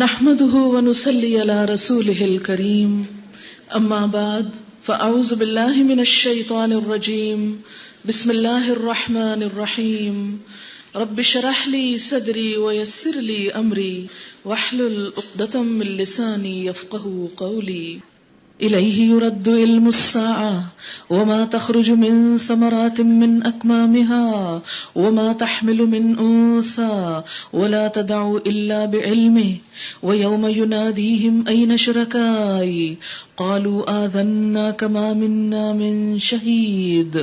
نحمده ونصلي على رسوله الكريم اما بعد فاعوذ بالله من الشيطان الرجيم بسم الله الرحمن الرحيم رب اشرح لي صدري ويسر لي امري واحلل عقدة من لساني يفقهوا قولي إليه يرد علم الساعة وما تخرج من ثمرات من أكمامها وما تحمل من أنثى ولا تدع إلا بعلمه ويوم يناديهم أين شركائي قالوا آذنا كما منا من شهيد.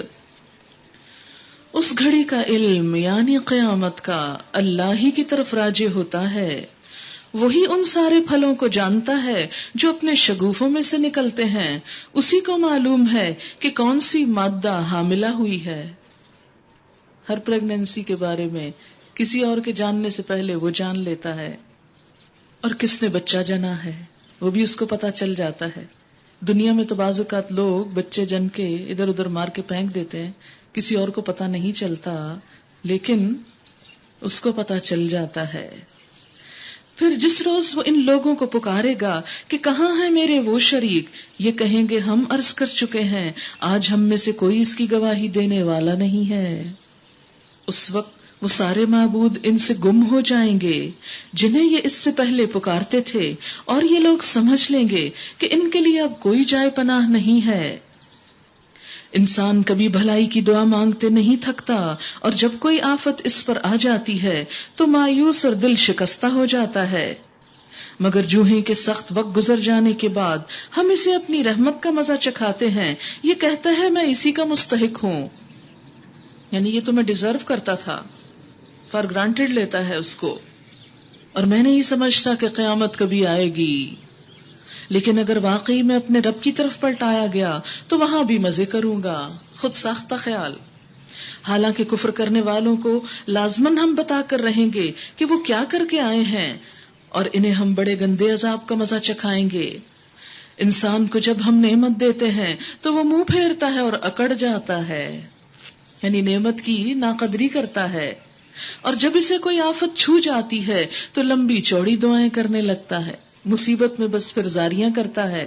اس گھڑی کا علم یعنی قیامت کا اللہ ہی کی طرف راجع ہوتا ہے. وہی ان سارے پھلوں کو جانتا ہے جو اپنے شگوفوں میں سے نکلتے ہیں. اسی کو معلوم ہے کہ کون سی مادہ حاملہ ہوئی ہے. ہر پریگننسی کے بارے میں کسی اور کے جاننے سے پہلے وہ جان لیتا ہے. اور کس نے بچہ جنا ہے وہ بھی اس کو پتا چل جاتا ہے. دنیا میں تو بعض اوقات لوگ بچے جن کے ادھر ادھر مار کے پھینک دیتے ہیں, کسی اور کو پتا نہیں چلتا, لیکن اس کو پتا چل جاتا ہے. پھر جس روز وہ ان لوگوں کو پکارے گا کہ کہاں ہیں میرے وہ شریک, یہ کہیں گے ہم عرض کر چکے ہیں, آج ہم میں سے کوئی اس کی گواہی دینے والا نہیں ہے. اس وقت وہ سارے معبود ان سے گم ہو جائیں گے جنہیں یہ اس سے پہلے پکارتے تھے, اور یہ لوگ سمجھ لیں گے کہ ان کے لیے اب کوئی جائے پناہ نہیں ہے. انسان کبھی بھلائی کی دعا مانگتے نہیں تھکتا, اور جب کوئی آفت اس پر آ جاتی ہے تو مایوس اور دل شکستہ ہو جاتا ہے. مگر جو ہی کہ سخت وقت گزر جانے کے بعد ہم اسے اپنی رحمت کا مزہ چکھاتے ہیں, یہ کہتا ہے میں اسی کا مستحق ہوں, یعنی یہ تو میں ڈیزرو کرتا تھا, فار گرانٹیڈ لیتا ہے اس کو, اور میں نہیں سمجھتا کہ قیامت کبھی آئے گی. لیکن اگر واقعی میں اپنے رب کی طرف پلٹایا گیا تو وہاں بھی مزے کروں گا. خود ساختہ خیال. حالانکہ کفر کرنے والوں کو لازماً ہم بتا کر رہیں گے کہ وہ کیا کر کے آئے ہیں, اور انہیں ہم بڑے گندے عذاب کا مزہ چکھائیں گے. انسان کو جب ہم نعمت دیتے ہیں تو وہ منہ پھیرتا ہے اور اکڑ جاتا ہے, یعنی نعمت کی ناقدری کرتا ہے. اور جب اسے کوئی آفت چھو جاتی ہے تو لمبی چوڑی دعائیں کرنے لگتا ہے, مصیبت میں بس پھر زاریاں کرتا ہے.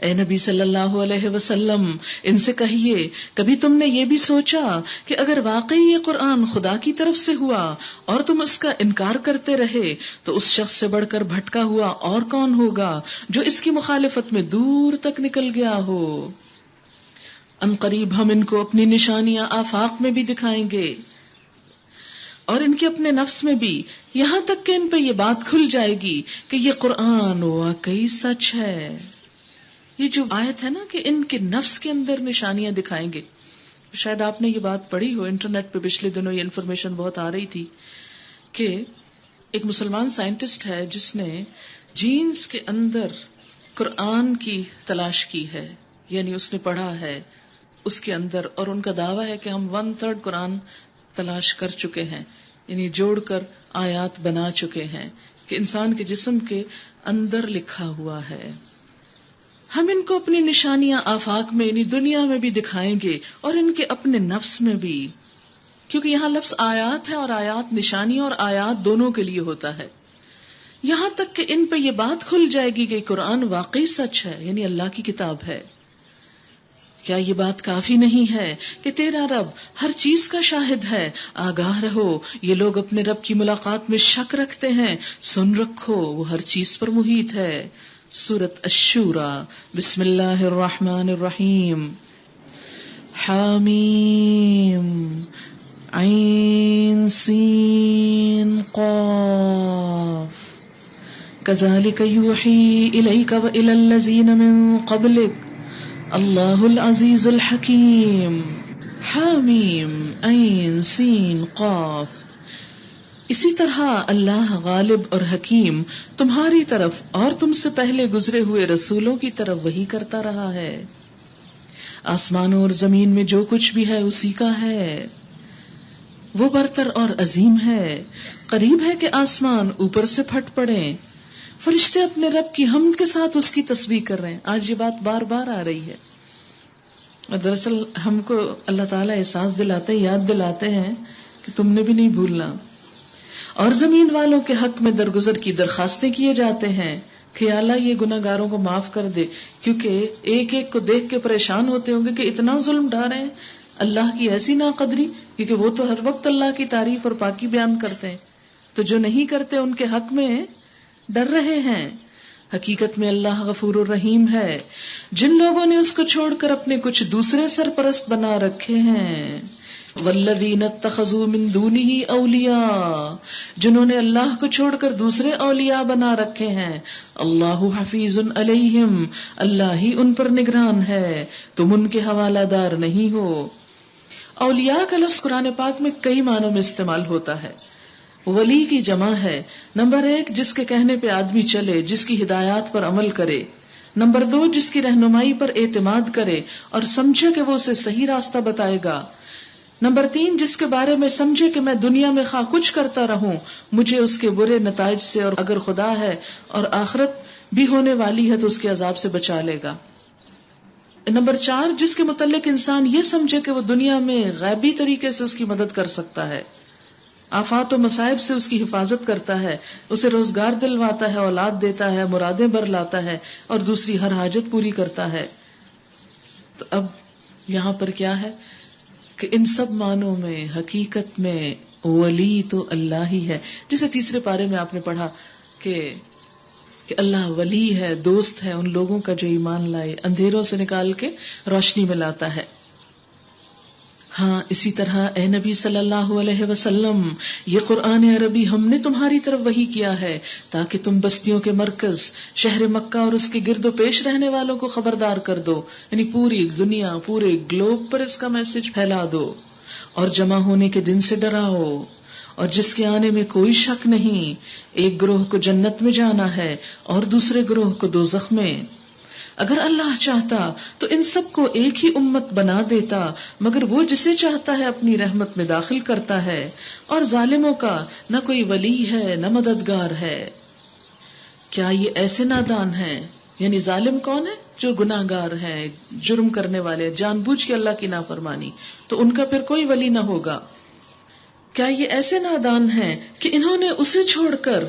اے نبی صلی اللہ علیہ وسلم, ان سے کہیے کبھی تم نے یہ بھی سوچا کہ اگر واقعی یہ قرآن خدا کی طرف سے ہوا اور تم اس کا انکار کرتے رہے تو اس شخص سے بڑھ کر بھٹکا ہوا اور کون ہوگا جو اس کی مخالفت میں دور تک نکل گیا ہو. ان قریب ہم ان کو اپنی نشانیاں آفاق میں بھی دکھائیں گے اور ان کے اپنے نفس میں بھی, یہاں تک کہ ان پہ یہ بات کھل جائے گی کہ یہ قرآن واقعی سچ ہے. یہ جو آیت ہے نا کہ ان کے نفس کے اندر نشانیاں دکھائیں گے, شاید آپ نے یہ بات پڑھی ہو, انٹرنیٹ پہ پچھلے دنوں یہ انفارمیشن بہت آ رہی تھی کہ ایک مسلمان سائنٹسٹ ہے جس نے جینز کے اندر قرآن کی تلاش کی ہے, یعنی اس نے پڑھا ہے اس کے اندر, اور ان کا دعویٰ ہے کہ ہم 1/3 قرآن تلاش کر چکے ہیں, یعنی جوڑ کر آیات بنا چکے ہیں کہ انسان کے جسم کے اندر لکھا ہوا ہے. ہم ان کو اپنی نشانیاں آفاق میں یعنی دنیا میں بھی دکھائیں گے اور ان کے اپنے نفس میں بھی, کیونکہ یہاں لفظ آیات ہے, اور آیات نشانی اور آیات دونوں کے لیے ہوتا ہے. یہاں تک کہ ان پہ یہ بات کھل جائے گی کہ قرآن واقعی سچ ہے, یعنی اللہ کی کتاب ہے. کیا یہ بات کافی نہیں ہے کہ تیرا رب ہر چیز کا شاہد ہے؟ آگاہ رہو, یہ لوگ اپنے رب کی ملاقات میں شک رکھتے ہیں, سن رکھو وہ ہر چیز پر محیط ہے. سورۃ الشورى. بسم اللہ الرحمن الرحیم. حامیم عین سین قاف کذالک یوحی الیک وإلی الذین من قبلک اللہ العزیز الحکیم. حامیم عین سین قاف. اسی طرح اللہ غالب اور حکیم تمہاری طرف اور تم سے پہلے گزرے ہوئے رسولوں کی طرف وحی کرتا رہا ہے. آسمانوں اور زمین میں جو کچھ بھی ہے اسی کا ہے, وہ برتر اور عظیم ہے. قریب ہے کہ آسمان اوپر سے پھٹ پڑیں, فرشتے اپنے رب کی حمد کے ساتھ اس کی تسبیح کر رہے ہیں. آج یہ بات بار بار آ رہی ہے, اور دراصل ہم کو اللہ تعالیٰ احساس دلاتے, یاد دلاتے ہیں کہ تم نے بھی نہیں بھولنا. اور زمین والوں کے حق میں درگزر کی درخواستیں کیے جاتے ہیں کہ اللہ یہ گناہگاروں کو معاف کر دے، کیونکہ ایک ایک کو دیکھ کے پریشان ہوتے ہوں گے کہ اتنا ظلم ڈھا رہے ہیں، اللہ کی ایسی ناقدری، کیونکہ وہ تو ہر وقت اللہ کی تعریف اور پاکی بیان کرتے ہیں، تو جو نہیں کرتے ان کے حق میں ڈر رہے ہیں۔ حقیقت میں اللہ غفور الرحیم ہے۔ جن لوگوں نے اس کو چھوڑ کر اپنے کچھ دوسرے سرپرست بنا رکھے ہیں، والذین اتخذوا من دونہ اولیاء، جنہوں نے اللہ کو چھوڑ کر دوسرے اولیاء بنا رکھے ہیں، اللہ حفیظ علیہم، اللہ ہی ان پر نگران ہے، تم ان کے حوالہ دار نہیں ہو۔ اولیاء کا لفظ قرآن پاک میں کئی معنوں میں استعمال ہوتا ہے۔ ولی کی جمع ہے، نمبر 1 جس کے کہنے پہ آدمی چلے، جس کی ہدایات پر عمل کرے، نمبر 2 جس کی رہنمائی پر اعتماد کرے اور سمجھے کہ وہ اسے صحیح راستہ بتائے گا، نمبر 3 جس کے بارے میں سمجھے کہ میں دنیا میں خواہ کچھ کرتا رہوں مجھے اس کے برے نتائج سے، اور اگر خدا ہے اور آخرت بھی ہونے والی ہے تو اس کے عذاب سے بچا لے گا، نمبر 4 جس کے متعلق انسان یہ سمجھے کہ وہ دنیا میں غیبی طریقے سے اس کی مدد کر سکتا ہے، آفات و مصائب سے اس کی حفاظت کرتا ہے، اسے روزگار دلواتا ہے، اولاد دیتا ہے، مرادیں بر لاتا ہے اور دوسری ہر حاجت پوری کرتا ہے۔ تو اب یہاں پر کیا ہے کہ ان سب معنوں میں حقیقت میں ولی تو اللہ ہی ہے، جسے تیسرے پارے میں آپ نے پڑھا کہ اللہ ولی ہے، دوست ہے ان لوگوں کا جو ایمان لائے، اندھیروں سے نکال کے روشنی میں لاتا ہے۔ ہاں اسی طرح اے نبی صلی اللہ علیہ وسلم، یہ قرآن عربی ہم نے تمہاری طرف وحی کیا ہے تاکہ تم بستیوں کے مرکز شہر مکہ اور اس کے گرد و پیش رہنے والوں کو خبردار کر دو، یعنی پوری دنیا، پورے گلوب پر اس کا میسج پھیلا دو، اور جمع ہونے کے دن سے ڈراؤ، اور جس کے آنے میں کوئی شک نہیں، ایک گروہ کو جنت میں جانا ہے اور دوسرے گروہ کو دوزخ میں۔ اگر اللہ چاہتا تو ان سب کو ایک ہی امت بنا دیتا، مگر وہ جسے چاہتا ہے اپنی رحمت میں داخل کرتا ہے، اور ظالموں کا نہ کوئی ولی ہے نہ مددگار ہے۔ کیا یہ ایسے نادان ہیں، یعنی ظالم کون ہے؟ جو گناہ گار ہیں، جرم کرنے والے، جان بوجھ کے اللہ کی نافرمانی، تو ان کا پھر کوئی ولی نہ ہوگا۔ کیا یہ ایسے نادان ہیں کہ انہوں نے اسے چھوڑ کر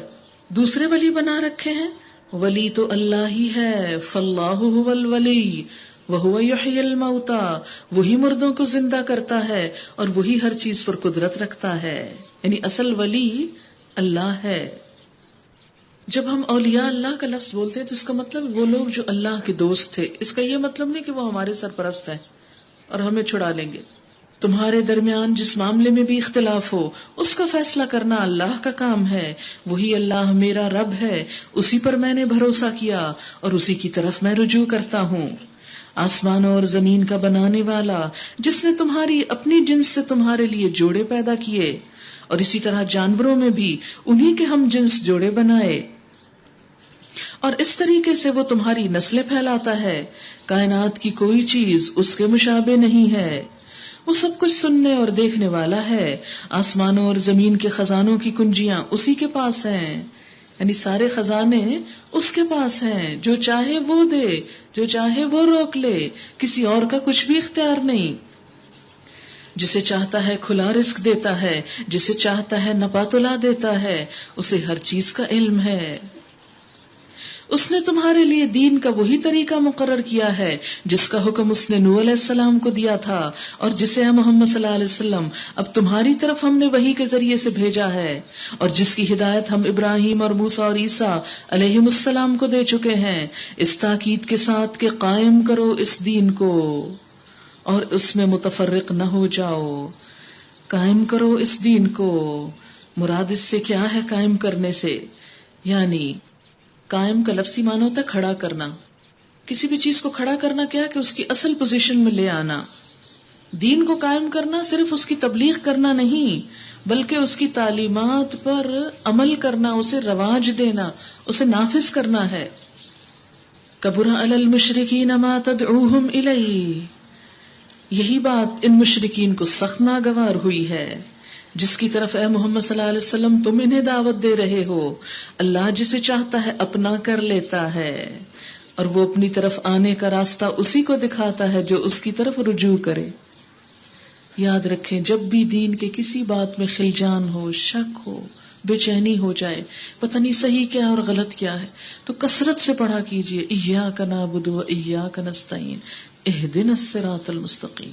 دوسرے ولی بنا رکھے ہیں؟ ولی تو اللہ ہی ہے، فاللہ هو الولی وہو یحیی الموتى، وہی مردوں کو زندہ کرتا ہے اور وہی ہر چیز پر قدرت رکھتا ہے، یعنی اصل ولی اللہ ہے۔ جب ہم اولیاء اللہ کا لفظ بولتے ہیں تو اس کا مطلب وہ لوگ جو اللہ کے دوست تھے، اس کا یہ مطلب نہیں کہ وہ ہمارے سرپرست ہیں اور ہمیں چھڑا لیں گے۔ تمہارے درمیان جس معاملے میں بھی اختلاف ہو اس کا فیصلہ کرنا اللہ کا کام ہے، وہی اللہ میرا رب ہے، اسی پر میں نے بھروسہ کیا اور اسی کی طرف میں رجوع کرتا ہوں۔ آسمانوں اور زمین کا بنانے والا، جس نے تمہاری اپنی جنس سے تمہارے لیے جوڑے پیدا کیے، اور اسی طرح جانوروں میں بھی انہی کے ہم جنس جوڑے بنائے، اور اس طریقے سے وہ تمہاری نسلیں پھیلاتا ہے۔ کائنات کی کوئی چیز اس کے مشابہ نہیں ہے، وہ سب کچھ سننے اور دیکھنے والا ہے۔ آسمانوں اور زمین کے خزانوں کی کنجیاں اسی کے پاس ہیں، یعنی سارے خزانے اس کے پاس ہیں، جو چاہے وہ دے، جو چاہے وہ روک لے، کسی اور کا کچھ بھی اختیار نہیں۔ جسے چاہتا ہے کھلا رزق دیتا ہے، جسے چاہتا ہے نپا تلا دیتا ہے، اسے ہر چیز کا علم ہے۔ اس نے تمہارے لیے دین کا وہی طریقہ مقرر کیا ہے جس کا حکم اس نے نوح علیہ السلام کو دیا تھا، اور جسے محمد صلی اللہ علیہ وسلم اب تمہاری طرف ہم نے وحی کے ذریعے سے بھیجا ہے، اور جس کی ہدایت ہم ابراہیم اور موسیٰ اور عیسیٰ علیہم السلام کو دے چکے ہیں، اس تاکید کے ساتھ کہ قائم کرو اس دین کو اور اس میں متفرق نہ ہو جاؤ۔ قائم کرو اس دین کو، مراد اس سے کیا ہے قائم کرنے سے؟ یعنی قائم کا لفظی معنی ہوتا ہے کھڑا کرنا، کسی بھی چیز کو کھڑا کرنا کیا کہ اس کی اصل پوزیشن میں لے آنا۔ دین کو قائم کرنا صرف اس کی تبلیغ کرنا نہیں، بلکہ اس کی تعلیمات پر عمل کرنا، اسے رواج دینا، اسے نافذ کرنا ہے۔ کبر علی المشرکین ما تدعوہم الیہ، یہی بات ان مشرکین کو سخت ناگوار ہوئی ہے جس کی طرف اے محمد صلی اللہ علیہ وسلم تم انہیں دعوت دے رہے ہو۔ اللہ جسے چاہتا ہے اپنا کر لیتا ہے، اور وہ اپنی طرف آنے کا راستہ اسی کو دکھاتا ہے جو اس کی طرف رجوع کرے۔ یاد رکھیں جب بھی دین کے کسی بات میں خلجان ہو، شک ہو، بے چینی ہو جائے، پتہ نہیں صحیح کیا اور غلط کیا ہے، تو کثرت سے پڑھا کیجئے ایاک نعبد و ایاک نستعین اہدنا الصراط المستقیم.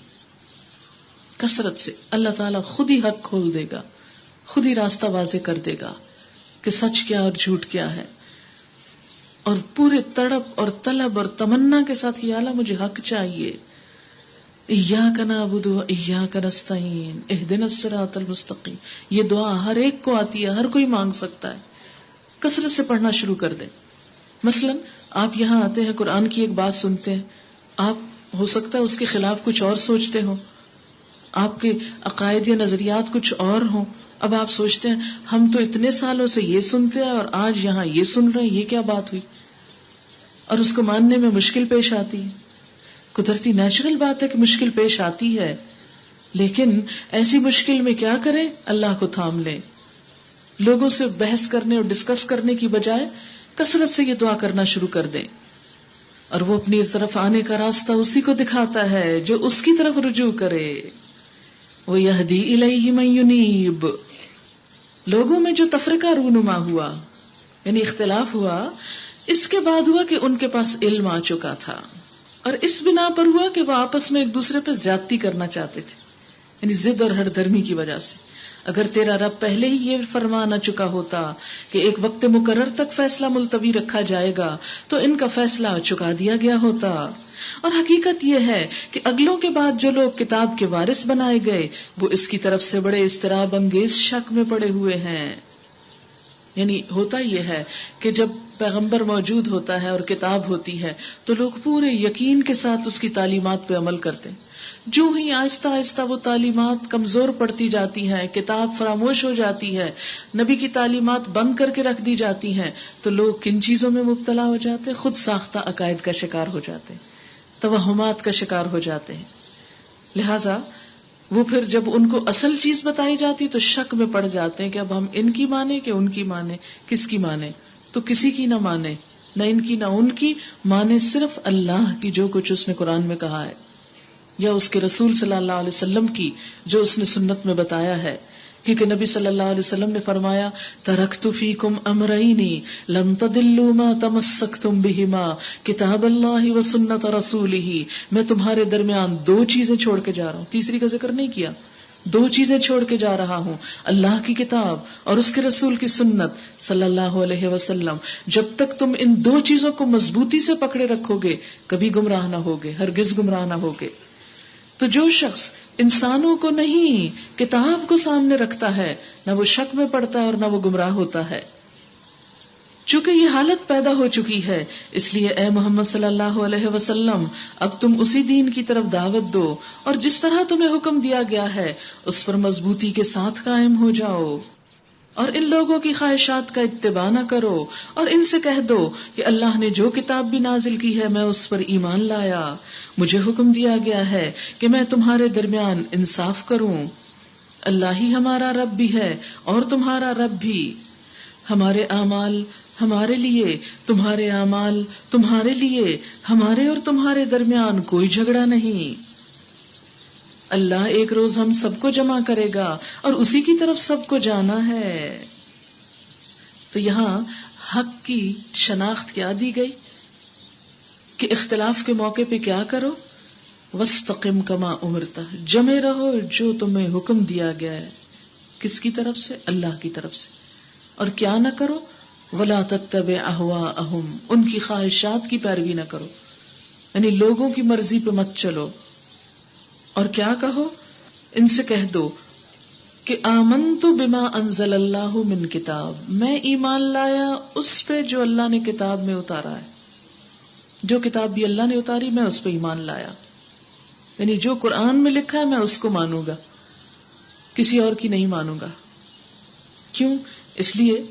کثرت سے اللہ تعالیٰ خود ہی حق کھول دے گا، خود ہی راستہ واضح کر دے گا کہ سچ کیا اور جھوٹ کیا ہے. اور پورے تڑپ اور طلب اور تمنا کے ساتھ کہ یا اللہ مجھے حق چاہیے. ایاک نعبد و ایاک نستعین اہدنا الصراط المستقیم. یہ دعا ہر ایک کو آتی ہے، ہر کوئی مانگ سکتا ہے. کثرت سے پڑھنا شروع کر دیں. مثلا آپ یہاں آتے ہیں، قرآن کی ایک بات سنتے ہیں، آپ ہو سکتا ہے اس کے خلاف کچھ اور سوچتے ہو، آپ کے عقائد یا نظریات کچھ اور ہوں. اب آپ سوچتے ہیں ہم تو اتنے سالوں سے یہ سنتے ہیں اور آج یہاں یہ سن رہے ہیں، یہ کیا بات ہوئی، اور اس کو ماننے میں مشکل پیش آتی ہے. قدرتی نیچرل بات ہے کہ مشکل پیش آتی ہے، لیکن ایسی مشکل میں کیا کریں؟ اللہ کو تھام لیں. لوگوں سے بحث کرنے اور ڈسکس کرنے کی بجائے کثرت سے یہ دعا کرنا شروع کر دیں. اور وہ اپنی طرف آنے کا راستہ اسی کو دکھاتا ہے جو اس کی طرف رجوع کرے. وَيَهْدِي إِلَيْهِ مَن يُنِيبُ. لوگوں میں جو تفرقہ رونما ہوا، یعنی اختلاف ہوا، اس کے بعد ہوا کہ ان کے پاس علم آ چکا تھا، اور اس بنا پر ہوا کہ وہ آپس میں ایک دوسرے پہ زیادتی کرنا چاہتے تھے، یعنی ضد اور ہر درمی کی وجہ سے. اگر تیرا رب پہلے ہی یہ فرما نہ چکا ہوتا کہ ایک وقت مقرر تک فیصلہ ملتوی رکھا جائے گا تو ان کا فیصلہ چکا دیا گیا ہوتا. اور حقیقت یہ ہے کہ اگلوں کے بعد جو لوگ کتاب کے وارث بنائے گئے وہ اس کی طرف سے بڑے اضطراب انگیز شک میں پڑے ہوئے ہیں. یعنی ہوتا یہ ہے کہ جب پیغمبر موجود ہوتا ہے اور کتاب ہوتی ہے تو لوگ پورے یقین کے ساتھ اس کی تعلیمات پہ عمل کرتے ہیں. جو ہی آہستہ آہستہ وہ تعلیمات کمزور پڑتی جاتی ہیں، کتاب فراموش ہو جاتی ہے، نبی کی تعلیمات بند کر کے رکھ دی جاتی ہیں، تو لوگ کن چیزوں میں مبتلا ہو جاتے ہیں؟ خود ساختہ عقائد کا شکار ہو جاتے ہیں، توہمات کا شکار ہو جاتے ہیں. لہذا وہ پھر جب ان کو اصل چیز بتائی جاتی تو شک میں پڑ جاتے ہیں کہ اب ہم ان کی مانے کہ ان کی مانے، کس کی مانے؟ تو کسی کی نہ مانے، نہ ان کی نہ ان کی، مانے صرف اللہ کی جو کچھ اس نے قرآن میں کہا ہے، یا اس کے رسول صلی اللہ علیہ وسلم کی جو اس نے سنت میں بتایا ہے. کیونکہ نبی صلی اللہ علیہ وسلم نے فرمایا ترکت فیکم امرین لن تضلوا ما تمسکتم بہما کتاب اللہ و سنت رسولہ. میں تمہارے درمیان دو چیزیں چھوڑ کے جا رہا ہوں، تیسری کا ذکر نہیں کیا، دو چیزیں چھوڑ کے جا رہا ہوں، اللہ کی کتاب اور اس کے رسول کی سنت صلی اللہ علیہ وسلم. جب تک تم ان دو چیزوں کو مضبوطی سے پکڑے رکھو گے کبھی گمراہ نہ ہوگے، ہرگز گمراہ نہ ہوگے. تو جو شخص انسانوں کو نہیں کتاب کو سامنے رکھتا ہے نہ وہ شک میں پڑتا ہے اور نہ وہ گمراہ ہوتا ہے. چونکہ یہ حالت پیدا ہو چکی ہے اس لیے اے محمد صلی اللہ علیہ وسلم اب تم اسی دین کی طرف دعوت دو اور جس طرح تمہیں حکم دیا گیا ہے اس پر مضبوطی کے ساتھ قائم ہو جاؤ، اور ان لوگوں کی خواہشات کا اتباع نہ کرو، اور ان سے کہہ دو کہ اللہ نے جو کتاب بھی نازل کی ہے میں اس پر ایمان لایا. مجھے حکم دیا گیا ہے کہ میں تمہارے درمیان انصاف کروں. اللہ ہی ہمارا رب بھی ہے اور تمہارا رب بھی. ہمارے اعمال ہمارے لیے، تمہارے اعمال تمہارے لیے، ہمارے اور تمہارے درمیان کوئی جھگڑا نہیں. اللہ ایک روز ہم سب کو جمع کرے گا اور اسی کی طرف سب کو جانا ہے. تو یہاں حق کی شناخت کیا دی گئی کہ اختلاف کے موقع پہ کیا کرو؟ وَاسْتَقِمْ كَمَا أُمِرْتَ، جمے رہو جو تمہیں حکم دیا گیا ہے. کس کی طرف سے؟ اللہ کی طرف سے. اور کیا نہ کرو؟ وَلَا تَتَّبِعْ أَهْوَاءَهُمْ، ان کی خواہشات کی پیروی نہ کرو، یعنی لوگوں کی مرضی پہ مت چلو. اور کیا کہو؟ ان سے کہہ دو کہ آمنت بما انزل اللہ من کتاب، میں ایمان لایا اس پہ جو اللہ نے کتاب میں اتارا ہے. جو کتاب بھی اللہ نے اتاری میں اس پہ ایمان لایا، یعنی جو قرآن میں لکھا ہے میں اس کو مانوں گا، کسی اور کی نہیں مانوں گا. کیوں؟ اس لیے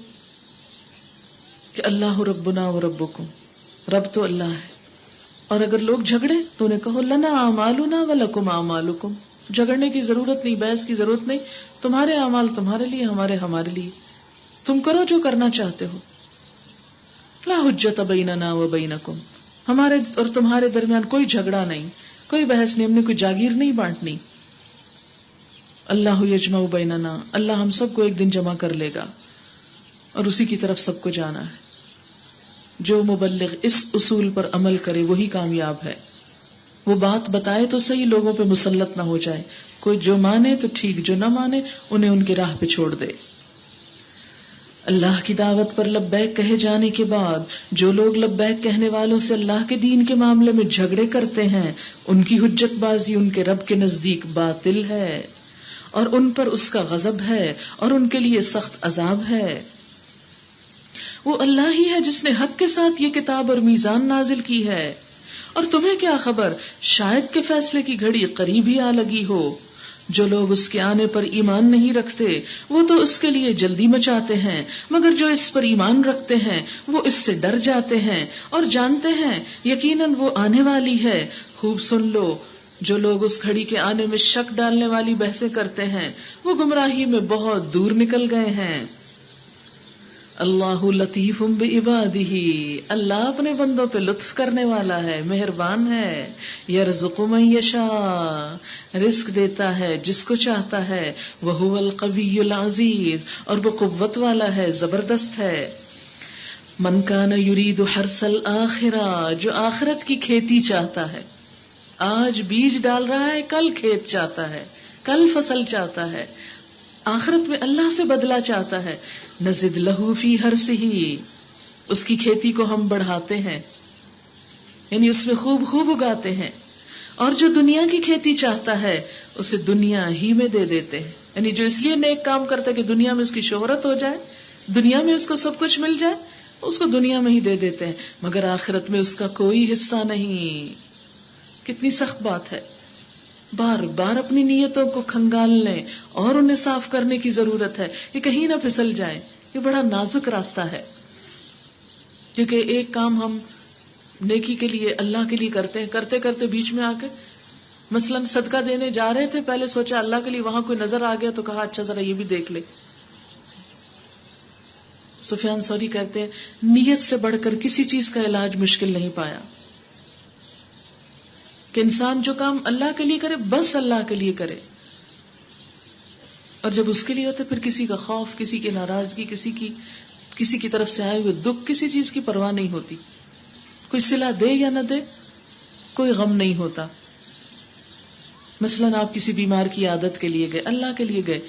کہ اللہ ربنا و ربکم، رب تو اللہ ہے. اور اگر لوگ جھگڑے تو انہیں کہو لنا اعمالنا ولکم اعمالکم، جھگڑنے کی ضرورت نہیں، بحث کی ضرورت نہیں، تمہارے اعمال تمہارے لیے، ہمارے ہمارے لیے، تم کرو جو کرنا چاہتے ہو. لا حجت بیننا و بینکم، ہمارے اور تمہارے درمیان کوئی جھگڑا نہیں، کوئی بحث نہیں، ہم نے کوئی جاگیر نہیں بانٹنی. اللہ یجمع بیننا، اللہ ہم سب کو ایک دن جمع کر لے گا. اور اسی کی طرف سب کو جانا ہے. جو مبلغ اس اصول پر عمل کرے وہی کامیاب ہے. وہ بات بتائے تو صحیح، لوگوں پہ مسلط نہ ہو جائے. کوئی جو مانے تو ٹھیک، جو نہ مانے انہیں ان کی راہ پہ چھوڑ دے. اللہ کی دعوت پر لبیک کہے جانے کے بعد جو لوگ لبیک کہنے والوں سے اللہ کے دین کے معاملے میں جھگڑے کرتے ہیں، ان کی حجت بازی ان کے رب کے نزدیک باطل ہے، اور ان پر اس کا غضب ہے، اور ان کے لیے سخت عذاب ہے. وہ اللہ ہی ہے جس نے حق کے ساتھ یہ کتاب اور میزان نازل کی ہے. اور تمہیں کیا خبر، شاید کہ فیصلے کی گھڑی قریب ہی آ لگی ہو. جو لوگ اس کے آنے پر ایمان نہیں رکھتے وہ تو اس کے لیے جلدی مچاتے ہیں، مگر جو اس پر ایمان رکھتے ہیں وہ اس سے ڈر جاتے ہیں اور جانتے ہیں یقیناً وہ آنے والی ہے. خوب سن لو، جو لوگ اس گھڑی کے آنے میں شک ڈالنے والی بحثیں کرتے ہیں وہ گمراہی میں بہت دور نکل گئے ہیں. اللہ لطیف بعبادہ، اللہ اپنے بندوں پہ لطف کرنے والا ہے، مہربان ہے. یرزق من یشاء، رزق دیتا ہے جس کو چاہتا ہے. وہو القوی العزیز، اور وہ قوت والا ہے، زبردست ہے. من کان یرید حرث الآخرہ، جو آخرت کی کھیتی چاہتا ہے، آج بیج ڈال رہا ہے، کل کھیت چاہتا ہے، کل فصل چاہتا ہے، آخرت میں اللہ سے بدلہ چاہتا ہے. نزد لہو فی حرثہ، اس کی کھیتی کو ہم بڑھاتے ہیں، یعنی اس میں خوب خوب اگاتے ہیں. اور جو دنیا کی کھیتی چاہتا ہے اسے دنیا ہی میں دے دیتے ہیں، یعنی جو اس لیے نیک کام کرتا ہے کہ دنیا میں اس کی شہرت ہو جائے، دنیا میں اس کو سب کچھ مل جائے، اس کو دنیا میں ہی دے دیتے ہیں، مگر آخرت میں اس کا کوئی حصہ نہیں. کتنی سخت بات ہے. بار بار اپنی نیتوں کو کھنگال لیں اور انہیں صاف کرنے کی ضرورت ہے کہ کہیں نہ پھسل جائیں. یہ بڑا نازک راستہ ہے، کیونکہ ایک کام ہم نیکی کے لیے اللہ کے لیے کرتے ہیں، کرتے کرتے بیچ میں آ کے مثلاً صدقہ دینے جا رہے تھے، پہلے سوچا اللہ کے لیے، وہاں کوئی نظر آ گیا تو کہا اچھا ذرا یہ بھی دیکھ لے. سفیان ثوری کہتے ہیں نیت سے بڑھ کر کسی چیز کا علاج مشکل نہیں پایا، کہ انسان جو کام اللہ کے لیے کرے بس اللہ کے لیے کرے، اور جب اس کے لیے ہوتے پھر کسی کا خوف، کسی کی ناراضگی، کسی کی طرف سے آئے ہوئے دکھ، کسی چیز کی پرواہ نہیں ہوتی. کوئی صلہ دے یا نہ دے کوئی غم نہیں ہوتا. مثلاً آپ کسی بیمار کی عادت کے لیے گئے، اللہ کے لیے گئے،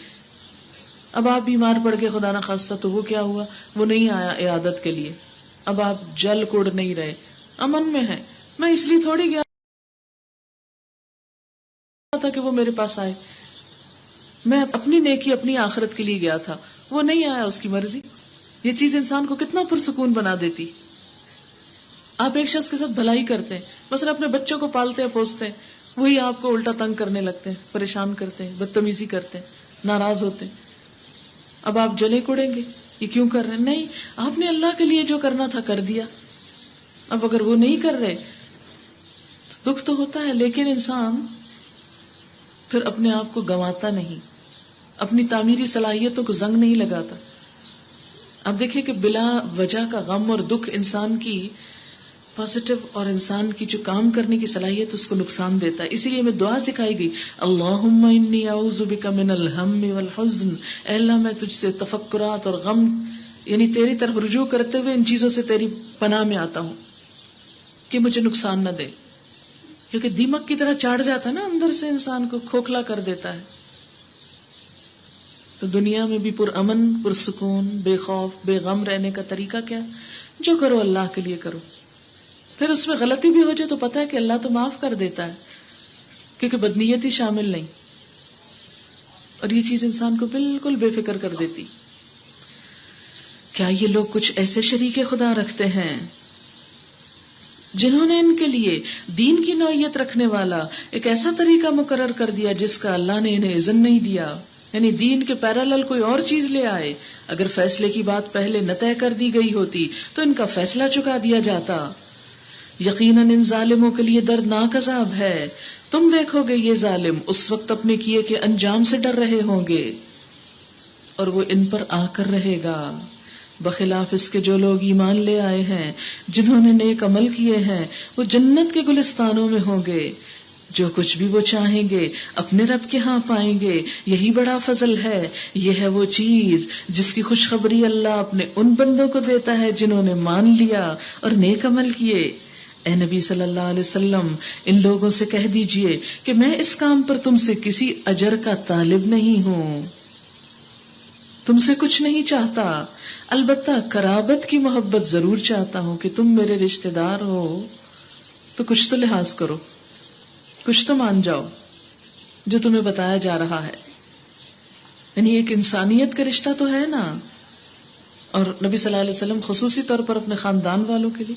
اب آپ بیمار پڑ گئے خدا نہ خواستہ، تو وہ کیا ہوا، وہ نہیں آیا عیادت کے لیے، اب آپ جل کوڑ نہیں رہے، امن میں ہے. میں اس لیے تھوڑی گیا تھا کہ وہ میرے پاس آئے، میں اپنی نیکی اپنی آخرت کے لیے گیا تھا، وہ نہیں آیا، اس کی مرضی. یہ چیز انسان کو کتنا پرسکون بنا دیتی. آپ ایک شخص کے ساتھ بھلائی کرتے ہیں، مثلا اپنے بچوں کو پالتے ہیں پوستے ہیں، وہی آپ کو الٹا تنگ کرنے لگتے ہیں، پریشان کرتے ہیں، بدتمیزی کرتے ہیں، ناراض ہوتے ہیں. اب آپ جلے کوڑیں گے یہ کیوں کر رہے ہیں؟ نہیں، آپ نے اللہ کے لیے جو کرنا تھا کر دیا. اب اگر وہ نہیں کر رہے تو دکھ تو ہوتا ہے، لیکن انسان پھر اپنے آپ کو گنواتا نہیں، اپنی تعمیری صلاحیتوں کو زنگ نہیں لگاتا. اب دیکھیں کہ بلا وجہ کا غم اور دکھ انسان کی پازیٹو اور انسان کی جو کام کرنے کی صلاحیت اس کو نقصان دیتا ہے. اسی لیے ہمیں دعا سکھائی گئی، اللہم انی اعوذ بک من الہم والحزن، اے اللہ میں تجھ سے تفکرات اور غم، یعنی تیری طرف رجوع کرتے ہوئے ان چیزوں سے تیری پناہ میں آتا ہوں کہ مجھے نقصان نہ دے. کیونکہ دیمک کی طرح چاڑ جاتا ہے نا، اندر سے انسان کو کھوکھلا کر دیتا ہے. تو دنیا میں بھی پرامن، پرسکون، بے خوف، بے غم رہنے کا طریقہ کیا؟ جو کرو اللہ کے لیے کرو. پھر اس میں غلطی بھی ہو جائے تو پتہ ہے کہ اللہ تو معاف کر دیتا ہے، کیونکہ بدنیتی شامل نہیں، اور یہ چیز انسان کو بالکل بے فکر کر دیتی. کیا یہ لوگ کچھ ایسے شریک خدا رکھتے ہیں جنہوں نے ان کے لیے دین کی نوعیت رکھنے والا ایک ایسا طریقہ مقرر کر دیا جس کا اللہ نے انہیں اذن نہیں دیا، یعنی دین کے پیرالل کوئی اور چیز لے آئے. اگر فیصلے کی بات پہلے نہ طے کر دی گئی ہوتی تو ان کا فیصلہ چکا دیا جاتا. یقیناً ان ظالموں کے لیے دردناک عذاب ہے. تم دیکھو گے یہ ظالم اس وقت اپنے کیے کے انجام سے ڈر رہے ہوں گے اور وہ ان پر آ کر رہے گا. بخلاف اس کے جو لوگ ایمان لے آئے ہیں، جنہوں نے نیک عمل کیے ہیں، وہ جنت کے گلستانوں میں ہوں گے. جو کچھ بھی وہ چاہیں گے اپنے رب کے ہاں پائیں گے. یہی بڑا فضل ہے. یہ ہے وہ چیز جس کی خوشخبری اللہ اپنے ان بندوں کو دیتا ہے جنہوں نے مان لیا اور نیک عمل کیے. اے نبی صلی اللہ علیہ وسلم ان لوگوں سے کہہ دیجئے کہ میں اس کام پر تم سے کسی اجر کا طالب نہیں ہوں، تم سے کچھ نہیں چاہتا، البتہ قرابت کی محبت ضرور چاہتا ہوں کہ تم میرے رشتہ دار ہو تو کچھ تو لحاظ کرو، کچھ تو مان جاؤ جو تمہیں بتایا جا رہا ہے. یعنی ایک انسانیت کا رشتہ تو ہے نا. اور نبی صلی اللہ علیہ وسلم خصوصی طور پر اپنے خاندان والوں کے لیے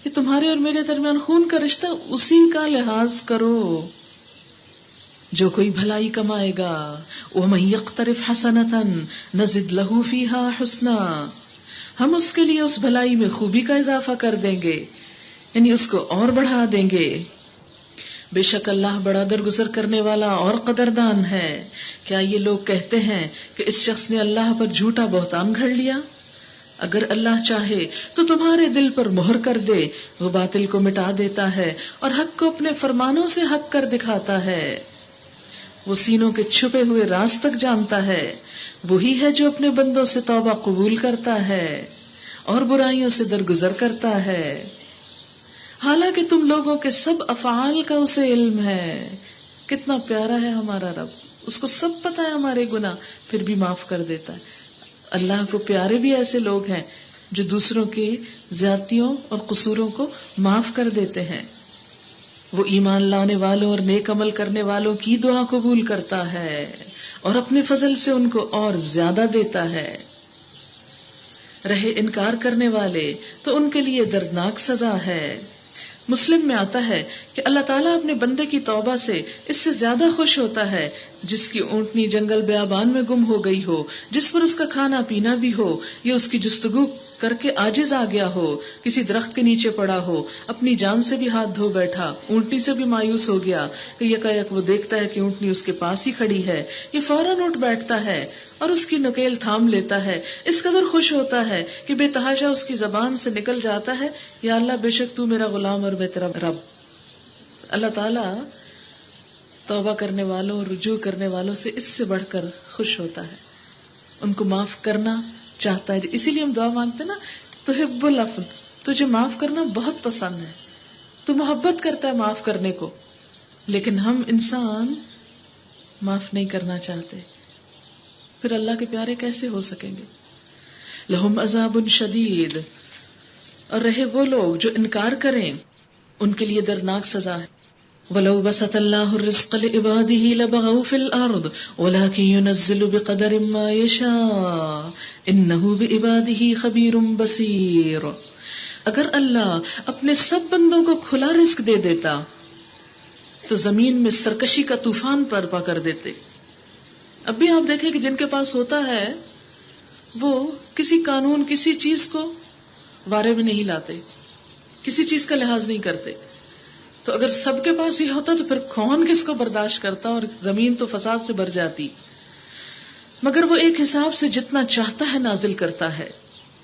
کہ تمہارے اور میرے درمیان خون کا رشتہ، اسی کا لحاظ کرو. جو کوئی بھلائی کمائے گا وَمَن يَقْتَرِفْ حَسَنَةً نَزِدْ لَهُ فِيهَا حُسْنًا، ہم اس کے لیے اس بھلائی میں خوبی کا اضافہ کر دیں گے، یعنی اس کو اور بڑھا دیں گے. بے شک اللہ بڑا درگزر کرنے والا اور قدردان ہے. کیا یہ لوگ کہتے ہیں کہ اس شخص نے اللہ پر جھوٹا بہتان گھڑ لیا؟ اگر اللہ چاہے تو تمہارے دل پر مہر کر دے، وہ باطل کو مٹا دیتا ہے اور حق کو اپنے فرمانوں سے حق کر دکھاتا ہے. وہ سینوں کے چھپے ہوئے راز تک جانتا ہے. وہی ہے جو اپنے بندوں سے توبہ قبول کرتا ہے اور برائیوں سے درگزر کرتا ہے. حالانکہ تم لوگوں کے سب افعال کا اسے علم ہے. کتنا پیارا ہے ہمارا رب، اس کو سب پتا ہے ہمارے گناہ، پھر بھی معاف کر دیتا ہے. اللہ کو پیارے بھی ایسے لوگ ہیں جو دوسروں کے زیادتیوں اور قصوروں کو معاف کر دیتے ہیں. وہ ایمان لانے والوں اور نیک عمل کرنے والوں کی دعا قبول کرتا ہے اور اپنے فضل سے ان کو اور زیادہ دیتا ہے. رہے انکار کرنے والے تو ان کے لیے دردناک سزا ہے. مسلم میں آتا ہے کہ اللہ تعالیٰ اپنے بندے کی توبہ سے اس سے زیادہ خوش ہوتا ہے جس کی اونٹنی جنگل بیابان میں گم ہو گئی ہو، جس پر اس کا کھانا پینا بھی ہو، یا اس کی جستگو کر کے عاجز آ گیا ہو، کسی درخت کے نیچے پڑا ہو، اپنی جان سے بھی ہاتھ دھو بیٹھا، اونٹنی سے بھی مایوس ہو گیا کہ یکایک وہ دیکھتا ہے کہ اونٹنی اس کے پاس ہی کھڑی ہے، یہ فوراً اٹھ بیٹھتا ہے اور اس کی نکیل تھام لیتا ہے. اس قدر خوش ہوتا ہے کہ بے تحاشا اس کی زبان سے نکل جاتا ہے، یا اللہ بے شک تو میرا غلام اور میں تیرا رب. اللہ تعالیٰ توبہ کرنے والوں اور رجوع کرنے والوں سے اس سے بڑھ کر خوش ہوتا ہے، ان کو معاف کرنا چاہتا ہے. اسی لیے ہم دعا مانگتے نا، تحب العفو، تجھے معاف کرنا بہت پسند ہے، تو محبت کرتا ہے معاف کرنے کو، لیکن ہم انسان معاف نہیں کرنا چاہتے. پھر اللہ کے پیارے کیسے ہو سکیں گے؟ لہم عذاب شدید، اور رہے وہ لوگ جو انکار کریں ان کے لیے دردناک سزا ہے. وَلَوْ بَسَطَ اللَّهُ الرِّزْقَ لِعِبَادِهِ لَبَغَوْا فِي الْأَرْضِ وَلَكِنْ يُنَزِّلُ بِقَدَرٍ مَا يَشَاءُ إِنَّهُ بِعِبَادِهِ خَبِيرٌ بَصِيرٌ. اگر اللہ اپنے سب بندوں کو کھلا رزق دے دیتا تو زمین میں سرکشی کا طوفان برپا کر دیتے. اب بھی آپ دیکھیں کہ جن کے پاس ہوتا ہے وہ کسی قانون، کسی چیز کو وارے میں نہیں لاتے، کسی چیز کا لحاظ نہیں کرتے. تو اگر سب کے پاس یہ ہوتا تو پھر کون کس کو برداشت کرتا، اور زمین تو فساد سے بھر جاتی. مگر وہ ایک حساب سے جتنا چاہتا ہے نازل کرتا ہے.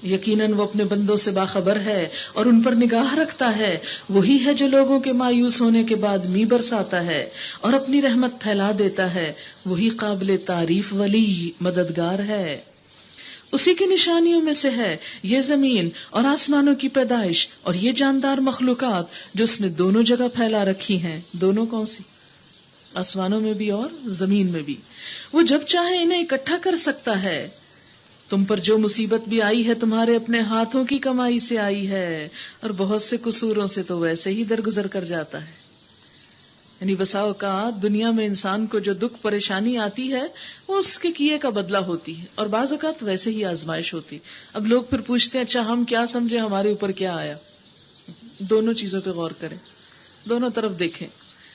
یقیناً وہ اپنے بندوں سے باخبر ہے اور ان پر نگاہ رکھتا ہے. وہی ہے جو لوگوں کے مایوس ہونے کے بعد می برساتا ہے اور اپنی رحمت پھیلا دیتا ہے. وہی قابل تعریف ولی مددگار ہے. اسی کی نشانیوں میں سے ہے یہ زمین اور آسمانوں کی پیدائش اور یہ جاندار مخلوقات جو اس نے دونوں جگہ پھیلا رکھی ہیں. دونوں کون سی؟ آسمانوں میں بھی اور زمین میں بھی. وہ جب چاہے انہیں اکٹھا کر سکتا ہے. تم پر جو مصیبت بھی آئی ہے تمہارے اپنے ہاتھوں کی کمائی سے آئی ہے، اور بہت سے قصوروں سے تو ویسے ہی درگزر کر جاتا ہے. یعنی بسا اوقات دنیا میں انسان کو جو دکھ پریشانی آتی ہے وہ اس کے کیے کا بدلہ ہوتی ہے، اور بعض اوقات ویسے ہی آزمائش ہوتی. اب لوگ پھر پوچھتے ہیں اچھا ہم کیا سمجھے ہمارے اوپر کیا آیا. دونوں چیزوں پہ غور کریں، دونوں طرف دیکھیں،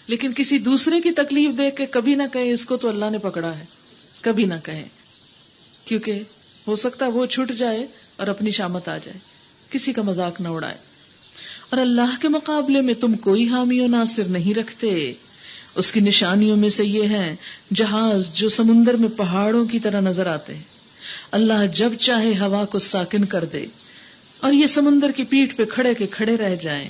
لیکن کسی دوسرے کی تکلیف دیکھ کے کبھی نہ کہیں اس کو تو اللہ نے پکڑا ہے، کبھی نہ کہیں، کیونکہ ہو سکتا ہے وہ چھٹ جائے اور اپنی شامت آ جائے. کسی کا مذاق نہ اڑائے. اور اللہ کے مقابلے میں تم کوئی حامی و ناصر نہیں رکھتے. اس کی نشانیوں میں سے یہ ہیں جہاز جو سمندر میں پہاڑوں کی طرح نظر آتے ہیں. اللہ جب چاہے ہوا کو ساکن کر دے اور یہ سمندر کی پیٹھ پہ کھڑے کے کھڑے رہ جائیں.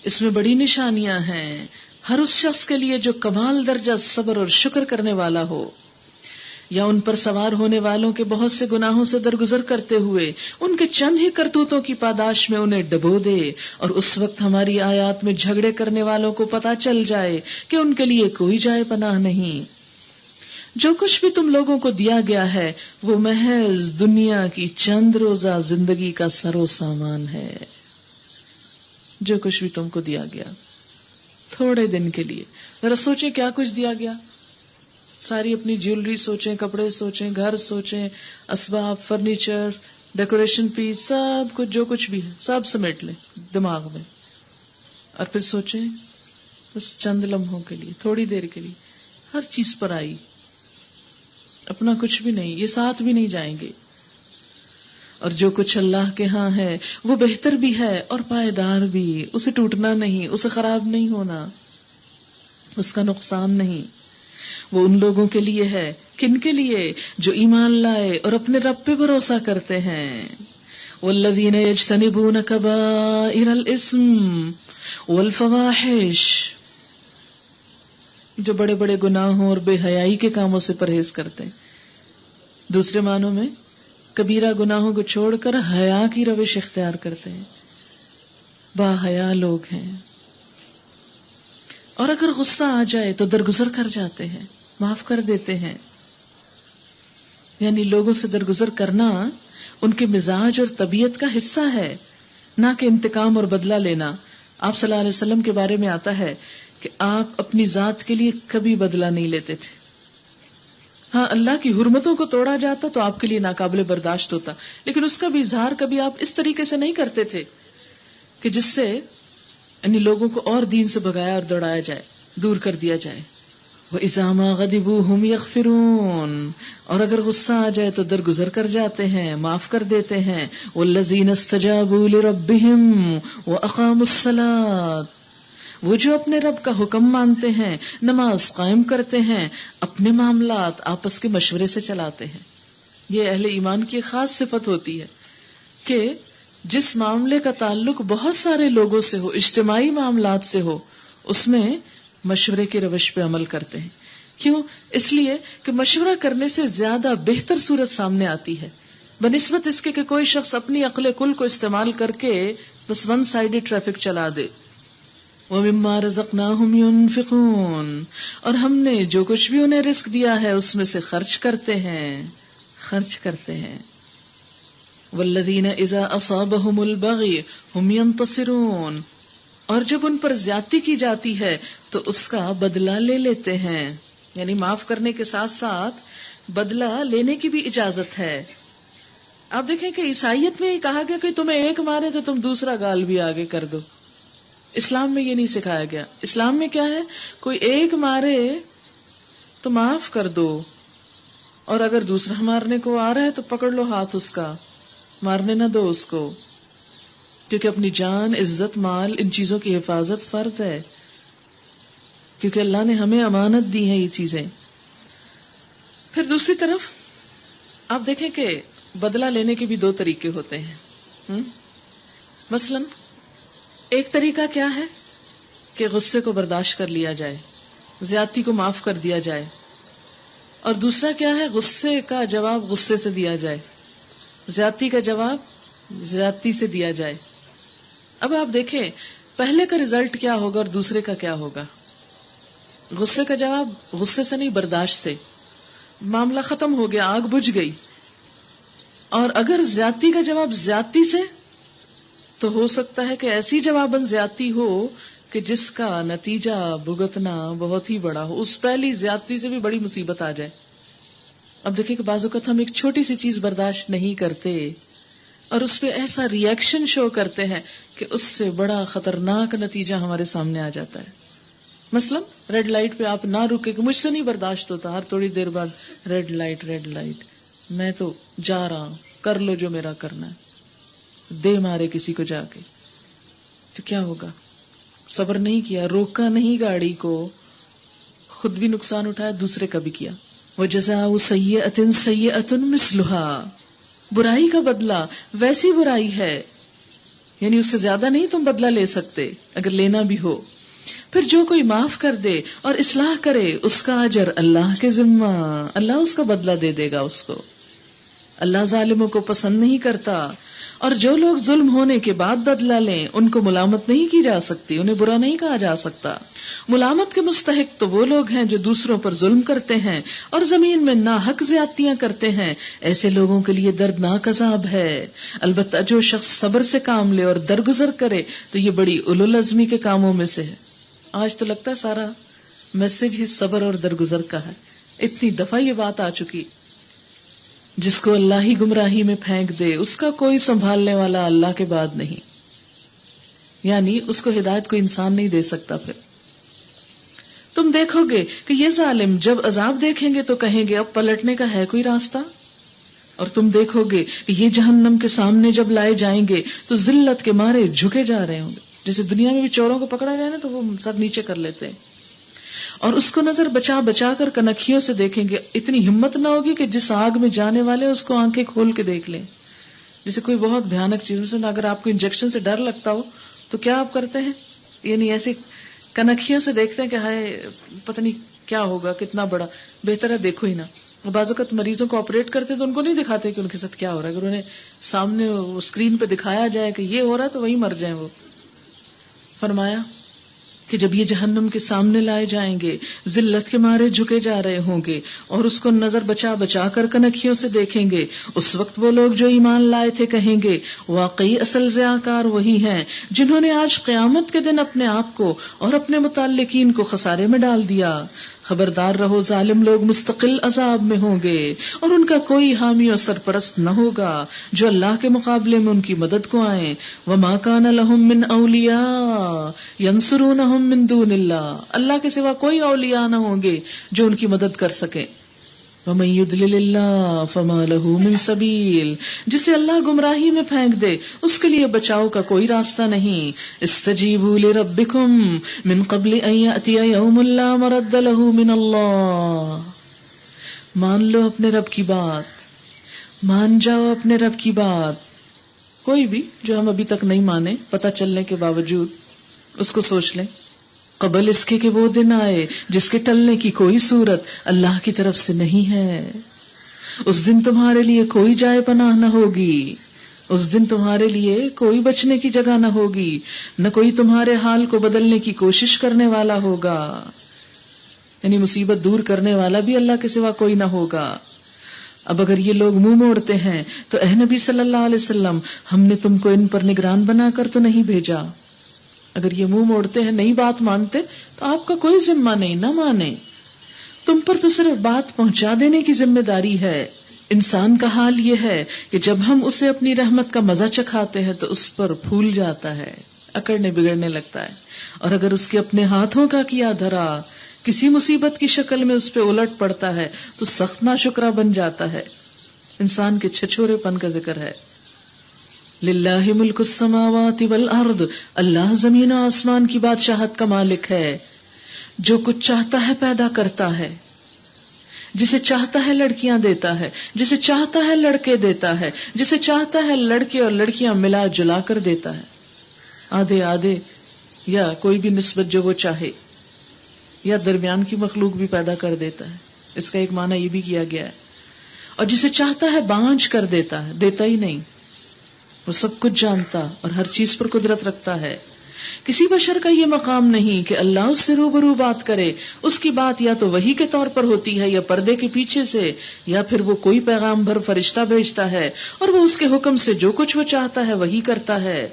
اس میں بڑی نشانیاں ہیں ہر اس شخص کے لیے جو کمال درجہ صبر اور شکر کرنے والا ہو، یا ان پر سوار ہونے والوں کے بہت سے گناہوں سے درگزر کرتے ہوئے ان کے چند ہی کرتوتوں کی پاداش میں انہیں ڈبو دے، اور اس وقت ہماری آیات میں جھگڑے کرنے والوں کو پتہ چل جائے کہ ان کے لیے کوئی جائے پناہ نہیں۔ جو کچھ بھی تم لوگوں کو دیا گیا ہے وہ محض دنیا کی چند روزہ زندگی کا سر و سامان ہے۔ جو کچھ بھی تم کو دیا گیا تھوڑے دن کے لیے، ذرا سوچیں کیا کچھ دیا گیا۔ ساری اپنی جیولری سوچیں، کپڑے سوچیں، گھر سوچیں، اسباب، فرنیچر، ڈیکوریشن پیس، سب کچھ جو کچھ بھی ہے سب سمیٹ لیں دماغ میں، اور پھر سوچیں بس چند لمحوں کے لیے، تھوڑی دیر کے لیے ہر چیز پر آئی، اپنا کچھ بھی نہیں، یہ ساتھ بھی نہیں جائیں گے۔ اور جو کچھ اللہ کے ہاں ہے وہ بہتر بھی ہے اور پائیدار بھی، اسے ٹوٹنا نہیں، اسے خراب نہیں ہونا، اس کا نقصان نہیں۔ وہ ان لوگوں کے لیے ہے، کن کے لیے؟ جو ایمان لائے اور اپنے رب پہ بھروسہ کرتے ہیں۔ والذین یجتنبون کبائر الاسم والفواحش، جو بڑے بڑے گناہوں اور بے حیائی کے کاموں سے پرہیز کرتے ہیں۔ دوسرے معنوں میں کبیرہ گناہوں کو چھوڑ کر حیا کی روش اختیار کرتے ہیں، با حیا لوگ ہیں۔ اور اگر غصہ آ جائے تو درگزر کر جاتے ہیں، معاف کر دیتے ہیں۔ یعنی لوگوں سے درگزر کرنا ان کے مزاج اور طبیعت کا حصہ ہے، نہ کہ انتقام اور بدلہ لینا۔ آپ صلی اللہ علیہ وسلم کے بارے میں آتا ہے کہ آپ اپنی ذات کے لیے کبھی بدلہ نہیں لیتے تھے۔ ہاں، اللہ کی حرمتوں کو توڑا جاتا تو آپ کے لیے ناقابل برداشت ہوتا، لیکن اس کا بھی اظہار کبھی آپ اس طریقے سے نہیں کرتے تھے کہ جس سے یعنی لوگوں کو اور دین سے بھگایا اور دوڑایا جائے، دور کر دیا جائے۔ وَإِذَا مَا غَضِبُوا هُمْ يَغْفِرُونَ، اور اگر غصہ آ جائے تو درگزر کر جاتے ہیں، معاف کر دیتے ہیں۔ وَالَّذِينَ اسْتَجَابُوا لِرَبِّهِمْ وَأَقَامُوا الصَّلَاةَ، وہ جو اپنے رب کا حکم مانتے ہیں، نماز قائم کرتے ہیں، اپنے معاملات آپس کے مشورے سے چلاتے ہیں۔ یہ اہل ایمان کی خاص صفت ہوتی ہے کہ جس معاملے کا تعلق بہت سارے لوگوں سے ہو، اجتماعی معاملات سے ہو، اس میں مشورے کے روش پہ عمل کرتے ہیں۔ کیوں؟ اس لیے کہ مشورہ کرنے سے زیادہ بہتر صورت سامنے آتی ہے، بنسبت اس کے کہ کوئی شخص اپنی عقل کل کو استعمال کر کے بس ون سائیڈڈ ٹریفک چلا دے۔ وَمِمَّا رَزَقْنَاهُمْ يُنْفِقُونَ، اور ہم نے جو کچھ بھی انہیں رزق دیا ہے اس میں سے خرچ کرتے ہیں۔ وَالَّذِينَ إِذَا أَصَابَهُمُ الْبَغْيُ هُمْ يَنْتَصِرُونَ، اور جب ان پر زیادتی کی جاتی ہے تو اس کا بدلہ لے لیتے ہیں، یعنی معاف کرنے کے ساتھ ساتھ بدلہ لینے کی بھی اجازت ہے۔ آپ دیکھیں کہ عیسائیت میں یہ کہا گیا کہ تمہیں ایک مارے تو تم دوسرا گال بھی آگے کر دو۔ اسلام میں یہ نہیں سکھایا گیا۔ اسلام میں کیا ہے؟ کوئی ایک مارے تو معاف کر دو، اور اگر دوسرا مارنے کو آ رہا ہے تو پکڑ لو ہاتھ اس کا، مارنے نہ دو اس کو، کیونکہ اپنی جان، عزت، مال، ان چیزوں کی حفاظت فرض ہے، کیونکہ اللہ نے ہمیں امانت دی ہے یہ چیزیں۔ پھر دوسری طرف آپ دیکھیں کہ بدلہ لینے کے بھی دو طریقے ہوتے ہیں۔ مثلا ایک طریقہ کیا ہے کہ غصے کو برداشت کر لیا جائے، زیادتی کو معاف کر دیا جائے، اور دوسرا کیا ہے؟ غصے کا جواب غصے سے دیا جائے، زیادتی کا جواب زیادتی سے دیا جائے۔ اب آپ دیکھیں پہلے کا رزلٹ کیا ہوگا اور دوسرے کا کیا ہوگا۔ غصے کا جواب غصے سے نہیں، برداشت سے، معاملہ ختم ہو گیا، آگ بجھ گئی۔ اور اگر زیادتی کا جواب زیادتی سے، تو ہو سکتا ہے کہ ایسی جواباً زیادتی ہو کہ جس کا نتیجہ بھگتنا بہت ہی بڑا ہو، اس پہلی زیادتی سے بھی بڑی مصیبت آ جائے۔ اب دیکھیں کہ بعض اوقات ہم ایک چھوٹی سی چیز برداشت نہیں کرتے اور اس پہ ایسا ری ایکشن شو کرتے ہیں کہ اس سے بڑا خطرناک نتیجہ ہمارے سامنے آ جاتا ہے۔ مثلا ریڈ لائٹ پہ آپ نہ رکے کہ مجھ سے نہیں برداشت ہوتا، ہر تھوڑی دیر بعد ریڈ لائٹ، میں تو جا رہا ہوں، کر لو جو میرا کرنا ہے، دے مارے کسی کو جا کے، تو کیا ہوگا؟ صبر نہیں کیا، روکا نہیں گاڑی کو، خود بھی نقصان اٹھایا، دوسرے کا بھی کیا۔ وَجَزَاءُ سَيِّئَةٍ سَيِّئَةٌ مِثْلُهَا، برائی کا بدلہ ویسی برائی ہے، یعنی اس سے زیادہ نہیں تم بدلہ لے سکتے اگر لینا بھی ہو۔ پھر جو کوئی معاف کر دے اور اصلاح کرے اس کا اجر اللہ کے ذمہ، اللہ اس کا بدلہ دے دے گا اس کو. اللہ ظالموں کو پسند نہیں کرتا. اور جو لوگ ظلم ہونے کے بعد بدلہ لیں ان کو ملامت نہیں کی جا سکتی، انہیں برا نہیں کہا جا سکتا. ملامت کے مستحق تو وہ لوگ ہیں جو دوسروں پر ظلم کرتے ہیں اور زمین میں ناحق زیادتیاں کرتے ہیں. ایسے لوگوں کے لیے دردناک عذاب ہے. البتہ جو شخص صبر سے کام لے اور درگزر کرے تو یہ بڑی اولو العزمی کے کاموں میں سے ہے. آج تو لگتا ہے سارا میسج ہی صبر اور درگزر کا ہے. اتنی دفعہ یہ بات آ چکی. جس کو اللہ ہی گمراہی میں پھینک دے اس کا کوئی سنبھالنے والا اللہ کے بعد نہیں. یعنی اس کو ہدایت کوئی انسان نہیں دے سکتا. پھر تم دیکھو گے کہ یہ ظالم جب عذاب دیکھیں گے تو کہیں گے اب پلٹنے کا ہے کوئی راستہ. اور تم دیکھو گے کہ یہ جہنم کے سامنے جب لائے جائیں گے تو ذلت کے مارے جھکے جا رہے ہوں گے. جیسے دنیا میں بھی چوروں کو پکڑا جائے نا تو وہ سر نیچے کر لیتے ہیں. اور اس کو نظر بچا بچا کر کنکھیوں سے دیکھیں گے. اتنی ہمت نہ ہوگی کہ جس آگ میں جانے والے اس کو آنکھیں کھول کے دیکھ لیں. جیسے کوئی بہت بھیانک چیز، مثلا اگر آپ کو انجیکشن سے ڈر لگتا ہو تو کیا آپ کرتے ہیں؟ یعنی ایسی کنکھیوں سے دیکھتے ہیں کہ ہائے پتہ نہیں کیا ہوگا، کتنا بڑا، بہتر ہے دیکھو ہی نہ. بعض اوقات مریضوں کو آپریٹ کرتے تو ان کو نہیں دکھاتے کہ ان کے ساتھ کیا ہو رہا ہے. اگر انہیں سامنے اسکرین پہ دکھایا جائے کہ یہ ہو رہا ہے تو وہی مر جائیں وہ. فرمایا کہ جب یہ جہنم کے سامنے لائے جائیں گے ذلت کے مارے جھکے جا رہے ہوں گے اور اس کو نظر بچا بچا کر کنکھیوں سے دیکھیں گے. اس وقت وہ لوگ جو ایمان لائے تھے کہیں گے واقعی اصل ضیاءکار وہی ہیں جنہوں نے آج قیامت کے دن اپنے آپ کو اور اپنے متعلقین کو خسارے میں ڈال دیا. خبردار رہو ظالم لوگ مستقل عذاب میں ہوں گے اور ان کا کوئی حامی اور سرپرست نہ ہوگا جو اللہ کے مقابلے میں ان کی مدد کو آئیں. وما كان لهم من اولیاء ینصرونہم من دون اللہ، اللہ کے سوا کوئی اولیاء نہ ہوں گے جو ان کی مدد کر سکیں. ومن يضلل اللہ فما له من سبیل، جسے اللہ گمراہی میں پھینک دے اس کے لیے بچاؤ کا کوئی راستہ نہیں. استجیبوا لربکم من قبل ان یأتی یوم لا مرد له من اللہ، مان لو اپنے رب کی بات، مان جاؤ اپنے رب کی بات. کوئی بھی جو ہم ابھی تک نہیں مانے پتہ چلنے کے باوجود اس کو سوچ لیں قبل اس کے کہ وہ دن آئے جس کے ٹلنے کی کوئی صورت اللہ کی طرف سے نہیں ہے. اس دن تمہارے لیے کوئی جائے پناہ نہ ہوگی، اس دن تمہارے لیے کوئی بچنے کی جگہ نہ ہوگی، نہ کوئی تمہارے حال کو بدلنے کی کوشش کرنے والا ہوگا. یعنی مصیبت دور کرنے والا بھی اللہ کے سوا کوئی نہ ہوگا. اب اگر یہ لوگ منہ موڑتے ہیں تو اے نبی صلی اللہ علیہ وسلم ہم نے تم کو ان پر نگران بنا کر تو نہیں بھیجا. اگر یہ منہ موڑتے ہیں نہیں بات مانتے تو آپ کا کوئی ذمہ نہیں، نہ مانے. تم پر تو صرف بات پہنچا دینے کی ذمہ داری ہے. انسان کا حال یہ ہے کہ جب ہم اسے اپنی رحمت کا مزہ چکھاتے ہیں تو اس پر پھول جاتا ہے، اکڑنے بگڑنے لگتا ہے. اور اگر اس کے اپنے ہاتھوں کا کیا دھرا کسی مصیبت کی شکل میں اس پہ الٹ پڑتا ہے تو سخت ناشکرا بن جاتا ہے. انسان کے چھچورے پن کا ذکر ہے. للہ ملک السماوات والارض، اللہ زمین و آسمان کی بادشاہت کا مالک ہے. جو کچھ چاہتا ہے پیدا کرتا ہے، جسے چاہتا ہے لڑکیاں دیتا ہے، جسے چاہتا ہے لڑکے دیتا ہے، جسے چاہتا ہے لڑکے اور لڑکیاں ملا جلا کر دیتا ہے، آدھے آدھے یا کوئی بھی نسبت جو وہ چاہے، یا درمیان کی مخلوق بھی پیدا کر دیتا ہے. اس کا ایک معنی یہ بھی کیا گیا ہے. اور جسے چاہتا ہے بانجھ کر دیتا ہے، دیتا ہی نہیں. وہ سب کچھ جانتا اور ہر چیز پر قدرت رکھتا ہے. کسی بشر کا یہ مقام نہیں کہ اللہ اس سے روبرو بات کرے. اس کی بات یا تو وحی کے طور پر ہوتی ہے یا پردے کے پیچھے سے، یا پھر وہ کوئی پیغام بھر فرشتہ بھیجتا ہے اور وہ اس کے حکم سے جو کچھ وہ چاہتا ہے وہی کرتا ہے.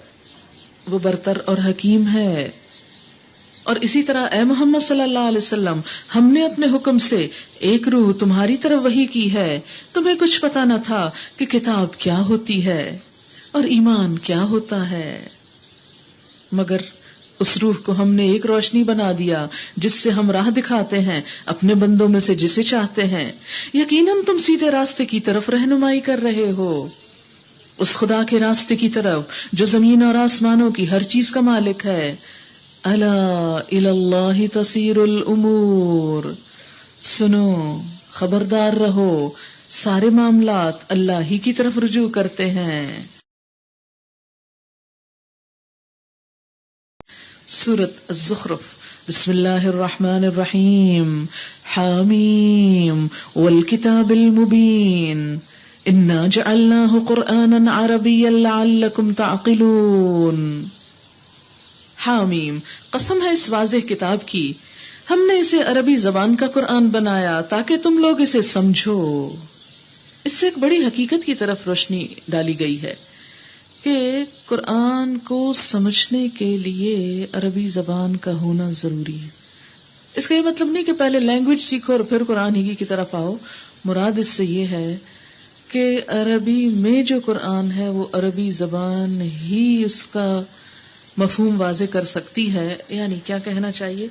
وہ برتر اور حکیم ہے. اور اسی طرح اے محمد صلی اللہ علیہ وسلم ہم نے اپنے حکم سے ایک روح تمہاری طرف وحی کی ہے. تمہیں کچھ پتا نہ تھا کہ کتاب کیا ہوتی ہے اور ایمان کیا ہوتا ہے، مگر اس روح کو ہم نے ایک روشنی بنا دیا جس سے ہم راہ دکھاتے ہیں اپنے بندوں میں سے جسے چاہتے ہیں. یقیناً تم سیدھے راستے کی طرف رہنمائی کر رہے ہو، اس خدا کے راستے کی طرف جو زمین اور آسمانوں کی ہر چیز کا مالک ہے. الا الی اللہ تصیر الامور، سنو خبردار رہو سارے معاملات اللہ ہی کی طرف رجوع کرتے ہیں. سورۃ الزخرف بسم اللہ الرحمن الرحیم حامیم والکتاب المبین انا جعلناہ قرآنا عربیا لعلکم تعقلون. حامیم، قسم ہے اس واضح کتاب کی، ہم نے اسے عربی زبان کا قرآن بنایا تاکہ تم لوگ اسے سمجھو. اس سے ایک بڑی حقیقت کی طرف روشنی ڈالی گئی ہے کہ قرآن کو سمجھنے کے لیے عربی زبان کا ہونا ضروری ہے. اس کا یہ مطلب نہیں کہ پہلے لینگویج سیکھو اور پھر قرآن ہی کی طرف آؤ. مراد اس سے یہ ہے کہ عربی میں جو قرآن ہے وہ عربی زبان ہی اس کا مفہوم واضح کر سکتی ہے. یعنی کیا کہنا چاہیے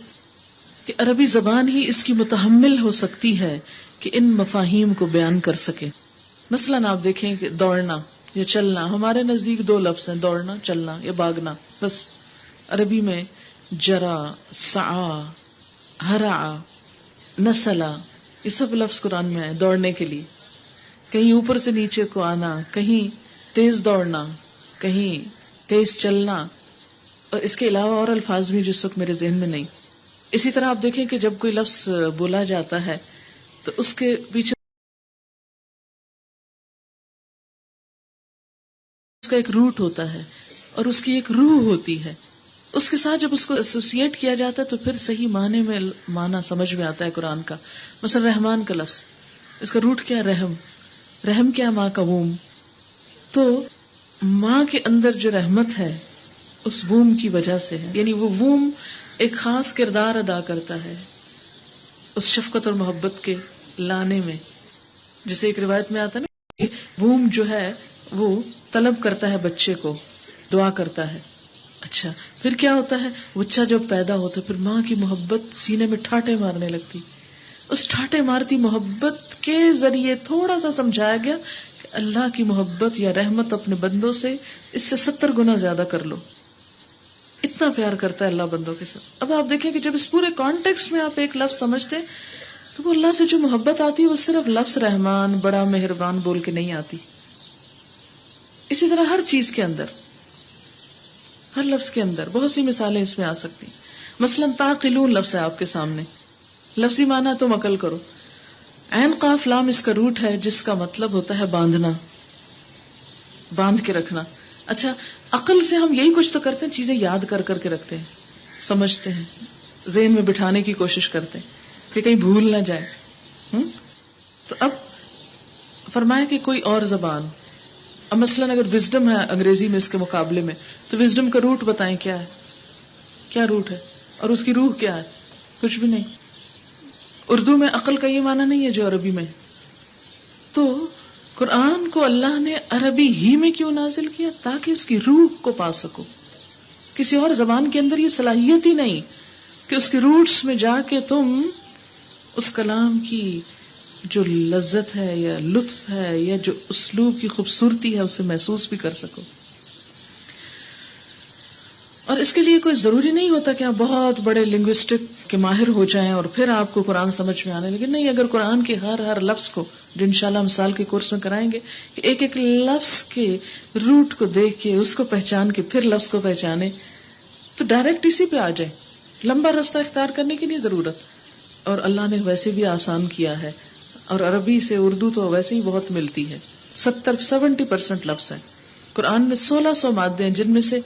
کہ عربی زبان ہی اس کی متحمل ہو سکتی ہے کہ ان مفاہیم کو بیان کر سکے. مثلاً آپ دیکھیں کہ دوڑنا یا چلنا، ہمارے نزدیک دو لفظ ہیں، دوڑنا، چلنا یا بھاگنا. بس عربی میں جرا، سعا، ہرع، نسلا، یہ سب لفظ قرآن میں ہے دوڑنے کے لیے. کہیں اوپر سے نیچے کو آنا، کہیں تیز دوڑنا، کہیں تیز چلنا، اور اس کے علاوہ اور الفاظ بھی جس وقت میرے ذہن میں نہیں. اسی طرح آپ دیکھیں کہ جب کوئی لفظ بولا جاتا ہے تو اس کے پیچھے اس کا ایک روٹ ہوتا ہے اور اس کی ایک روح ہوتی ہے. اس کے ساتھ جب اس کو ایسوسیٹ کیا جاتا ہے تو پھر صحیح معنی میں معنی سمجھ میں آتا ہے قرآن کا. مثلا رحمان کا لفظ، اس کا روٹ کیا ہے؟ رحم. رحم کیا؟ ماں کا ووم. تو ماں کے اندر جو رحمت ہے اس ووم کی وجہ سے ہے. یعنی وہ ووم ایک خاص کردار ادا کرتا ہے اس شفقت اور محبت کے لانے میں. جیسے ایک روایت میں آتا نا، ووم جو ہے وہ طلب کرتا ہے بچے کو، دعا کرتا ہے. اچھا پھر کیا ہوتا ہے؟ بچہ جب پیدا ہوتا ہے پھر ماں کی محبت سینے میں ٹھاٹے مارنے لگتی. اس ٹھاٹے مارتی محبت کے ذریعے تھوڑا سا سمجھایا گیا کہ اللہ کی محبت یا رحمت اپنے بندوں سے اس سے 70 گنا زیادہ کر لو. اتنا پیار کرتا ہے اللہ بندوں کے ساتھ. اب آپ دیکھیں کہ جب اس پورے کانٹیکسٹ میں آپ ایک لفظ سمجھتے تو وہ اللہ سے جو محبت آتی ہے وہ صرف لفظ رحمان، بڑا مہربان بول کے نہیں آتی. اسی طرح ہر چیز کے اندر، ہر لفظ کے اندر بہت سی مثالیں اس میں آ سکتی. مثلا تعقلون لفظ ہے آپ کے سامنے، لفظی معنی تم عقل کرو. عین قاف لام اس کا روٹ ہے جس کا مطلب ہوتا ہے باندھنا، باندھ کے رکھنا. اچھا عقل سے ہم یہی کچھ تو کرتے ہیں، چیزیں یاد کر کر کے رکھتے ہیں، سمجھتے ہیں، ذہن میں بٹھانے کی کوشش کرتے ہیں کہ کہیں بھول نہ جائے. تو اب فرمایا کہ کوئی اور زبان، اب مثلاً اگر وزڈم ہے انگریزی میں اس کے مقابلے میں، تو وزڈم کا روٹ بتائیں کیا ہے؟ کیا روٹ ہے اور اس کی روح کیا ہے؟ کچھ بھی نہیں. اردو میں عقل کا یہ معنی نہیں ہے جو عربی میں. تو قرآن کو اللہ نے عربی ہی میں کیوں نازل کیا؟ تاکہ اس کی روح کو پا سکو. کسی اور زبان کے اندر یہ صلاحیت ہی نہیں کہ اس کے روٹس میں جا کے تم اس کلام کی جو لذت ہے یا لطف ہے یا جو اسلوب کی خوبصورتی ہے اسے محسوس بھی کر سکو. اور اس کے لیے کوئی ضروری نہیں ہوتا کہ آپ بہت بڑے لنگوسٹک کے ماہر ہو جائیں اور پھر آپ کو قرآن سمجھ میں آنے لگے. نہیں، اگر قرآن کے ہر لفظ کو، جو انشاءاللہ ہم سال کے کورس میں کرائیں گے، کہ ایک ایک لفظ کے روٹ کو دیکھ کے اس کو پہچان کے پھر لفظ کو پہچانے تو ڈائریکٹ اسی پہ آ جائیں. لمبا راستہ اختیار کرنے کی نہیں ضرورت. اور اللہ نے ویسے بھی آسان کیا ہے، اور عربی سے اردو تو ویسے ہی بہت ملتی ہے. 70% لفظ ہیں قرآن میں. 1600 مادے ہیں جن میں سے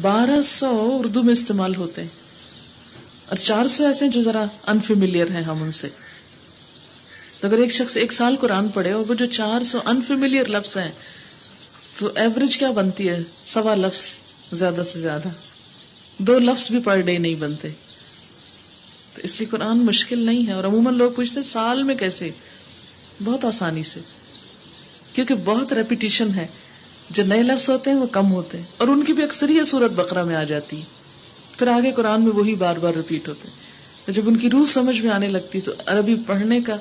1200 اردو میں استعمال ہوتے ہیں اور 400 ایسے ہیں جو ذرا انفیملیئر ہیں ہم ان سے. تو اگر ایک شخص 1 سال قرآن پڑھے اور وہ جو 400 انفیملیئر لفظ ہیں تو ایوریج کیا بنتی ہے؟ 1.25 لفظ زیادہ سے زیادہ. 2 لفظ بھی پر ڈے نہیں بنتے. تو اس لیے قرآن مشکل نہیں ہے. اور عموماً لوگ پوچھتے ہیں سال میں کیسے؟ بہت آسانی سے، کیونکہ بہت ریپیٹیشن ہے. جو نئے لفظ ہوتے ہیں وہ کم ہوتے ہیں اور ان کی بھی اکثریت سورۃ بقرہ میں آ جاتی ہے. پھر آگے قرآن میں وہی بار بار ریپیٹ ہوتے ہیں. تو جب ان کی روح سمجھ میں آنے لگتی تو عربی پڑھنے کا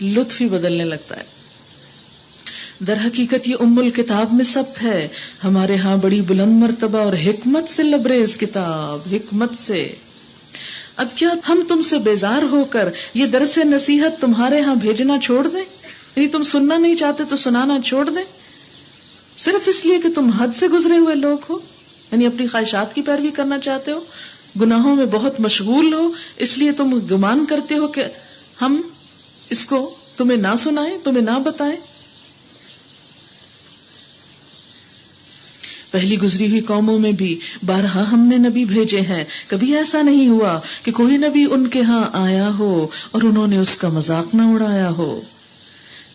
لطف ہی بدلنے لگتا ہے. در حقیقت یہ ام الکتاب میں ثبت ہے، ہمارے ہاں بڑی بلند مرتبہ اور حکمت سے لبریز کتاب. حکمت سے. اب کیا ہم تم سے بیزار ہو کر یہ درس نصیحت تمہارے ہاں بھیجنا چھوڑ دیں؟ یعنی تم سننا نہیں چاہتے تو سنانا چھوڑ دیں، صرف اس لیے کہ تم حد سے گزرے ہوئے لوگ ہو، یعنی اپنی خواہشات کی پیروی کرنا چاہتے ہو. گناہوں میں بہت مشغول ہو، اس لیے تم گمان کرتے ہو کہ ہم اس کو تمہیں نہ سنائیں، تمہیں نہ بتائیں. پہلی گزری ہوئی قوموں میں بھی بارہا ہم نے نبی بھیجے ہیں، کبھی ایسا نہیں ہوا کہ کوئی نبی ان کے ہاں آیا ہو اور انہوں نے اس کا مذاق نہ اڑایا ہو.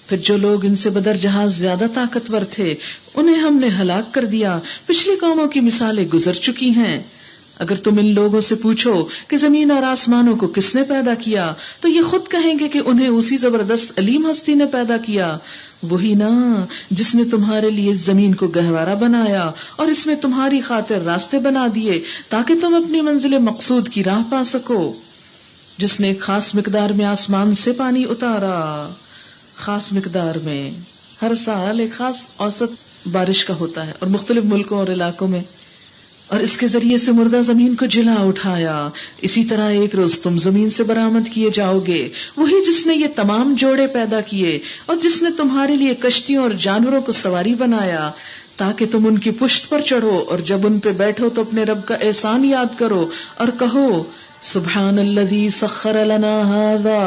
پھر جو لوگ ان سے بدر جہاز زیادہ طاقتور تھے انہیں ہم نے ہلاک کر دیا. پچھلی قوموں کی مثالیں گزر چکی ہیں. اگر تم ان لوگوں سے پوچھو کہ زمین اور آسمانوں کو کس نے پیدا کیا تو یہ خود کہیں گے کہ انہیں اسی زبردست علیم ہستی نے پیدا کیا. وہی نا جس نے تمہارے لیے اس زمین کو گہوارہ بنایا اور اس میں تمہاری خاطر راستے بنا دیے تاکہ تم اپنی منزل مقصود کی راہ پا سکو. جس نے ایک خاص مقدار میں آسمان سے پانی اتارا، خاص مقدار میں، ہر سال ایک خاص اوسط بارش کا ہوتا ہے اور مختلف ملکوں اور علاقوں میں، اور اس کے ذریعے سے مردہ زمین کو جلا اٹھایا. اسی طرح ایک روز تم زمین سے برآمد کیے جاؤ گے. وہی جس نے یہ تمام جوڑے پیدا کیے اور جس نے تمہارے لیے کشتیوں اور جانوروں کو سواری بنایا تاکہ تم ان کی پشت پر چڑھو اور جب ان پہ بیٹھو تو اپنے رب کا احسان یاد کرو اور کہو سبحان الذی سخر لنا ھذا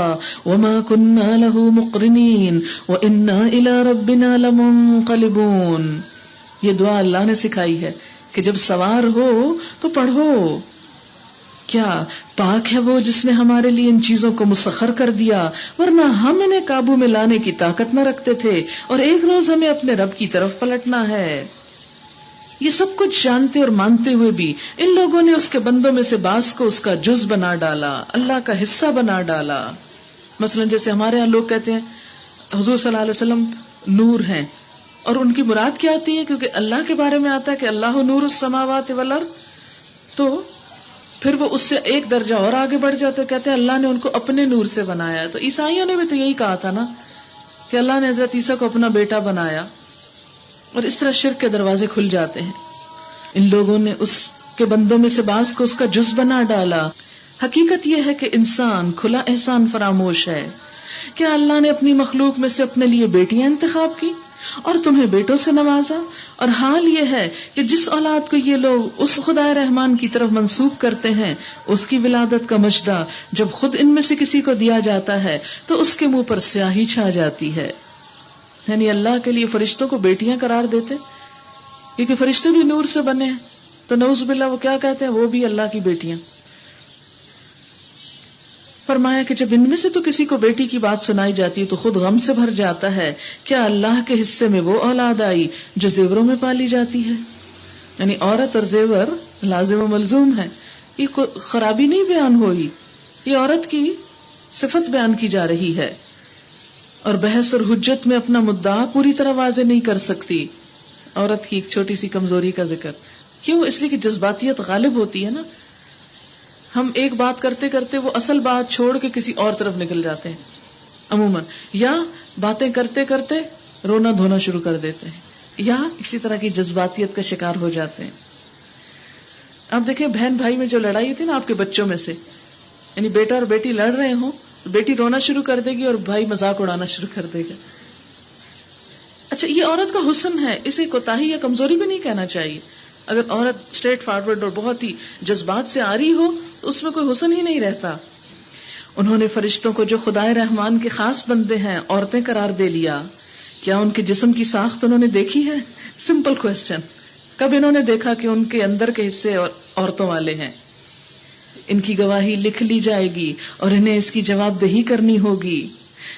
وما كنا له مقرنین وانا الى ربنا لمنقلبون. یہ دعا اللہ نے سکھائی ہے کہ جب سوار ہو تو پڑھو. کیا پاک ہے وہ جس نے ہمارے لیے ان چیزوں کو مسخر کر دیا، ورنہ ہم انہیں قابو میں لانے کی طاقت نہ رکھتے تھے اور ایک روز ہمیں اپنے رب کی طرف پلٹنا ہے. یہ سب کچھ جانتے اور مانتے ہوئے بھی ان لوگوں نے اس کے بندوں میں سے بعض کو اس کا جز بنا ڈالا، اللہ کا حصہ بنا ڈالا. مثلا جیسے ہمارے یہاں لوگ کہتے ہیں حضور صلی اللہ علیہ وسلم نور ہیں، اور ان کی مراد کیا ہوتی ہے؟ کیونکہ اللہ کے بارے میں آتا ہے کہ اللہ نور السماوات والارض، تو پھر وہ اس سے ایک درجہ اور آگے بڑھ جاتے، کہتے ہیں اللہ نے ان کو اپنے نور سے بنایا ہے. تو عیسائیوں نے بھی تو یہی کہا تھا نا کہ اللہ نے حضرت عیسیٰ کو اپنا بیٹا بنایا، اور اس طرح شرک کے دروازے کھل جاتے ہیں. ان لوگوں نے اس کے بندوں میں سے بعض کو اس کا جز بنا ڈالا. حقیقت یہ ہے کہ انسان کھلا احسان فراموش ہے. کیا اللہ نے اپنی مخلوق میں سے اپنے لیے بیٹیاں انتخاب کی اور تمہیں بیٹوں سے نوازا؟ اور حال یہ ہے کہ جس اولاد کو یہ لوگ اس خدا رحمان کی طرف منسوب کرتے ہیں اس کی ولادت کا مجدہ جب خود ان میں سے کسی کو دیا جاتا ہے تو اس کے منہ پر سیاہی چھا جاتی ہے. یعنی اللہ کے لیے فرشتوں کو بیٹیاں قرار دیتے کیونکہ فرشتے بھی نور سے بنے ہیں، تو نعوذ باللہ وہ کیا کہتے ہیں؟ وہ بھی اللہ کی بیٹیاں. فرمایا کہ جب ان میں سے تو کسی کو بیٹی کی بات سنائی جاتی ہے تو خود غم سے بھر جاتا ہے. کیا اللہ کے حصے میں وہ اولاد آئی جو زیوروں میں پالی جاتی ہے؟ یعنی عورت اور زیور لازم و ملزوم ہے. یہ کوئی خرابی نہیں بیان ہوئی، یہ عورت کی صفت بیان کی جا رہی ہے، اور بحث اور حجت میں اپنا مدعا پوری طرح واضح نہیں کر سکتی. عورت کی ایک چھوٹی سی کمزوری کا ذکر کیوں؟ اس لیے کہ جذباتیت غالب ہوتی ہے نا. ہم ایک بات کرتے کرتے وہ اصل بات چھوڑ کے کسی اور طرف نکل جاتے ہیں عموماً، یا باتیں کرتے کرتے رونا دھونا شروع کر دیتے ہیں، یا اسی طرح کی جذباتیت کا شکار ہو جاتے ہیں. اب دیکھیں بہن بھائی میں جو لڑائی ہوتی ہے نا آپ کے بچوں میں سے، یعنی بیٹا اور بیٹی لڑ رہے ہوں، بیٹی رونا شروع کر دے گی اور بھائی مذاق اڑانا شروع کر دے گا. اچھا یہ عورت کا حسن ہے، اسے کوتاہی یا کمزوری بھی نہیں کہنا چاہیے. اگر عورت اسٹریٹ فارورڈ اور بہت ہی جذبات سے آ رہی ہو تو اس میں کوئی حسن ہی نہیں رہتا. انہوں نے فرشتوں کو جو خدائے رحمان کے خاص بندے ہیں عورتیں قرار دے لیا. کیا ان کے جسم کی ساخت انہوں نے دیکھی ہے؟ Simple question. کب انہوں نے دیکھا کہ ان کے اندر کے حصے عورتوں والے ہیں؟ ان کی گواہی لکھ لی جائے گی اور انہیں اس کی جواب دہی کرنی ہوگی.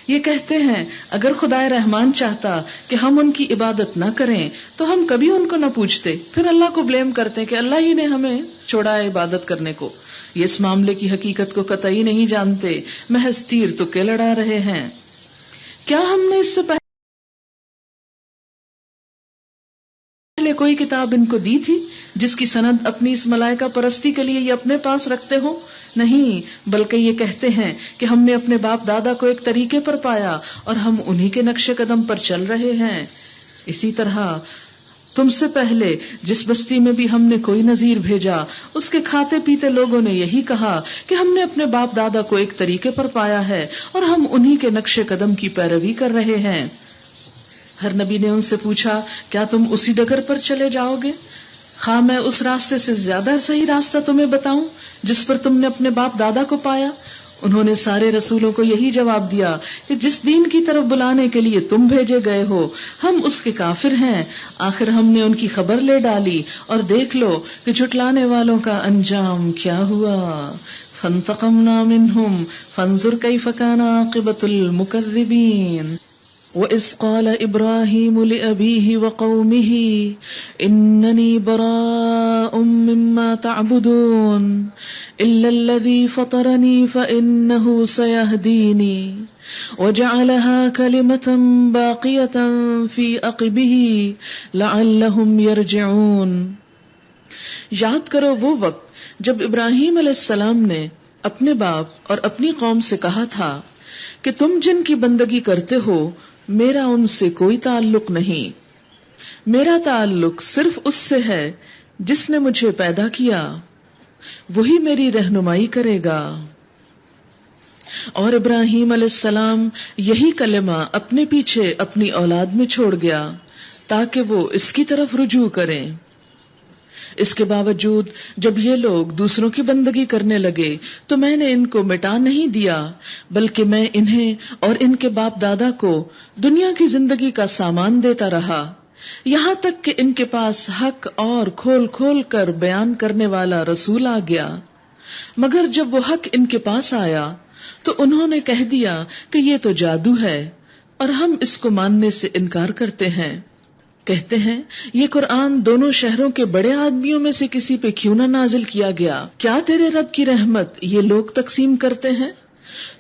یہ کہتے ہیں اگر خدائے رحمان چاہتا کہ ہم ان کی عبادت نہ کریں تو ہم کبھی ان کو نہ پوچھتے. پھر اللہ کو بلیم کرتے کہ اللہ ہی نے ہمیں چھوڑا ہے عبادت کرنے کو. یہ اس معاملے کی حقیقت کو قطعی نہیں جانتے، محض تیر تکے لڑا رہے ہیں. کیا ہم نے اس سے پہلے کوئی کتاب ان کو دی تھی جس کی سند اپنی اس ملائکہ پرستی کے لیے یہ اپنے پاس رکھتے ہو؟ نہیں، بلکہ یہ کہتے ہیں کہ ہم نے اپنے باپ دادا کو ایک طریقے پر پایا اور ہم انہی کے نقش قدم پر چل رہے ہیں. اسی طرح تم سے پہلے جس بستی میں بھی ہم نے کوئی نذیر بھیجا اس کے کھاتے پیتے لوگوں نے یہی کہا کہ ہم نے اپنے باپ دادا کو ایک طریقے پر پایا ہے اور ہم انہی کے نقش قدم کی پیروی کر رہے ہیں. ہر نبی نے ان سے پوچھا کیا تم اسی ڈگر پر چلے جاؤ گے؟ خواہ میں اس راستے سے زیادہ صحیح راستہ تمہیں بتاؤں جس پر تم نے اپنے باپ دادا کو پایا؟ انہوں نے سارے رسولوں کو یہی جواب دیا کہ جس دین کی طرف بلانے کے لیے تم بھیجے گئے ہو ہم اس کے کافر ہیں. آخر ہم نے ان کی خبر لے ڈالی اور دیکھ لو کہ جھٹلانے والوں کا انجام کیا ہوا. فانتقمنا منہم فانظر کیف کان عاقبۃ المکذبین. وَإِذْ قَالَ إِبْرَاهِيمُ لِأَبِيهِ وَقَوْمِهِ إِنَّنِي بَرَاءٌ مِّمَّا تَعْبُدُونَ إِلَّا الَّذِي فَطَرَنِي فَإِنَّهُ سَيَهْدِينِ وَجَعَلَهَا كَلِمَةً بَاقِيَةً فِي عَقِبِهِ لَعَلَّهُمْ يَرْجِعُونَ. یاد کرو وہ وقت جب ابراہیم علیہ السلام نے اپنے باپ اور اپنی قوم سے کہا تھا کہ تم جن کی بندگی کرتے ہو میرا ان سے کوئی تعلق نہیں، میرا تعلق صرف اس سے ہے جس نے مجھے پیدا کیا، وہی میری رہنمائی کرے گا. اور ابراہیم علیہ السلام یہی کلمہ اپنے پیچھے اپنی اولاد میں چھوڑ گیا تاکہ وہ اس کی طرف رجوع کریں. اس کے باوجود جب یہ لوگ دوسروں کی بندگی کرنے لگے تو میں نے ان کو مٹا نہیں دیا، بلکہ میں انہیں اور ان کے باپ دادا کو دنیا کی زندگی کا سامان دیتا رہا، یہاں تک کہ ان کے پاس حق اور کھول کھول کر بیان کرنے والا رسول آ گیا. مگر جب وہ حق ان کے پاس آیا تو انہوں نے کہہ دیا کہ یہ تو جادو ہے اور ہم اس کو ماننے سے انکار کرتے ہیں. کہتے ہیں یہ قرآن دونوں شہروں کے بڑے آدمیوں میں سے کسی پہ کیوں نہ نازل کیا گیا؟ کیا تیرے رب کی رحمت یہ لوگ تقسیم کرتے ہیں؟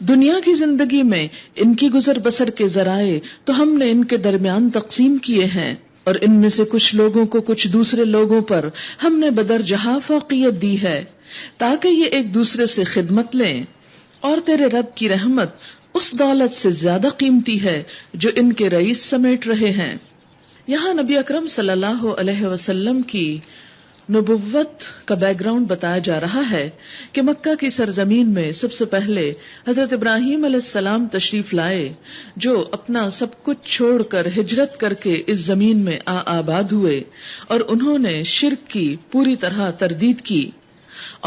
دنیا کی زندگی میں ان کی گزر بسر کے ذرائع تو ہم نے ان کے درمیان تقسیم کیے ہیں، اور ان میں سے کچھ لوگوں کو کچھ دوسرے لوگوں پر ہم نے بدرجہ فوقیت دی ہے تاکہ یہ ایک دوسرے سے خدمت لیں. اور تیرے رب کی رحمت اس دولت سے زیادہ قیمتی ہے جو ان کے رئیس سمیٹ رہے ہیں. یہاں نبی اکرم صلی اللہ علیہ وسلم کی نبوت کا بیک گراؤنڈ بتایا جا رہا ہے کہ مکہ کی سرزمین میں سب سے پہلے حضرت ابراہیم علیہ السلام تشریف لائے، جو اپنا سب کچھ چھوڑ کر ہجرت کر کے اس زمین میں آباد ہوئے، اور انہوں نے شرک کی پوری طرح تردید کی،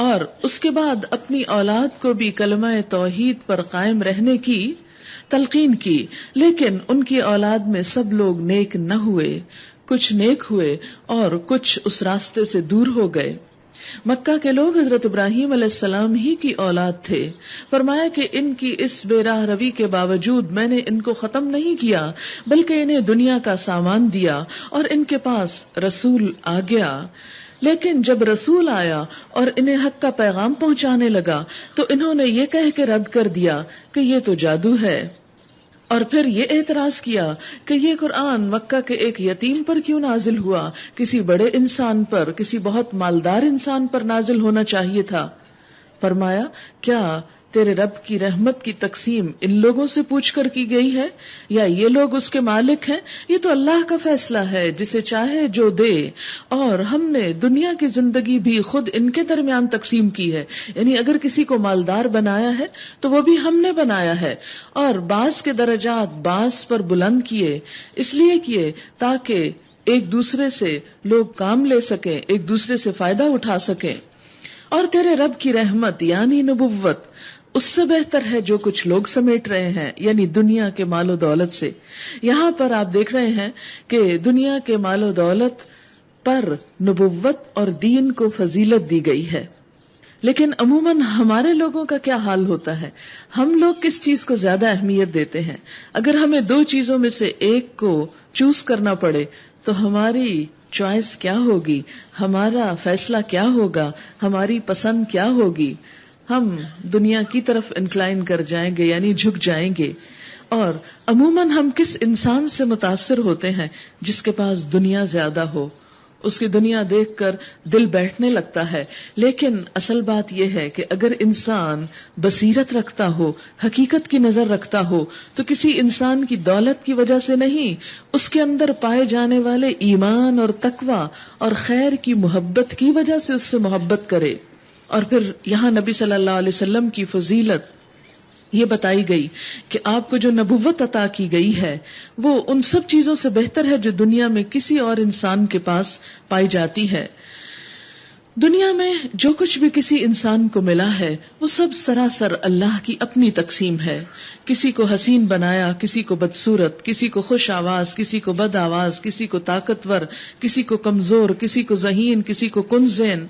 اور اس کے بعد اپنی اولاد کو بھی کلمہ توحید پر قائم رہنے کی تلقین کی. لیکن ان کی اولاد میں سب لوگ نیک نہ ہوئے، کچھ نیک ہوئے اور کچھ اس راستے سے دور ہو گئے. مکہ کے لوگ حضرت ابراہیم علیہ السلام ہی کی اولاد تھے. فرمایا کہ ان کی اس بے راہ روی کے باوجود میں نے ان کو ختم نہیں کیا، بلکہ انہیں دنیا کا سامان دیا اور ان کے پاس رسول آ گیا. لیکن جب رسول آیا اور انہیں حق کا پیغام پہنچانے لگا تو انہوں نے یہ کہہ کے رد کر دیا کہ یہ تو جادو ہے، اور پھر یہ اعتراض کیا کہ یہ قرآن مکہ کے ایک یتیم پر کیوں نازل ہوا، کسی بڑے انسان پر، کسی بہت مالدار انسان پر نازل ہونا چاہیے تھا. فرمایا کیا تیرے رب کی رحمت کی تقسیم ان لوگوں سے پوچھ کر کی گئی ہے یا یہ لوگ اس کے مالک ہیں؟ یہ تو اللہ کا فیصلہ ہے، جسے چاہے جو دے. اور ہم نے دنیا کی زندگی بھی خود ان کے درمیان تقسیم کی ہے، یعنی اگر کسی کو مالدار بنایا ہے تو وہ بھی ہم نے بنایا ہے، اور بعض کے درجات بعض پر بلند کیے، اس لیے کیے تاکہ ایک دوسرے سے لوگ کام لے سکیں، ایک دوسرے سے فائدہ اٹھا سکیں. اور تیرے رب کی رحمت یعنی نبوت اس سے بہتر ہے جو کچھ لوگ سمیٹ رہے ہیں، یعنی دنیا کے مال و دولت سے. یہاں پر آپ دیکھ رہے ہیں کہ دنیا کے مال و دولت پر نبوت اور دین کو فضیلت دی گئی ہے. لیکن عموماً ہمارے لوگوں کا کیا حال ہوتا ہے؟ ہم لوگ کس چیز کو زیادہ اہمیت دیتے ہیں؟ اگر ہمیں دو چیزوں میں سے ایک کو چوز کرنا پڑے تو ہماری چوائس کیا ہوگی، ہمارا فیصلہ کیا ہوگا، ہماری پسند کیا ہوگی؟ ہم دنیا کی طرف انکلائن کر جائیں گے، یعنی جھک جائیں گے. اور عموماً ہم کس انسان سے متاثر ہوتے ہیں؟ جس کے پاس دنیا زیادہ ہو، اس کی دنیا دیکھ کر دل بیٹھنے لگتا ہے. لیکن اصل بات یہ ہے کہ اگر انسان بصیرت رکھتا ہو، حقیقت کی نظر رکھتا ہو، تو کسی انسان کی دولت کی وجہ سے نہیں، اس کے اندر پائے جانے والے ایمان اور تقوی اور خیر کی محبت کی وجہ سے اس سے محبت کرے. اور پھر یہاں نبی صلی اللہ علیہ وسلم کی فضیلت یہ بتائی گئی کہ آپ کو جو نبوت عطا کی گئی ہے وہ ان سب چیزوں سے بہتر ہے جو دنیا میں کسی اور انسان کے پاس پائی جاتی ہے. دنیا میں جو کچھ بھی کسی انسان کو ملا ہے وہ سب سراسر اللہ کی اپنی تقسیم ہے. کسی کو حسین بنایا، کسی کو بدصورت، کسی کو خوش آواز، کسی کو بد آواز، کسی کو طاقتور، کسی کو کمزور، کسی کو ذہین، کسی کو کنزین.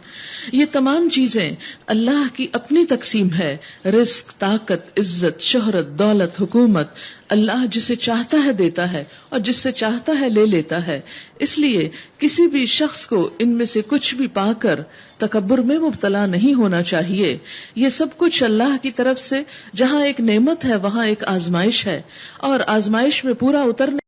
یہ تمام چیزیں اللہ کی اپنی تقسیم ہے. رزق، طاقت، عزت، شہرت، دولت، حکومت اللہ جسے چاہتا ہے دیتا ہے اور جس سے چاہتا ہے لے لیتا ہے. اس لیے کسی بھی شخص کو ان میں سے کچھ بھی پا کر تکبر میں مبتلا نہیں ہونا چاہیے. یہ سب کچھ اللہ کی طرف سے، جہاں ایک نعمت ہے وہاں ایک آزمائش ہے، اور آزمائش میں پورا اترنے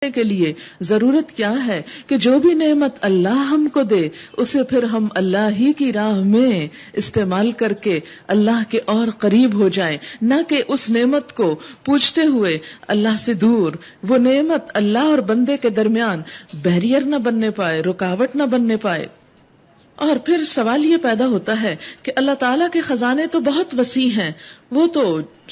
کے لیے ضرورت کیا ہے کہ جو بھی نعمت اللہ ہم کو دے اسے پھر ہم اللہ ہی کی راہ میں استعمال کر کے اللہ کے اور قریب ہو جائیں، نہ کہ اس نعمت کو پوجتے ہوئے اللہ سے دور. وہ نعمت اللہ اور بندے کے درمیان بیریئر نہ بننے پائے، رکاوٹ نہ بننے پائے. اور پھر سوال یہ پیدا ہوتا ہے کہ اللہ تعالیٰ کے خزانے تو بہت وسیع ہیں، وہ تو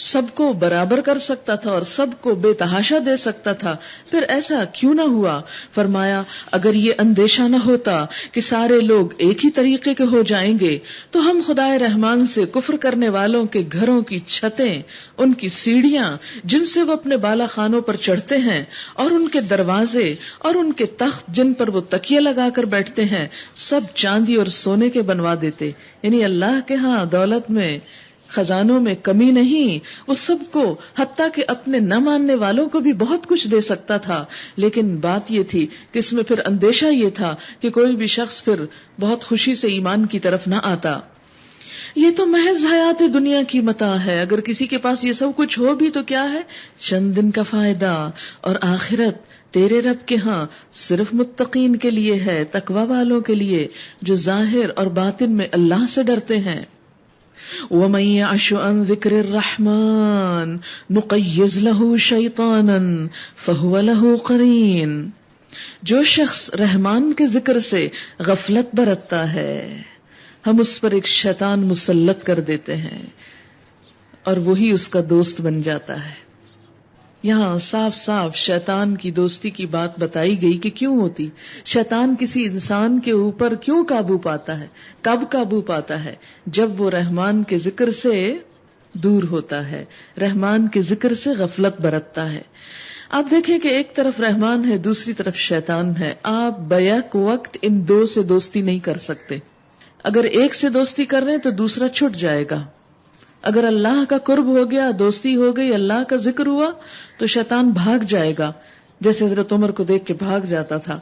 سب کو برابر کر سکتا تھا اور سب کو بے تحاشا دے سکتا تھا، پھر ایسا کیوں نہ ہوا؟ فرمایا اگر یہ اندیشہ نہ ہوتا کہ سارے لوگ ایک ہی طریقے کے ہو جائیں گے تو ہم خدائے رحمان سے کفر کرنے والوں کے گھروں کی چھتیں، ان کی سیڑھیاں جن سے وہ اپنے بالا خانوں پر چڑھتے ہیں، اور ان کے دروازے اور ان کے تخت جن پر وہ تکیے لگا کر بیٹھتے ہیں، سب چاندی اور سونے کے بنوا دیتے. یعنی اللہ کے ہاں دولت میں، خزانوں میں کمی نہیں. وہ سب کو، حتیٰ کہ اپنے نہ ماننے والوں کو بھی بہت کچھ دے سکتا تھا. لیکن بات یہ تھی کہ اس میں پھر اندیشہ یہ تھا کہ کوئی بھی شخص پھر بہت خوشی سے ایمان کی طرف نہ آتا. یہ تو محض حیات دنیا کی متاع ہے. اگر کسی کے پاس یہ سب کچھ ہو بھی تو کیا ہے؟ چند دن کا فائدہ. اور آخرت تیرے رب کے ہاں صرف متقین کے لیے ہے، تقوی والوں کے لیے جو ظاہر اور باطن میں اللہ سے ڈرتے ہیں. وَمَن يَعْشُ عَن ذِكْرِ الرَّحْمَنِ نُقَيِّضْ لَهُ شَيْطَانًا فَهُوَ لَهُ قَرِينٌ. جو شخص رحمان کے ذکر سے غفلت برتتا ہے ہم اس پر ایک شیطان مسلط کر دیتے ہیں اور وہی اس کا دوست بن جاتا ہے. یہاں صاف صاف شیطان کی دوستی کی بات بتائی گئی کہ کیوں ہوتی. شیطان کسی انسان کے اوپر کیوں قابو پاتا ہے، کب قابو پاتا ہے؟ جب وہ رحمان کے ذکر سے دور ہوتا ہے، رحمان کے ذکر سے غفلت برتتا ہے. آپ دیکھیں کہ ایک طرف رحمان ہے، دوسری طرف شیطان ہے. آپ بیک وقت ان دو سے دوستی نہیں کر سکتے. اگر ایک سے دوستی کر رہے ہیں تو دوسرا چھٹ جائے گا. اگر اللہ کا قرب ہو گیا، دوستی ہو گئی، اللہ کا ذکر ہوا تو شیطان بھاگ جائے گا، جیسے حضرت عمر کو دیکھ کے بھاگ جاتا تھا.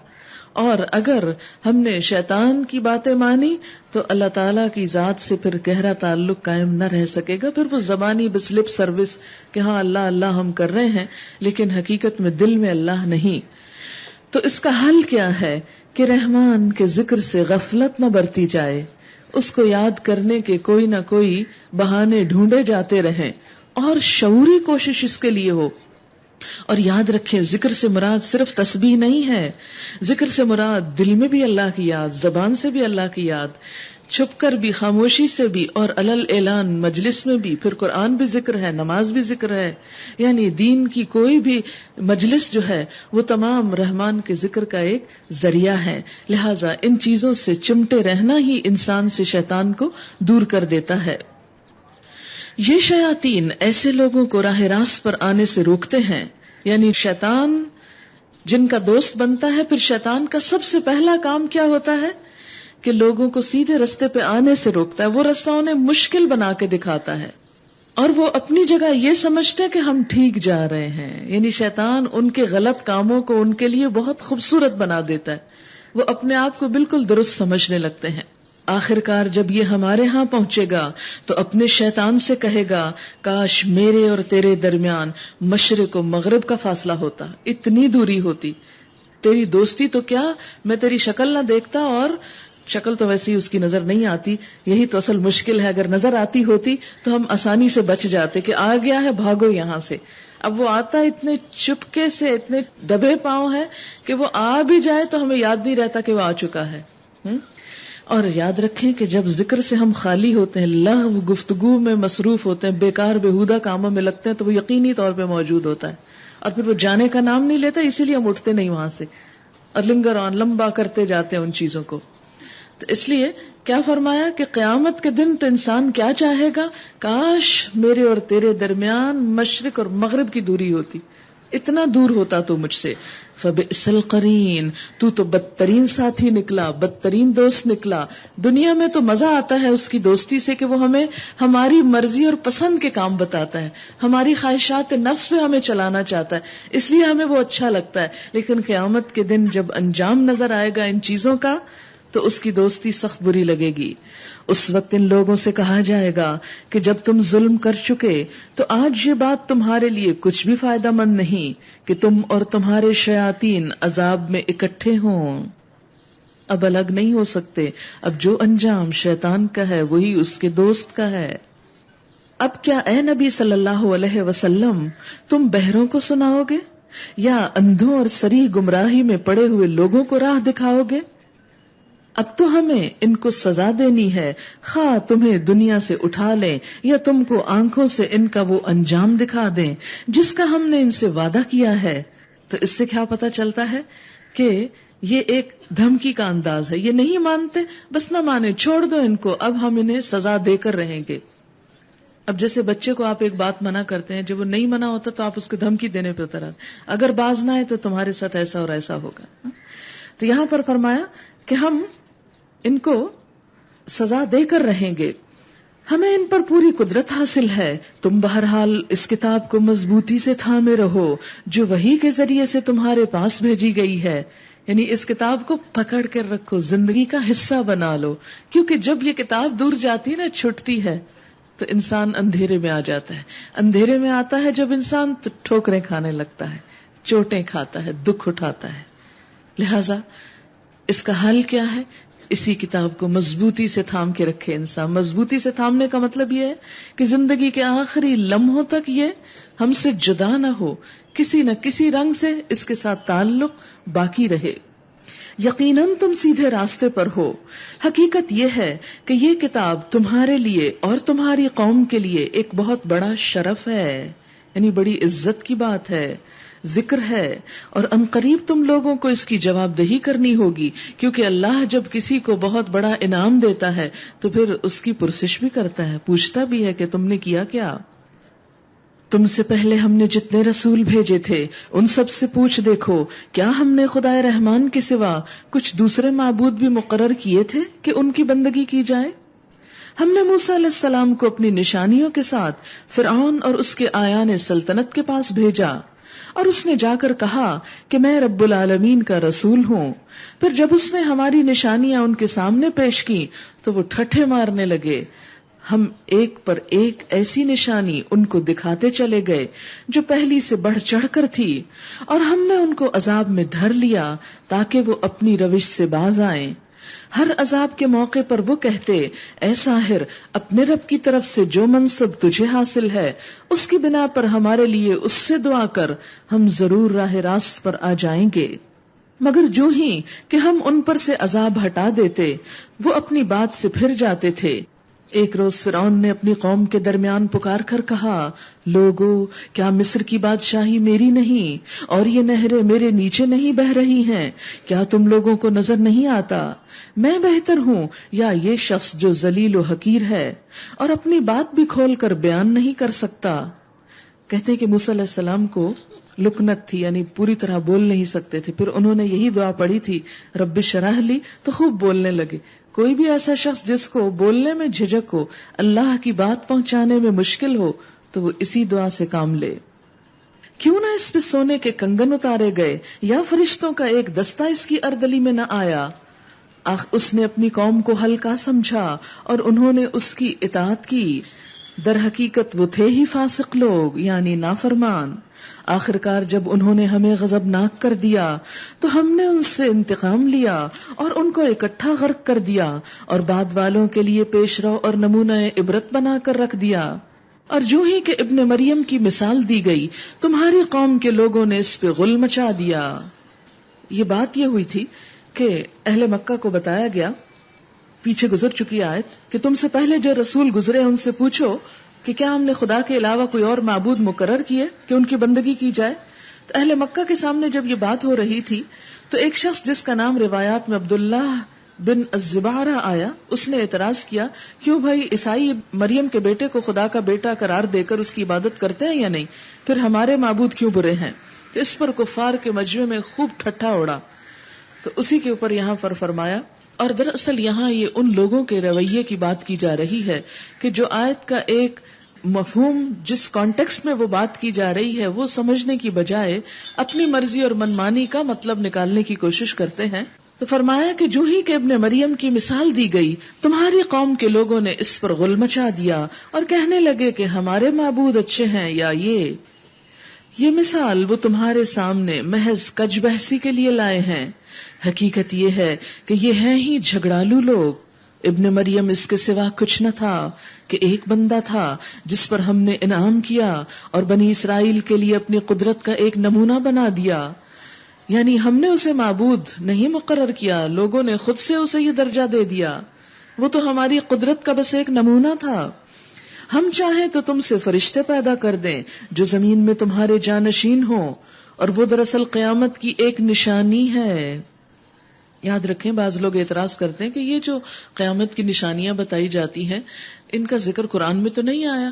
اور اگر ہم نے شیطان کی باتیں مانی تو اللہ تعالیٰ کی ذات سے پھر گہرا تعلق قائم نہ رہ سکے گا. پھر وہ زبانی بس لپ سروس کہ ہاں اللہ اللہ ہم کر رہے ہیں، لیکن حقیقت میں دل میں اللہ نہیں. تو اس کا حل کیا ہے کہ رحمان کے ذکر سے غفلت نہ برتی جائے، اس کو یاد کرنے کے کوئی نہ کوئی بہانے ڈھونڈے جاتے رہیں اور شعوری کوشش اس کے لیے ہو. اور یاد رکھیں ذکر سے مراد صرف تسبیح نہیں ہے، ذکر سے مراد دل میں بھی اللہ کی یاد، زبان سے بھی اللہ کی یاد، چھپ کر بھی، خاموشی سے بھی، اور علل اعلان مجلس میں بھی. پھر قرآن بھی ذکر ہے، نماز بھی ذکر ہے. یعنی دین کی کوئی بھی مجلس جو ہے وہ تمام رحمان کے ذکر کا ایک ذریعہ ہے. لہٰذا ان چیزوں سے چمٹے رہنا ہی انسان سے شیطان کو دور کر دیتا ہے. یہ شیاطین ایسے لوگوں کو راہ راست پر آنے سے روکتے ہیں. یعنی شیطان جن کا دوست بنتا ہے، پھر شیطان کا سب سے پہلا کام کیا ہوتا ہے کہ لوگوں کو سیدھے رستے پہ آنے سے روکتا ہے. وہ رستہ انہیں مشکل بنا کے دکھاتا ہے اور وہ اپنی جگہ یہ سمجھتے ہیں کہ ہم ٹھیک جا رہے ہیں. یعنی شیطان ان کے غلط کاموں کو ان کے لیے بہت خوبصورت بنا دیتا ہے. وہ اپنے آپ کو بالکل درست سمجھنے لگتے ہیں. آخر کار جب یہ ہمارے ہاں پہنچے گا تو اپنے شیطان سے کہے گا کاش میرے اور تیرے درمیان مشرق و مغرب کا فاصلہ ہوتا، اتنی دوری ہوتی. تیری دوستی تو کیا، میں تیری شکل نہ دیکھتا، اور شکل تو ویسی اس کی نظر نہیں آتی. یہی تو اصل مشکل ہے. اگر نظر آتی ہوتی تو ہم آسانی سے بچ جاتے کہ آ گیا ہے بھاگو یہاں سے. اب وہ آتا اتنے چپکے سے، اتنے دبے پاؤں ہے کہ وہ آ بھی جائے تو ہمیں یاد نہیں رہتا کہ وہ آ چکا ہے. اور یاد رکھیں کہ جب ذکر سے ہم خالی ہوتے ہیں، لغو گفتگو میں مصروف ہوتے ہیں، بیکار بےہودہ کاموں میں لگتے ہیں، تو وہ یقینی طور پہ موجود ہوتا ہے. اور پھر وہ جانے کا نام نہیں لیتا، اسی لیے ہم اٹھتے نہیں وہاں سے. اور لنگر آن، لمبا کرتے جاتے ہیں ان چیزوں کو. تو اس لیے کیا فرمایا کہ قیامت کے دن تو انسان کیا چاہے گا، کاش میرے اور تیرے درمیان مشرق اور مغرب کی دوری ہوتی، اتنا دور ہوتا تو مجھ سے. فبئس القرین، تو بدترین ساتھی نکلا، بدترین دوست نکلا. دنیا میں تو مزہ آتا ہے اس کی دوستی سے کہ وہ ہمیں ہماری مرضی اور پسند کے کام بتاتا ہے، ہماری خواہشات نفس پہ ہمیں چلانا چاہتا ہے، اس لیے ہمیں وہ اچھا لگتا ہے. لیکن قیامت کے دن جب انجام نظر آئے گا ان چیزوں کا تو اس کی دوستی سخت بری لگے گی. اس وقت ان لوگوں سے کہا جائے گا کہ جب تم ظلم کر چکے تو آج یہ بات تمہارے لیے کچھ بھی فائدہ مند نہیں کہ تم اور تمہارے شیاطین عذاب میں اکٹھے ہوں. اب الگ نہیں ہو سکتے، اب جو انجام شیطان کا ہے وہی اس کے دوست کا ہے. اب کیا اے نبی صلی اللہ علیہ وسلم تم بہروں کو سناؤ گے یا اندھوں اور سری گمراہی میں پڑے ہوئے لوگوں کو راہ دکھاؤ گے؟ اب تو ہمیں ان کو سزا دینی ہے، خواہ تمہیں دنیا سے اٹھا لیں یا تم کو آنکھوں سے ان کا وہ انجام دکھا دیں جس کا ہم نے ان سے وعدہ کیا ہے. تو اس سے کیا پتا چلتا ہے کہ یہ ایک دھمکی کا انداز ہے، یہ نہیں مانتے بس نہ مانے، چھوڑ دو ان کو، اب ہم انہیں سزا دے کر رہیں گے. اب جیسے بچے کو آپ ایک بات منع کرتے ہیں، جب وہ نہیں منع ہوتا تو آپ اس کو دھمکی دینے پہ اتر آتے، اگر باز نہ آئے تو تمہارے ساتھ ایسا اور ایسا ہوگا. تو یہاں پر فرمایا کہ ہم ان کو سزا دے کر رہیں گے، ہمیں ان پر پوری قدرت حاصل ہے. تم بہرحال اس کتاب کو مضبوطی سے تھامے رہو جو وحی کے ذریعے سے تمہارے پاس بھیجی گئی ہے. یعنی اس کتاب کو پکڑ کر رکھو، زندگی کا حصہ بنا لو، کیونکہ جب یہ کتاب دور جاتی نا، چھٹتی ہے تو انسان اندھیرے میں آ جاتا ہے. اندھیرے میں آتا ہے جب انسان تو ٹھوکریں کھانے لگتا ہے، چوٹیں کھاتا ہے، دکھ اٹھاتا ہے. لہذا اس کا حل کیا ہے؟ اسی کتاب کو مضبوطی سے تھام کے رکھے انسان. مضبوطی سے تھامنے کا مطلب یہ ہے کہ زندگی کے آخری لمحوں تک یہ ہم سے جدا نہ ہو، کسی نہ کسی رنگ سے اس کے ساتھ تعلق باقی رہے. یقیناً تم سیدھے راستے پر ہو. حقیقت یہ ہے کہ یہ کتاب تمہارے لیے اور تمہاری قوم کے لیے ایک بہت بڑا شرف ہے، یعنی بڑی عزت کی بات ہے، ذکر ہے، اور عنقریب تم لوگوں کو اس کی جواب دہی کرنی ہوگی، کیونکہ اللہ جب کسی کو بہت بڑا انعام دیتا ہے تو پھر اس کی پرسش بھی کرتا ہے، پوچھتا بھی ہے کہ تم نے کیا کیا. تم سے پہلے ہم نے جتنے رسول بھیجے تھے ان سب سے پوچھ دیکھو، کیا ہم نے خدائے رحمان کے سوا کچھ دوسرے معبود بھی مقرر کیے تھے کہ ان کی بندگی کی جائے؟ ہم نے موسیٰ علیہ السلام کو اپنی نشانیوں کے ساتھ فرعون اور اس کے آیان سلطنت کے پاس بھیجا، اور اس نے جا کر کہا کہ میں رب العالمین کا رسول ہوں. پھر جب اس نے ہماری نشانیاں ان کے سامنے پیش کی تو وہ ٹھٹھے مارنے لگے. ہم ایک پر ایک ایسی نشانی ان کو دکھاتے چلے گئے جو پہلی سے بڑھ چڑھ کر تھی، اور ہم نے ان کو عذاب میں دھر لیا تاکہ وہ اپنی روش سے باز آئیں. ہر عذاب کے موقع پر وہ کہتے، اے ساحر، اپنے رب کی طرف سے جو منصب تجھے حاصل ہے اس کی بنا پر ہمارے لیے اس سے دعا کر، ہم ضرور راہ راست پر آ جائیں گے. مگر جو ہی کہ ہم ان پر سے عذاب ہٹا دیتے وہ اپنی بات سے پھر جاتے تھے. ایک روز فرعون نے اپنی قوم کے درمیان پکار کر کہا، لوگو، کیا مصر کی بادشاہی میری نہیں اور یہ نہریں میرے نیچے نہیں بہ رہی ہیں؟ کیا تم لوگوں کو نظر نہیں آتا میں بہتر ہوں یا یہ شخص جو ذلیل و حقیر ہے اور اپنی بات بھی کھول کر بیان نہیں کر سکتا؟ کہتے کہ موسیٰ علیہ السلام کو لکنت تھی، یعنی پوری طرح بول نہیں سکتے تھے. پھر انہوں نے یہی دعا پڑھی تھی، رب اشرح لی، تو خوب بولنے لگے. کوئی بھی ایسا شخص جس کو بولنے میں جھجک ہو، اللہ کی بات پہنچانے میں مشکل ہو، تو وہ اسی دعا سے کام لے. کیوں نہ اس پہ سونے کے کنگن اتارے گئے یا فرشتوں کا ایک دستہ اس کی اردلی میں نہ آیا. اس نے اپنی قوم کو ہلکا سمجھا اور انہوں نے اس کی اطاعت کی. در حقیقت وہ تھے ہی فاسق لوگ، یعنی نافرمان. آخرکار جب انہوں نے ہمیں غضبناک کر دیا تو ہم نے ان سے انتقام لیا اور ان کو اکٹھا غرق کر دیا اور بعد والوں کے لیے پیش رو اور نمونہ عبرت بنا کر رکھ دیا. اور جو ہی کہ ابن مریم کی مثال دی گئی تمہاری قوم کے لوگوں نے اس پہ غل مچا دیا. یہ بات یہ ہوئی تھی کہ اہل مکہ کو بتایا گیا، پیچھے گزر چکی آیت، کہ تم سے پہلے جو رسول گزرے ان سے پوچھو کہ کیا ہم نے خدا کے علاوہ کوئی اور معبود مقرر کیے کہ ان کی بندگی کی جائے؟ تو اہل مکہ کے سامنے جب یہ بات ہو رہی تھی تو ایک شخص جس کا نام روایات میں عبداللہ بن الزبارہ آیا، اس نے اعتراض کیا، کیوں بھائی عیسائی مریم کے بیٹے کو خدا کا بیٹا قرار دے کر اس کی عبادت کرتے ہیں یا نہیں، پھر ہمارے معبود کیوں برے ہیں؟ تو اس پر کفار کے مجمع میں خوب ٹھٹھا اڑا. تو اسی کے اوپر یہاں فرمایا، اور دراصل یہاں یہ ان لوگوں کے رویے کی بات کی جا رہی ہے کہ جو آیت کا ایک مفہوم جس کانٹیکسٹ میں وہ بات کی جا رہی ہے وہ سمجھنے کی بجائے اپنی مرضی اور منمانی کا مطلب نکالنے کی کوشش کرتے ہیں. تو فرمایا کہ جو ہی کہ ابن مریم کی مثال دی گئی، تمہاری قوم کے لوگوں نے اس پر غل مچا دیا اور کہنے لگے کہ ہمارے معبود اچھے ہیں یا یہ مثال وہ تمہارے سامنے محض کج بحثی کے لیے لائے ہیں. حقیقت یہ ہے کہ یہ ہیں ہی جھگڑالو لوگ. ابن مریم اس کے سوا کچھ نہ تھا کہ ایک بندہ تھا جس پر ہم نے انعام کیا اور بنی اسرائیل کے لیے اپنی قدرت کا ایک نمونہ بنا دیا. یعنی ہم نے اسے معبود نہیں مقرر کیا، لوگوں نے خود سے اسے یہ درجہ دے دیا. وہ تو ہماری قدرت کا بس ایک نمونہ تھا. ہم چاہیں تو تم سے فرشتے پیدا کر دیں جو زمین میں تمہارے جانشین ہوں، اور وہ دراصل قیامت کی ایک نشانی ہے. یاد رکھیں بعض لوگ اعتراض کرتے ہیں کہ یہ جو قیامت کی نشانیاں بتائی جاتی ہیں ان کا ذکر قرآن میں تو نہیں آیا.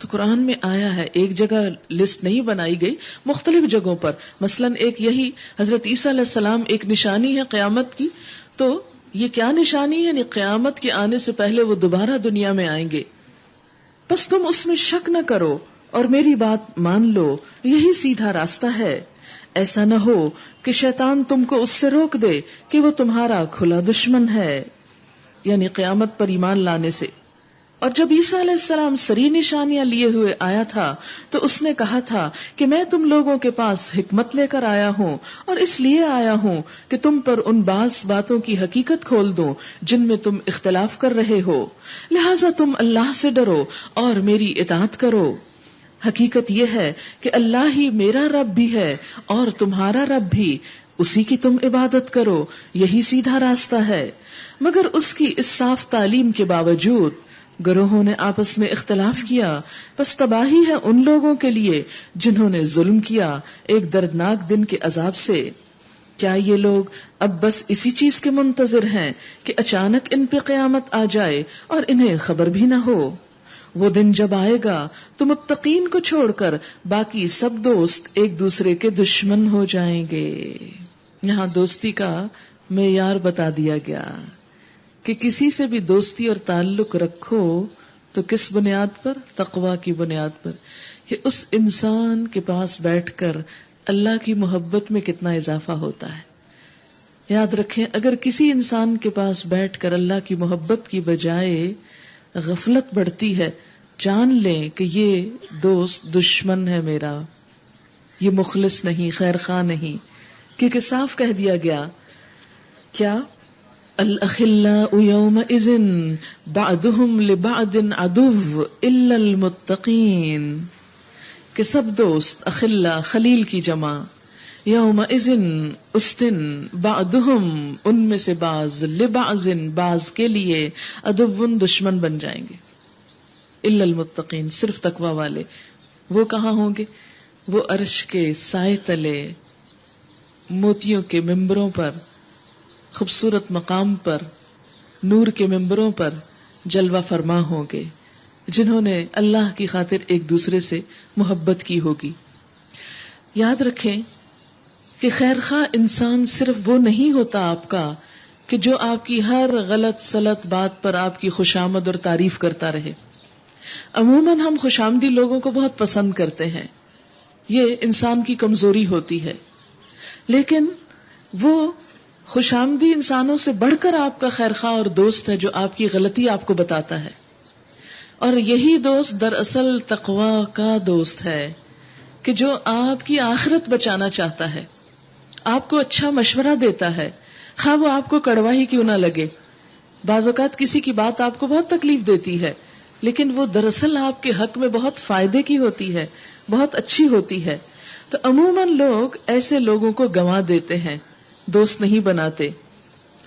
تو قرآن میں آیا ہے، ایک جگہ لسٹ نہیں بنائی گئی، مختلف جگہوں پر. مثلا ایک یہی حضرت عیسیٰ علیہ السلام ایک نشانی ہے قیامت کی. تو یہ کیا نشانی ہے؟ یعنی قیامت کے آنے سے پہلے وہ دوبارہ دنیا میں آئیں گے. بس تم اس میں شک نہ کرو اور میری بات مان لو، یہی سیدھا راستہ ہے. ایسا نہ ہو کہ شیطان تم کو اس سے روک دے کہ وہ تمہارا کھلا دشمن ہے، یعنی قیامت پر ایمان لانے سے. اور جب عیسیٰ علیہ السلام سری نشانیاں لیے ہوئے آیا تھا تو اس نے کہا تھا کہ میں تم لوگوں کے پاس حکمت لے کر آیا ہوں، اور اس لیے آیا ہوں کہ تم پر ان بعض باتوں کی حقیقت کھول دوں جن میں تم اختلاف کر رہے ہو. لہٰذا تم اللہ سے ڈرو اور میری اطاعت کرو. حقیقت یہ ہے کہ اللہ ہی میرا رب بھی ہے اور تمہارا رب بھی، اسی کی تم عبادت کرو، یہی سیدھا راستہ ہے. مگر اس کی اس صاف تعلیم کے باوجود گروہوں نے آپس میں اختلاف کیا، پس تباہی ہے ان لوگوں کے لیے جنہوں نے ظلم کیا ایک دردناک دن کے عذاب سے. کیا یہ لوگ اب بس اسی چیز کے منتظر ہیں کہ اچانک ان پہ قیامت آ جائے اور انہیں خبر بھی نہ ہو؟ وہ دن جب آئے گا تو متقین کو چھوڑ کر باقی سب دوست ایک دوسرے کے دشمن ہو جائیں گے. یہاں دوستی کا معیار بتا دیا گیا کہ کسی سے بھی دوستی اور تعلق رکھو تو کس بنیاد پر؟ تقوی کی بنیاد پر، کہ اس انسان کے پاس بیٹھ کر اللہ کی محبت میں کتنا اضافہ ہوتا ہے. یاد رکھیں اگر کسی انسان کے پاس بیٹھ کر اللہ کی محبت کی بجائے غفلت بڑھتی ہے، جان لیں کہ یہ دوست دشمن ہے میرا، یہ مخلص نہیں، خیر خواہ نہیں. کیونکہ صاف کہہ دیا گیا کیا الاخلاء یومئذ بعضهم لبعض عدو الا المتقین، کہ سب دوست اخلا خلیل کی جمع، یومئذ اس دن، بعضهم ان میں سے بعض، لبعض بعض کے لیے، عدو دشمن بن جائیں گے. الا المتقین صرف تقوی والے. وہ کہاں ہوں گے؟ وہ عرش کے سائے تلے، موتیوں کے ممبروں پر، خوبصورت مقام پر، نور کے ممبروں پر جلوہ فرما ہوں گے، جنہوں نے اللہ کی خاطر ایک دوسرے سے محبت کی ہوگی. یاد رکھیں کہ خیر خواہ انسان صرف وہ نہیں ہوتا آپ کا کہ جو آپ کی ہر غلط سلط بات پر آپ کی خوشامد اور تعریف کرتا رہے. عموماً ہم خوشامدی لوگوں کو بہت پسند کرتے ہیں، یہ انسان کی کمزوری ہوتی ہے، لیکن وہ خوشامدی انسانوں سے بڑھ کر آپ کا خیر خواہ اور دوست ہے جو آپ کی غلطی آپ کو بتاتا ہے. اور یہی دوست دراصل تقوی کا دوست ہے کہ جو آپ کی آخرت بچانا چاہتا ہے، آپ کو اچھا مشورہ دیتا ہے، خواہ وہ آپ کو کڑوا ہی کیوں نہ لگے. بعض اوقات کسی کی بات آپ کو بہت تکلیف دیتی ہے لیکن وہ دراصل آپ کے حق میں بہت فائدے کی ہوتی ہے، بہت اچھی ہوتی ہے. تو عموماً لوگ ایسے لوگوں کو گنوا دیتے ہیں، دوست نہیں بناتے.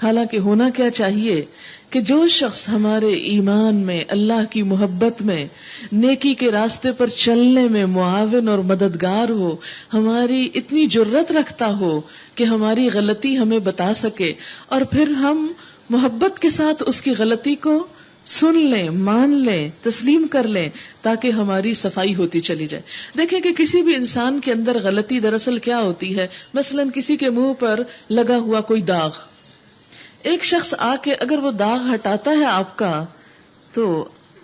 حالانکہ ہونا کیا چاہیے کہ جو شخص ہمارے ایمان میں، اللہ کی محبت میں، نیکی کے راستے پر چلنے میں معاون اور مددگار ہو، ہماری اتنی جرت رکھتا ہو کہ ہماری غلطی ہمیں بتا سکے اور پھر ہم محبت کے ساتھ اس کی غلطی کو سن لیں، مان لیں، تسلیم کر لیں، تاکہ ہماری صفائی ہوتی چلی جائے. دیکھیں کہ کسی بھی انسان کے اندر غلطی دراصل کیا ہوتی ہے. مثلا کسی کے منہ پر لگا ہوا کوئی داغ، ایک شخص آ کے اگر وہ داغ ہٹاتا ہے آپ کا، تو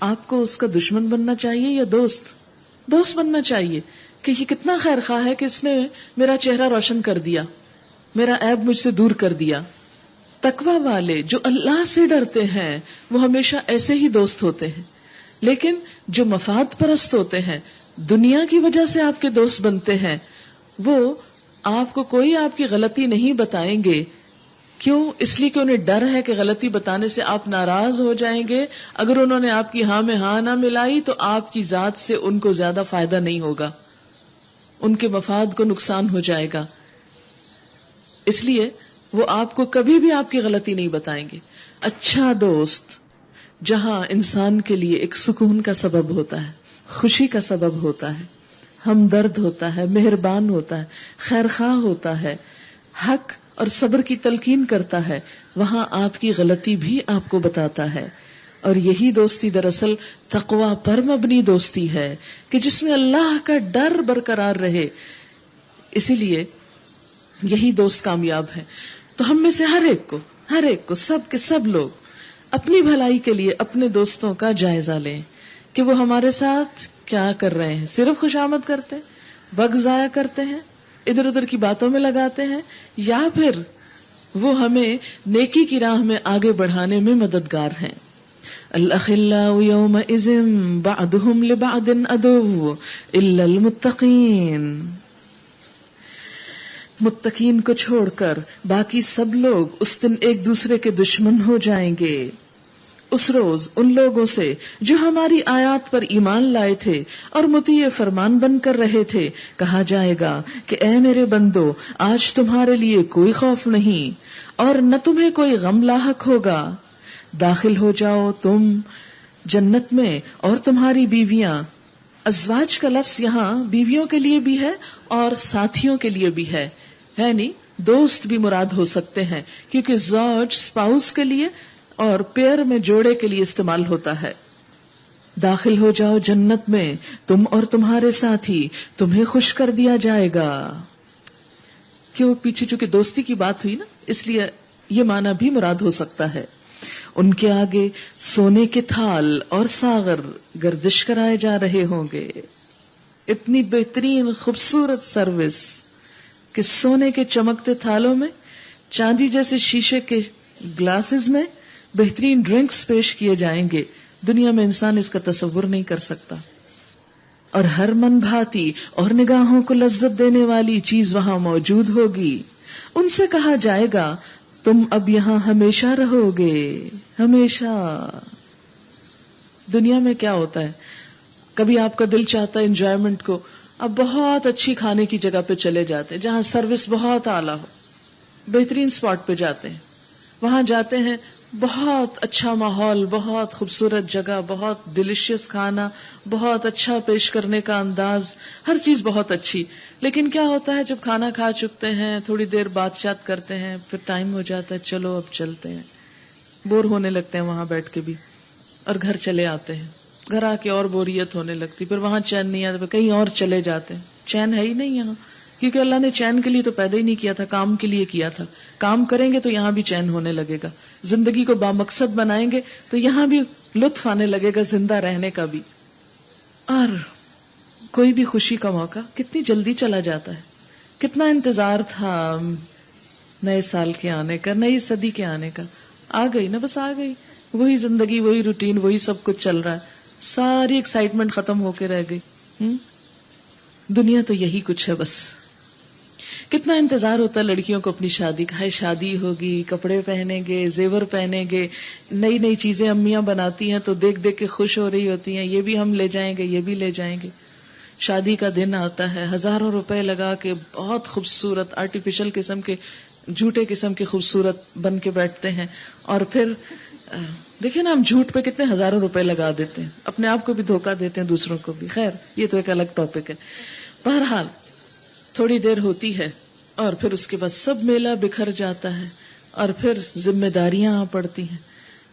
آپ کو اس کا دشمن بننا چاہیے یا دوست بننا چاہیے کہ یہ کتنا خیر خواہ ہے کہ اس نے میرا چہرہ روشن کر دیا، میرا عیب مجھ سے دور کر دیا. تقوی والے جو اللہ سے ڈرتے ہیں وہ ہمیشہ ایسے ہی دوست ہوتے ہیں. لیکن جو مفاد پرست ہوتے ہیں، دنیا کی وجہ سے آپ کے دوست بنتے ہیں، وہ آپ کو کوئی آپ کی غلطی نہیں بتائیں گے. کیوں؟ اس لیے کہ انہیں ڈر ہے کہ غلطی بتانے سے آپ ناراض ہو جائیں گے. اگر انہوں نے آپ کی ہاں میں ہاں نہ ملائی تو آپ کی ذات سے ان کو زیادہ فائدہ نہیں ہوگا، ان کے مفاد کو نقصان ہو جائے گا. اس لیے وہ آپ کو کبھی بھی آپ کی غلطی نہیں بتائیں گے. اچھا دوست جہاں انسان کے لیے ایک سکون کا سبب ہوتا ہے، خوشی کا سبب ہوتا ہے، ہمدرد ہوتا ہے، مہربان ہوتا ہے، خیرخواہ ہوتا ہے، حق اور صبر کی تلقین کرتا ہے، وہاں آپ کی غلطی بھی آپ کو بتاتا ہے. اور یہی دوستی دراصل تقوی پر مبنی دوستی ہے کہ جس میں اللہ کا ڈر برقرار رہے. اسی لیے یہی دوست کامیاب ہے. تو ہم میں سے ہر ایک کو سب کے سب لوگ اپنی بھلائی کے لیے اپنے دوستوں کا جائزہ لیں کہ وہ ہمارے ساتھ کیا کر رہے ہیں. صرف خوشامد کرتے ہیں، وقت ضائع کرتے ہیں، ادھر ادھر کی باتوں میں لگاتے ہیں، یا پھر وہ ہمیں نیکی کی راہ میں آگے بڑھانے میں مددگار ہیں. الاخلاء یومئذ بعضهم لبعض عدو الا المتقین. متقین کو چھوڑ کر باقی سب لوگ اس دن ایک دوسرے کے دشمن ہو جائیں گے. اس روز ان لوگوں سے جو ہماری آیات پر ایمان لائے تھے اور مطیع فرمان بن کر رہے تھے کہا جائے گا کہ اے میرے بندو، آج تمہارے لیے کوئی خوف نہیں اور نہ تمہیں کوئی غم لاحق ہوگا. داخل ہو جاؤ تم جنت میں اور تمہاری بیویاں. ازواج کا لفظ یہاں بیویوں کے لیے بھی ہے اور ساتھیوں کے لیے بھی ہے نہیں، دوست بھی مراد ہو سکتے ہیں کیونکہ زوج سپاؤس کے لیے اور پیئر میں جوڑے کے لیے استعمال ہوتا ہے. داخل ہو جاؤ جنت میں تم اور تمہارے ساتھی، تمہیں خوش کر دیا جائے گا. کیوں؟ پیچھے چونکہ دوستی کی بات ہوئی نا، اس لیے یہ معنی بھی مراد ہو سکتا ہے. ان کے آگے سونے کے تھال اور ساغر گردش کرائے جا رہے ہوں گے. اتنی بہترین خوبصورت سروس کہ سونے کے چمکتے تھالوں میں، چاندی جیسے شیشے کے گلاسز میں بہترین ڈرنکس پیش کیے جائیں گے. دنیا میں انسان اس کا تصور نہیں کر سکتا. اور ہر من بھاتی اور نگاہوں کو لذت دینے والی چیز وہاں موجود ہوگی. ان سے کہا جائے گا تم اب یہاں ہمیشہ رہو گے، ہمیشہ. دنیا میں کیا ہوتا ہے، کبھی آپ کا دل چاہتا ہے انجوائمنٹ کو، اب بہت اچھی کھانے کی جگہ پہ چلے جاتے ہیں جہاں سروس بہت اعلیٰ ہو، بہترین سپاٹ پہ جاتے ہیں، وہاں جاتے ہیں، بہت اچھا ماحول، بہت خوبصورت جگہ، بہت ڈیلیشیس کھانا، بہت اچھا پیش کرنے کا انداز، ہر چیز بہت اچھی. لیکن کیا ہوتا ہے جب کھانا کھا چکتے ہیں، تھوڑی دیر بات چیت کرتے ہیں، پھر ٹائم ہو جاتا ہے، چلو اب چلتے ہیں، بور ہونے لگتے ہیں وہاں بیٹھ کے بھی، اور گھر چلے آتے ہیں. گھر آ کے اور بوریت ہونے لگتی، پھر وہاں چین نہیں آتا، کہیں اور چلے جاتے ہیں. چین ہے ہی نہیں یہاں، کیونکہ اللہ نے چین کے لیے تو پیدا ہی نہیں کیا تھا، کام کے لیے کیا تھا. کام کریں گے تو یہاں بھی چین ہونے لگے گا. زندگی کو بامقصد بنائیں گے تو یہاں بھی لطف آنے لگے گا زندہ رہنے کا بھی. اور کوئی بھی خوشی کا موقع کتنی جلدی چلا جاتا ہے. کتنا انتظار تھا نئے سال کے آنے کا، نئی صدی کے آنے کا. آ گئی نا، بس آ گئی. وہی زندگی، وہی روٹین، وہی سب کچھ چل رہا ہے. ساری ایکسائٹمنٹ ختم ہو کے رہ گئی. دنیا تو یہی کچھ ہے بس. کتنا انتظار ہوتا ہے لڑکیوں کو اپنی شادی کا، ہے شادی ہوگی، کپڑے پہنیں گے، زیور پہنیں گے، نئی نئی چیزیں امیاں بناتی ہیں تو دیکھ دیکھ کے خوش ہو رہی ہوتی ہیں، یہ بھی ہم لے جائیں گے، یہ بھی لے جائیں گے. شادی کا دن آتا ہے، ہزاروں روپے لگا کے بہت خوبصورت آرٹیفیشل قسم کے جھوٹے قسم کے خوبصورت بن کے بیٹھتے ہیں، اور پھر دیکھیں نا ہم جھوٹ پہ کتنے ہزاروں روپے لگا دیتے ہیں، اپنے آپ کو بھی دھوکہ دیتے ہیں، دوسروں کو بھی. خیر یہ تو ایک الگ ٹاپک ہے. بہرحال تھوڑی دیر ہوتی ہے اور پھر اس کے بعد سب میلہ بکھر جاتا ہے، اور پھر ذمہ داریاں آ پڑتی ہیں،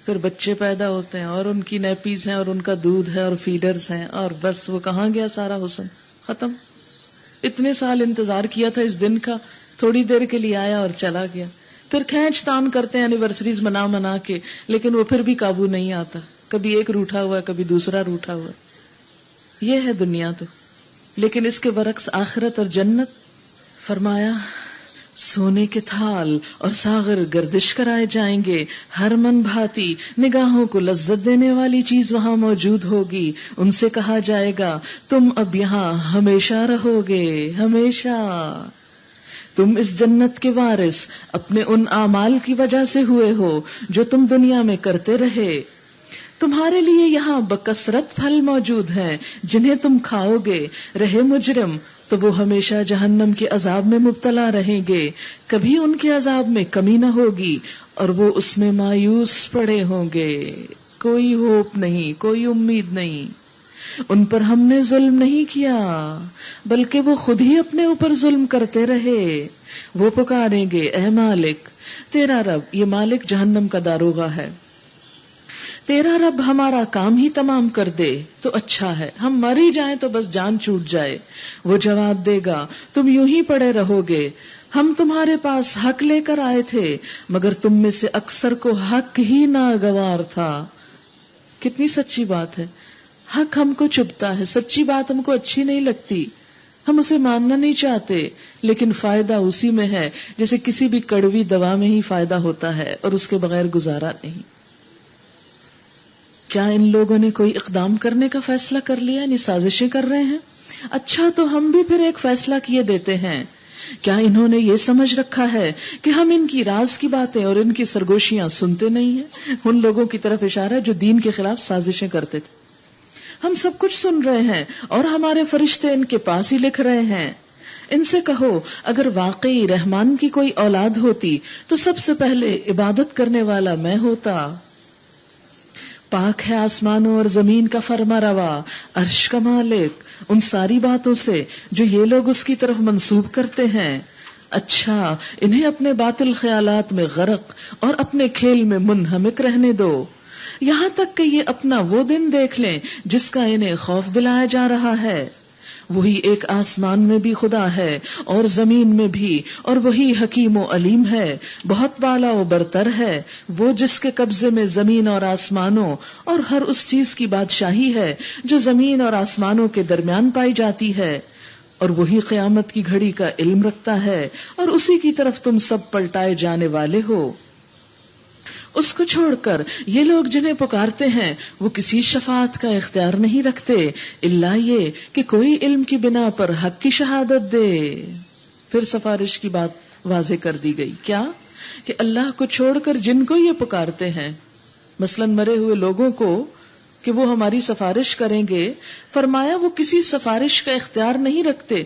پھر بچے پیدا ہوتے ہیں اور ان کی نیپیز ہیں اور ان کا دودھ ہے اور فیڈرز ہیں، اور بس وہ کہاں گیا سارا حسن، ختم. اتنے سال انتظار کیا تھا اس دن کا، تھوڑی دیر کے لیے آیا اور چلا گیا. پھر کھینچ تان کرتے ہیں اینیورسریز منا کے، لیکن وہ پھر بھی قابو نہیں آتا، کبھی ایک روٹھا ہوا ہے، کبھی دوسرا روٹھا ہوا ہے. یہ ہے دنیا تو. لیکن اس کے برعکس آخرت اور جنت. فرمایا سونے کے تھال اور ساغر گردش کرائے جائیں گے، ہر من بھاتی نگاہوں کو لذت دینے والی چیز وہاں موجود ہوگی. ان سے کہا جائے گا تم اب یہاں ہمیشہ رہو گے، ہمیشہ. تم اس جنت کے وارث اپنے ان اعمال کی وجہ سے ہوئے ہو جو تم دنیا میں کرتے رہے. تمہارے لیے یہاں بکثرت پھل موجود ہیں جنہیں تم کھاؤ گے. رہے مجرم تو وہ ہمیشہ جہنم کے عذاب میں مبتلا رہیں گے، کبھی ان کے عذاب میں کمی نہ ہوگی اور وہ اس میں مایوس پڑے ہوں گے. کوئی ہوپ نہیں، کوئی امید نہیں. ان پر ہم نے ظلم نہیں کیا بلکہ وہ خود ہی اپنے اوپر ظلم کرتے رہے. وہ پکاریں گے اے مالک، تیرا رب. یہ مالک جہنم کا داروغہ ہے. تیرا رب ہمارا کام ہی تمام کر دے تو اچھا ہے، ہم مر ہی جائیں تو بس جان چھوٹ جائے. وہ جواب دے گا تم یوں ہی پڑے رہو گے، ہم تمہارے پاس حق لے کر آئے تھے مگر تم میں سے اکثر کو حق ہی ناگوار تھا. کتنی سچی بات ہے. حق ہم کو چبھتا ہے، سچی بات ہم کو اچھی نہیں لگتی، ہم اسے ماننا نہیں چاہتے، لیکن فائدہ اسی میں ہے جیسے کسی بھی کڑوی دوا میں ہی فائدہ ہوتا ہے اور اس کے بغیر گزارا نہیں. کیا ان لوگوں نے کوئی اقدام کرنے کا فیصلہ کر لیا، یعنی سازشیں کر رہے ہیں؟ اچھا تو ہم بھی پھر ایک فیصلہ کیے دیتے ہیں. کیا انہوں نے یہ سمجھ رکھا ہے کہ ہم ان کی راز کی باتیں اور ان کی سرگوشیاں سنتے نہیں ہیں؟ ان لوگوں کی طرف اشارہ جو دین کے خلاف سازشیں کرتے تھے. ہم سب کچھ سن رہے ہیں اور ہمارے فرشتے ان کے پاس ہی لکھ رہے ہیں. ان سے کہو اگر واقعی رحمان کی کوئی اولاد ہوتی تو سب سے پہلے عبادت کرنے والا میں ہوتا. پاک ہے آسمانوں اور زمین کا فرما روا، عرش کا مالک، ان ساری باتوں سے جو یہ لوگ اس کی طرف منسوب کرتے ہیں. اچھا انہیں اپنے باطل خیالات میں غرق اور اپنے کھیل میں منہمک رہنے دو، یہاں تک کہ یہ اپنا وہ دن دیکھ لیں جس کا انہیں خوف دلایا جا رہا ہے. وہی ایک آسمان میں بھی خدا ہے اور زمین میں بھی، اور وہی حکیم و علیم ہے، بہت بالا و برتر ہے. وہ جس کے قبضے میں زمین اور آسمانوں اور ہر اس چیز کی بادشاہی ہے جو زمین اور آسمانوں کے درمیان پائی جاتی ہے، اور وہی قیامت کی گھڑی کا علم رکھتا ہے، اور اسی کی طرف تم سب پلٹائے جانے والے ہو. اس کو چھوڑ کر یہ لوگ جنہیں پکارتے ہیں وہ کسی شفاعت کا اختیار نہیں رکھتے الا یہ کہ کوئی علم کی بنا پر حق کی شہادت دے. پھر سفارش کی بات واضح کر دی گئی. کیا کہ اللہ کو چھوڑ کر جن کو یہ پکارتے ہیں، مثلا مرے ہوئے لوگوں کو، کہ وہ ہماری سفارش کریں گے، فرمایا وہ کسی سفارش کا اختیار نہیں رکھتے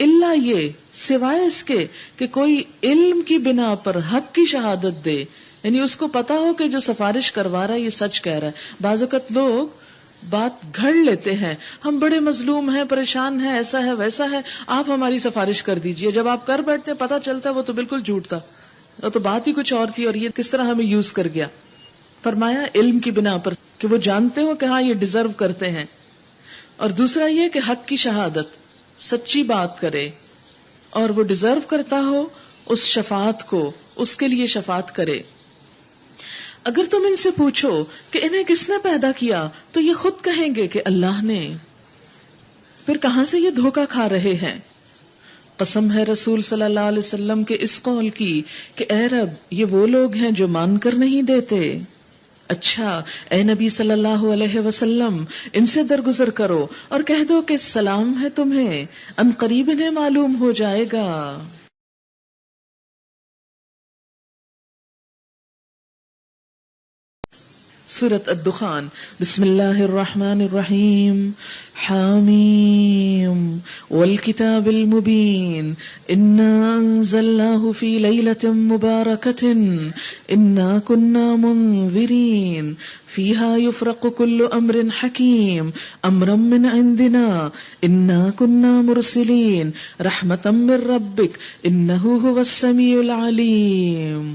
الا یہ، سوائے اس کے کہ کوئی علم کی بنا پر حق کی شہادت دے، یعنی اس کو پتا ہو کہ جو سفارش کروا رہا ہے یہ سچ کہہ رہا ہے. بعض اوقات لوگ بات گھڑ لیتے ہیں، ہم بڑے مظلوم ہیں، پریشان ہیں، ایسا ہے ویسا ہے، آپ ہماری سفارش کر دیجئے. جب آپ کر بیٹھتے ہیں پتا چلتا ہے وہ تو بالکل جھوٹ تھا، وہ تو بات ہی کچھ اور تھی، اور یہ کس طرح ہمیں یوز کر گیا. فرمایا علم کی بنا پر کہ وہ جانتے ہو کہ ہاں یہ ڈیزرو کرتے ہیں، اور دوسرا یہ کہ حق کی شہادت، سچی بات کرے اور وہ ڈیزرو کرتا ہو اس شفاعت کو، اس کے لیے شفاعت کرے. اگر تم ان سے پوچھو کہ انہیں کس نے پیدا کیا تو یہ خود کہیں گے کہ اللہ نے. پھر کہاں سے یہ دھوکہ کھا رہے ہیں؟ قسم ہے رسول صلی اللہ علیہ وسلم کے اس قول کی کہ اے رب یہ وہ لوگ ہیں جو مان کر نہیں دیتے. اچھا اے نبی صلی اللہ علیہ وسلم ان سے درگزر کرو اور کہہ دو کہ سلام ہے تمہیں، ان قریب انہیں معلوم ہو جائے گا. سورة الدخان. بسم اللہ الرحمن الرحیم. حامیم والکتاب المبین انا انزلناه فی لیلۃ مبارکۃ انا کنا منذرین فیہا یفرق کل امر حکیم امرا من عندنا انا کنا مرسلین رحمتا من ربک انہ هو السمیع العلیم.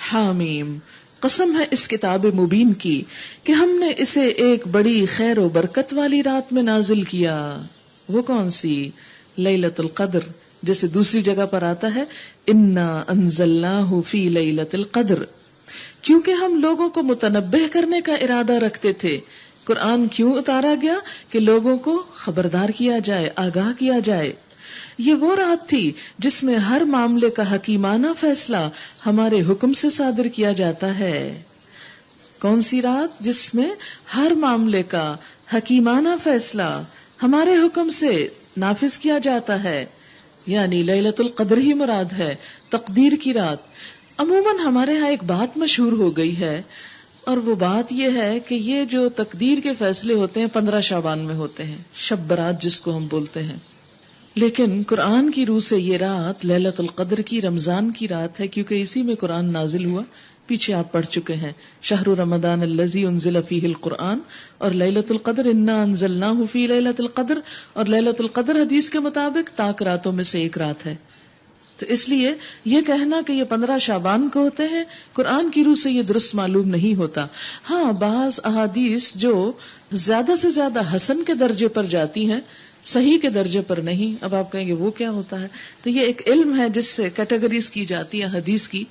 حامیم، قسم ہے اس کتاب مبین کی کہ ہم نے اسے ایک بڑی خیر و برکت والی رات میں نازل کیا. وہ کون سی؟ لیلۃ القدر. جیسے دوسری جگہ پر آتا ہے انا انزلناہ فی لیلۃ القدر. کیونکہ ہم لوگوں کو متنبہ کرنے کا ارادہ رکھتے تھے. قرآن کیوں اتارا گیا؟ کہ لوگوں کو خبردار کیا جائے، آگاہ کیا جائے. یہ وہ رات تھی جس میں ہر معاملے کا حکیمانہ فیصلہ ہمارے حکم سے صادر کیا جاتا ہے. کون سی رات؟ جس میں ہر معاملے کا حکیمانہ فیصلہ ہمارے حکم سے نافذ کیا جاتا ہے. یعنی لیلۃ القدر ہی مراد ہے، تقدیر کی رات. عموماً ہمارے ہاں ایک بات مشہور ہو گئی ہے، اور وہ بات یہ ہے کہ یہ جو تقدیر کے فیصلے ہوتے ہیں 15 شعبان میں ہوتے ہیں، شب برات جس کو ہم بولتے ہیں. لیکن قرآن کی روح سے یہ رات لیلۃ القدر کی، رمضان کی رات ہے، کیونکہ اسی میں قرآن نازل ہوا. پیچھے آپ پڑھ چکے ہیں شہر رمضان الذی انزل فیہ القرآن، اور لیلۃ القدر انا انزلناہ فی لیلۃ القدر. اور لیلۃ القدر حدیث کے مطابق طاق راتوں میں سے ایک رات ہے. تو اس لیے یہ کہنا کہ یہ 15 شعبان کو ہوتے ہیں، قرآن کی روح سے یہ درست معلوم نہیں ہوتا. ہاں، بعض احادیث جو زیادہ سے زیادہ حسن کے درجے پر جاتی ہیں، صحیح کے درجے پر نہیں. اب آپ کہیں گے وہ کیا ہوتا ہے؟ تو یہ ایک علم ہے جس سے کیٹیگریز کی جاتی ہے حدیث کی،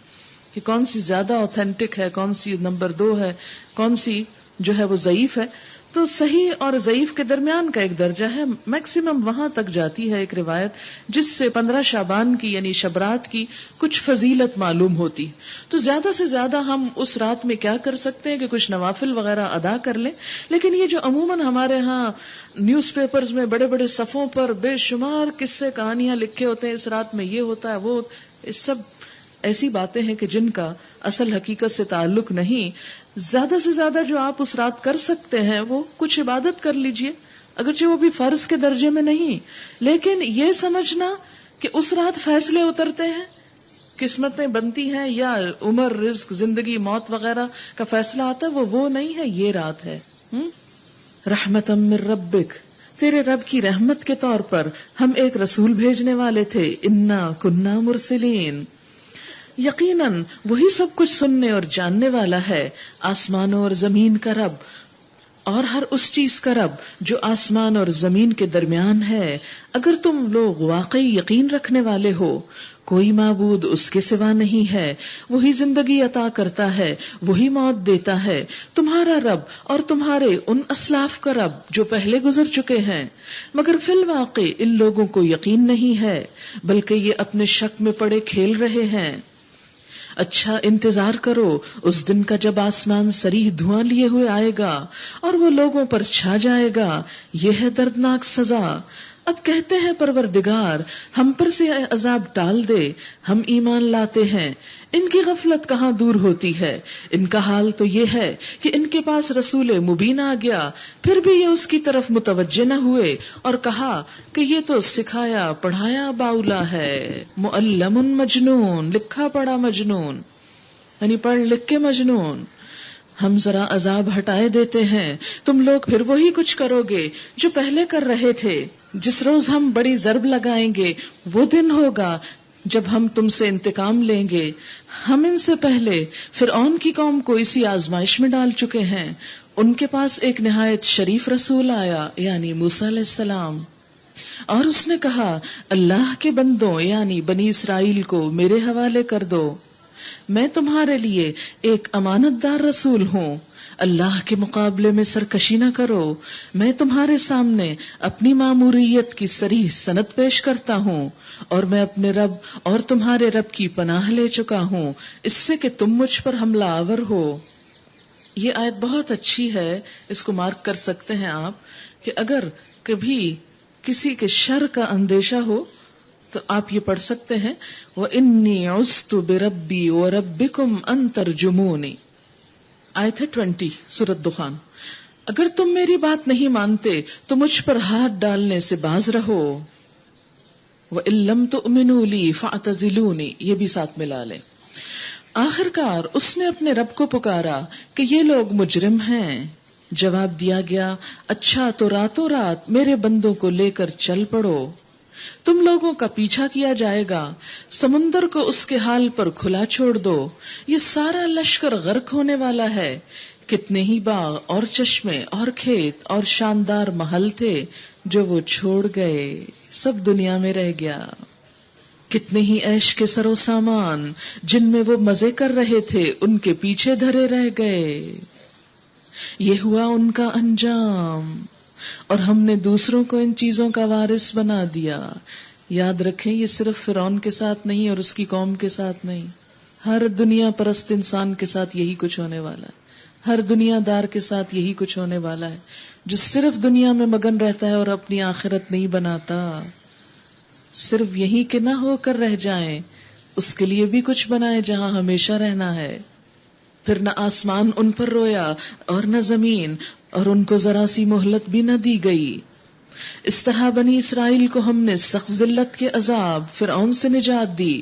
کہ کون سی زیادہ اوتھینٹک ہے، کون سی نمبر 2 ہے، کون سی جو ہے وہ ضعیف ہے. تو صحیح اور ضعیف کے درمیان کا ایک درجہ ہے. میکسیمم وہاں تک جاتی ہے ایک روایت جس سے 15 شعبان کی یعنی شبرات کی کچھ فضیلت معلوم ہوتی. تو زیادہ سے زیادہ ہم اس رات میں کیا کر سکتے ہیں کہ کچھ نوافل وغیرہ ادا کر لیں. لیکن یہ جو عموماً ہمارے ہاں نیوز پیپرز میں بڑے بڑے صفوں پر بے شمار قصے کہانیاں لکھے ہوتے ہیں، اس رات میں یہ ہوتا ہے، وہ، اس سب ایسی باتیں ہیں کہ جن کا اصل حقیقت سے تعلق نہیں. زیادہ سے زیادہ جو آپ اس رات کر سکتے ہیں وہ کچھ عبادت کر لیجئے، اگرچہ وہ بھی فرض کے درجے میں نہیں. لیکن یہ سمجھنا کہ اس رات فیصلے اترتے ہیں، قسمتیں بنتی ہیں، یا عمر، رزق، زندگی، موت وغیرہ کا فیصلہ آتا ہے، وہ نہیں ہے. یہ رات ہے رحمتا من ربک، تیرے رب کی رحمت کے طور پر ہم ایک رسول بھیجنے والے تھے. انا کنا مرسلین، یقیناً وہی سب کچھ سننے اور جاننے والا ہے، آسمانوں اور زمین کا رب، اور ہر اس چیز کا رب جو آسمان اور زمین کے درمیان ہے. اگر تم لوگ واقعی یقین رکھنے والے ہو، کوئی معبود اس کے سوا نہیں ہے، وہی زندگی عطا کرتا ہے، وہی موت دیتا ہے، تمہارا رب اور تمہارے ان اسلاف کا رب جو پہلے گزر چکے ہیں. مگر فی الواقع ان لوگوں کو یقین نہیں ہے، بلکہ یہ اپنے شک میں پڑے کھیل رہے ہیں. اچھا انتظار کرو اس دن کا جب آسمان صریح دھواں لیے ہوئے آئے گا اور وہ لوگوں پر چھا جائے گا. یہ ہے دردناک سزا. اب کہتے ہیں پروردگار ہم پر سے عذاب ٹال دے، ہم ایمان لاتے ہیں. ان کی غفلت کہاں دور ہوتی ہے. ان کا حال تو یہ ہے کہ ان کے پاس رسول مبین آ گیا، پھر بھی یہ اس کی طرف متوجہ نہ ہوئے اور کہا کہ یہ تو سکھایا پڑھایا باولا ہے. معلم مجنون، لکھا پڑھا مجنون، یعنی پڑھ لکھ کے مجنون. ہم ذرا عذاب ہٹائے دیتے ہیں، تم لوگ پھر وہی کچھ کرو گے جو پہلے کر رہے تھے. جس روز ہم بڑی ضرب لگائیں گے وہ دن ہوگا جب ہم تم سے انتقام لیں گے. ہم ان سے پہلے فرعون کی قوم کو اسی آزمائش میں ڈال چکے ہیں. ان کے پاس ایک نہایت شریف رسول آیا، یعنی موسیٰ علیہ السلام، اور اس نے کہا اللہ کے بندوں یعنی بنی اسرائیل کو میرے حوالے کر دو، میں تمہارے لیے ایک امانت دار رسول ہوں. اللہ کے مقابلے میں سرکشی نہ کرو. میں تمہارے سامنے اپنی ماموریت کی صریح سند پیش کرتا ہوں، اور میں اپنے رب اور تمہارے رب کی پناہ لے چکا ہوں اس سے کہ تم مجھ پر حملہ آور ہو. یہ آیت بہت اچھی ہے، اس کو مارک کر سکتے ہیں آپ، کہ اگر کبھی کسی کے شر کا اندیشہ ہو تو آپ یہ پڑھ سکتے ہیں وَإِنِّي عُذْتُ بِرَبِّي وَرَبِّكُمْ أَن تَرْجُمُونِ. آیت ہے 20 سورۃ دخان. اگر تم میری بات نہیں مانتے تو مجھ پر ہاتھ ڈالنے سے باز رہو. وَإِن لَّمْ تُؤْمِنُوا لِي فَاعْتَزِلُونِ، یہ بھی ساتھ ملا لے. آخر کار اس نے اپنے رب کو پکارا کہ یہ لوگ مجرم ہیں. جواب دیا گیا اچھا تو راتوں رات میرے بندوں کو لے کر چل پڑو. تم لوگوں کا پیچھا کیا جائے گا، سمندر کو اس کے حال پر کھلا چھوڑ دو. یہ سارا لشکر غرق ہونے والا ہے. کتنے ہی باغ اور چشمے اور کھیت اور شاندار محل تھے جو وہ چھوڑ گئے، سب دنیا میں رہ گیا. کتنے ہی عیش کے سر و سامان جن میں وہ مزے کر رہے تھے ان کے پیچھے دھرے رہ گئے. یہ ہوا ان کا انجام، اور ہم نے دوسروں کو ان چیزوں کا وارث بنا دیا. یاد رکھیں یہ صرف فرعون کے ساتھ نہیں اور اس کی قوم کے ساتھ نہیں، ہر دنیا پرست انسان کے ساتھ یہی کچھ ہونے والا ہے. ہر دنیا دار کے ساتھ یہی کچھ ہونے والا ہے جو صرف دنیا میں مگن رہتا ہے اور اپنی آخرت نہیں بناتا. صرف یہی کہ نہ ہو کر رہ جائیں، اس کے لیے بھی کچھ بنائے جہاں ہمیشہ رہنا ہے. پھر نہ آسمان ان پر رویا اور نہ زمین، اور ان کو ذرا سی مہلت بھی نہ دی گئی. اس طرح بنی اسرائیل کو ہم نے سخت ذلت کے عذاب فرعون سے نجات دی،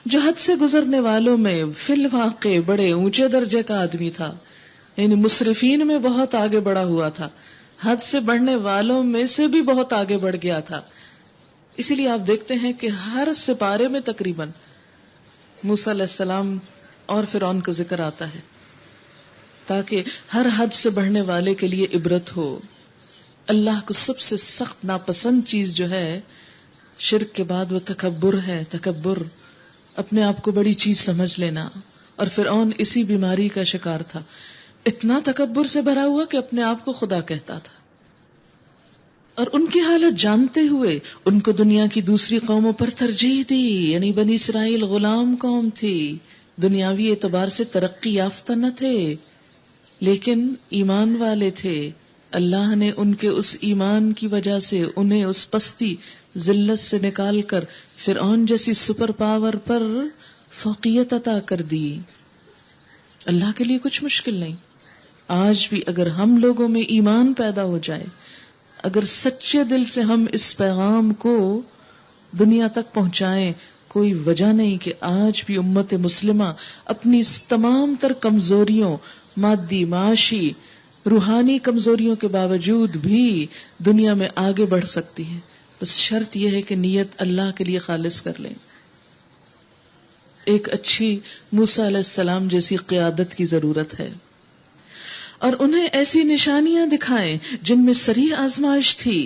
جو حد سے گزرنے والوں میں فی الواقع بڑے اونچے درجے کا آدمی تھا. یعنی مسرفین میں بہت آگے بڑھا ہوا تھا، حد سے بڑھنے والوں میں سے بھی بہت آگے بڑھ گیا تھا. اسی لیے آپ دیکھتے ہیں کہ ہر سپارے میں تقریباً موسیٰ علیہ السلام اور فرعون کا ذکر آتا ہے، تاکہ ہر حد سے بڑھنے والے کے لیے عبرت ہو. اللہ کو سب سے سخت ناپسند چیز جو ہے شرک کے بعد وہ تکبر ہے. تکبر، اپنے آپ کو بڑی چیز سمجھ لینا. اور فرعون اسی بیماری کا شکار تھا، اتنا تکبر سے بھرا ہوا کہ اپنے آپ کو خدا کہتا تھا. اور ان کی حالت جانتے ہوئے ان کو دنیا کی دوسری قوموں پر ترجیح دی. یعنی بنی اسرائیل غلام قوم تھی، دنیاوی اعتبار سے ترقی یافتہ نہ تھے، لیکن ایمان والے تھے. اللہ نے ان کے اس ایمان کی وجہ سے انہیں اس پستی ذلت سے نکال کر فرعون جیسی سپر پاور پر فوقیت عطا کر دی. اللہ کے لیے کچھ مشکل نہیں. آج بھی اگر ہم لوگوں میں ایمان پیدا ہو جائے، اگر سچے دل سے ہم اس پیغام کو دنیا تک پہنچائیں، کوئی وجہ نہیں کہ آج بھی امت مسلمہ اپنی اس تمام تر کمزوریوں، مادی، معاشی، روحانی کمزوریوں کے باوجود بھی دنیا میں آگے بڑھ سکتی ہے. بس شرط یہ ہے کہ نیت اللہ کے لیے خالص کر لیں. ایک اچھی موسیٰ علیہ السلام جیسی قیادت کی ضرورت ہے، اور انہیں ایسی نشانیاں دکھائیں جن میں صریح آزمائش تھی.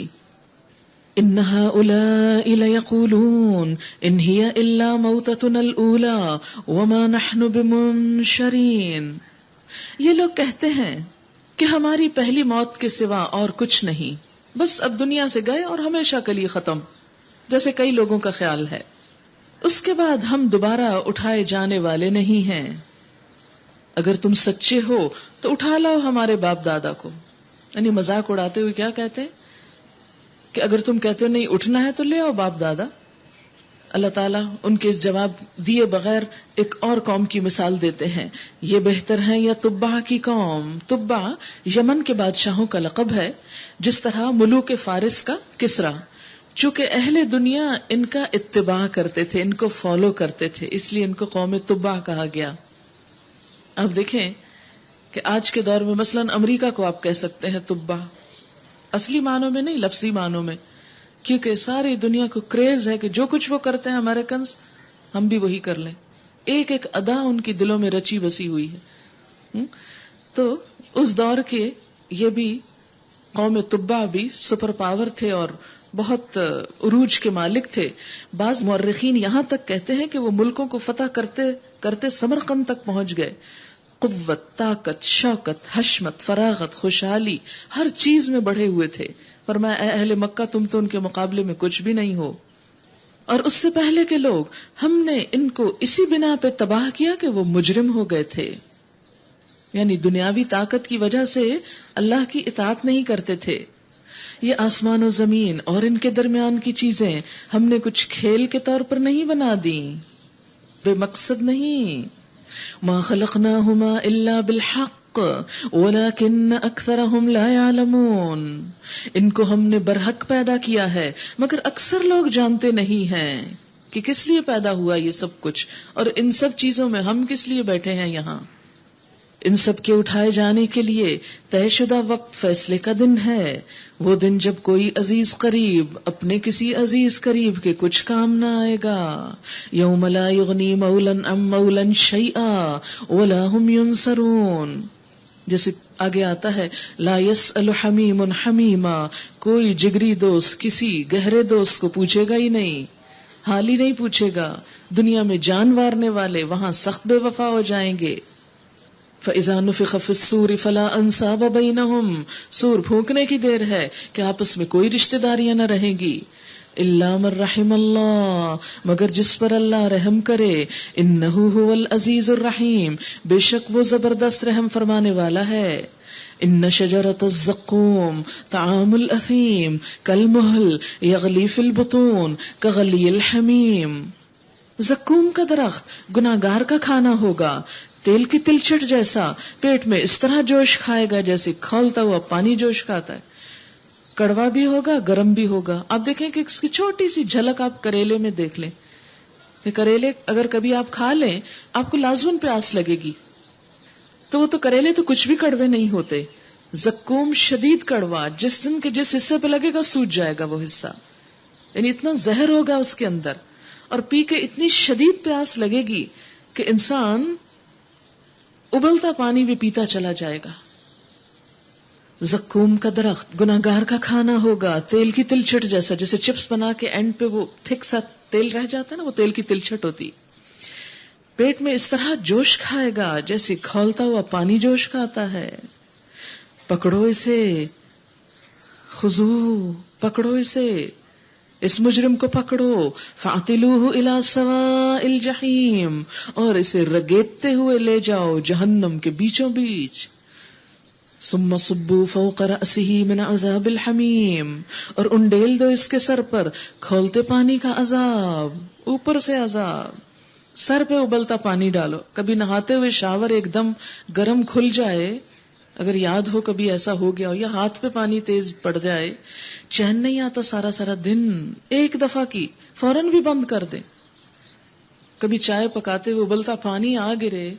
ان هؤلاء ليقولون ان هي الا موتتنا الاولى وما نحن بمنشرين. یہ لوگ کہتے ہیں کہ ہماری پہلی موت کے سوا اور کچھ نہیں، بس اب دنیا سے گئے اور ہمیشہ کے لیے ختم، جیسے کئی لوگوں کا خیال ہے. اس کے بعد ہم دوبارہ اٹھائے جانے والے نہیں ہیں. اگر تم سچے ہو تو اٹھا لاؤ ہمارے باپ دادا کو. یعنی مذاق اڑاتے ہوئے کیا کہتے ہیں کہ اگر تم کہتے ہو نہیں اٹھنا ہے تو لے آؤ باپ دادا. اللہ تعالیٰ ان کے اس جواب دیے بغیر ایک اور قوم کی مثال دیتے ہیں. یہ بہتر ہیں یا تبع کی قوم. تبع یمن کے بادشاہوں کا لقب ہے، جس طرح ملوک فارس کا کسرا. چونکہ اہل دنیا ان کا اتباع کرتے تھے، ان کو فالو کرتے تھے، اس لیے ان کو قوم تبع کہا گیا. آپ دیکھیں کہ آج کے دور میں مثلا امریکہ کو آپ کہہ سکتے ہیں تبع، اصلی معنوں میں نہیں، لفظی معنوں میں، کیونکہ ساری دنیا کو کریز ہے کہ جو کچھ وہ کرتے ہیں امریکنز ہم بھی وہی کر لیں. ایک ایک ادا ان کی دلوں میں رچی بسی ہوئی ہے. تو اس دور کے یہ بھی قوم تبع بھی سپر پاور تھے اور بہت عروج کے مالک تھے. بعض مورخین یہاں تک کہتے ہیں کہ وہ ملکوں کو فتح کرتے کرتے سمرقند تک پہنچ گئے. قوت، طاقت، شوکت، حشمت، فراغت، خوشحالی، ہر چیز میں بڑھے ہوئے تھے. فرمایا اے اہل مکہ تم تو ان کے مقابلے میں کچھ بھی نہیں ہو. اور اس سے پہلے کے لوگ ہم نے ان کو اسی بنا پہ تباہ کیا کہ وہ مجرم ہو گئے تھے. یعنی دنیاوی طاقت کی وجہ سے اللہ کی اطاعت نہیں کرتے تھے. یہ آسمان و زمین اور ان کے درمیان کی چیزیں ہم نے کچھ کھیل کے طور پر نہیں بنا دی، بے مقصد نہیں. ما خلقناہما الا بالحق ولكن اکثرهم لا يعلمون. ان کو ہم نے برحق پیدا کیا ہے مگر اکثر لوگ جانتے نہیں ہیں کہ کس لیے پیدا ہوا یہ سب کچھ، اور ان سب چیزوں میں ہم کس لیے بیٹھے ہیں یہاں. ان سب کے اٹھائے جانے کے لیے طے شدہ وقت فیصلے کا دن ہے، وہ دن جب کوئی عزیز قریب اپنے کسی عزیز قریب کے کچھ کام نہ آئے گا. یوم لا یغنی مولا عن مولا شیئا ولا هم ینصرون. جیسے آگے آتا ہے لا یسأل حمیم حمیما، کوئی جگری دوست کسی گہرے دوست کو پوچھے گا ہی نہیں، حال ہی نہیں پوچھے گا. دنیا میں جان مارنے والے وہاں سخت بے وفا ہو جائیں گے. فَإِذَا نُفِخَ فِي الصُّورِ فَلَا أَنْسَابَ بَيْنَهُمْ. سور پھونکنے کی دیر ہے کہ آپس میں کوئی رشتہ داریاں نہ رہیں گی. إِلَّا مَن رَحِمَ اللَّهُ، مگر جس پر اللہ رحم کرے. إِنَّهُ هُوَ الْعَزِيزُ الرَّحِيمُ، بے شک وہ زبردست رحم فرمانے والا ہے. إِنَّ شَجَرَةَ الزَّقُّومِ طَعَامُ الْأَثِيمِ كَالْمُهْلِ يَغْلِي فِي الْبُطُونِ كَغَلْيِ الْحَمِيمِ. زقوم کا درخت گناہگار کا کھانا ہوگا، تیل کی تلچھٹ جیسا پیٹ میں اس طرح جوش کھائے گا جیسے کھولتا ہوا پانی جوش کھاتا ہے. کڑوا بھی ہوگا گرم بھی ہوگا. آپ دیکھیں کہ اس کی چھوٹی سی جھلک آپ کریلے میں دیکھ لیں کہ کریلے اگر کبھی آپ کھا لیں آپ کو لازماً پیاس لگے گی، تو وہ تو کریلے تو کچھ بھی کڑوے نہیں ہوتے. زقوم شدید کڑوا، جس دن کے جس حصے پہ لگے گا سوج جائے گا وہ حصہ، یعنی اتنا زہر ہوگا اس کے اندر، اور پی کے اتنی شدید پیاس لگے گی کہ انسان ابلتا پانی بھی پیتا چلا جائے گا. زقوم کا درخت گناہگار کا کھانا ہوگا، تیل کی تلچھٹ جیسا، جیسے چپس بنا کے اینڈ پہ وہ تھک سا تیل رہ جاتا ہے نا، وہ تیل کی تلچھٹ ہوتی. پیٹ میں اس طرح جوش کھائے گا جیسے کھولتا ہوا پانی جوش کھاتا ہے. پکڑو اسے، خذوہ، پکڑو اسے، اس مجرم کو پکڑو. فاعتلوہ الی سواء الجحیم، اور اسے رگیدتے ہوئے لے جاؤ جہنم کے بیچوں بیچ. ثم صبوا فوق رأسہ من عذاب الحمیم، اور انڈیل دو اس کے سر پر کھولتے پانی کا عذاب، اوپر سے عذاب. سر پہ ابلتا پانی ڈالو. کبھی نہاتے ہوئے شاور ایک دم گرم کھل جائے، اگر یاد ہو کبھی ایسا ہو گیا ہو، یا ہاتھ پہ پانی تیز پڑ جائے، چین نہیں آتا سارا سارا دن. ایک دفعہ کی فوراً بھی بند کر دیں. کبھی چائے پکاتے ہوئے ابلتا پانی آ گرے،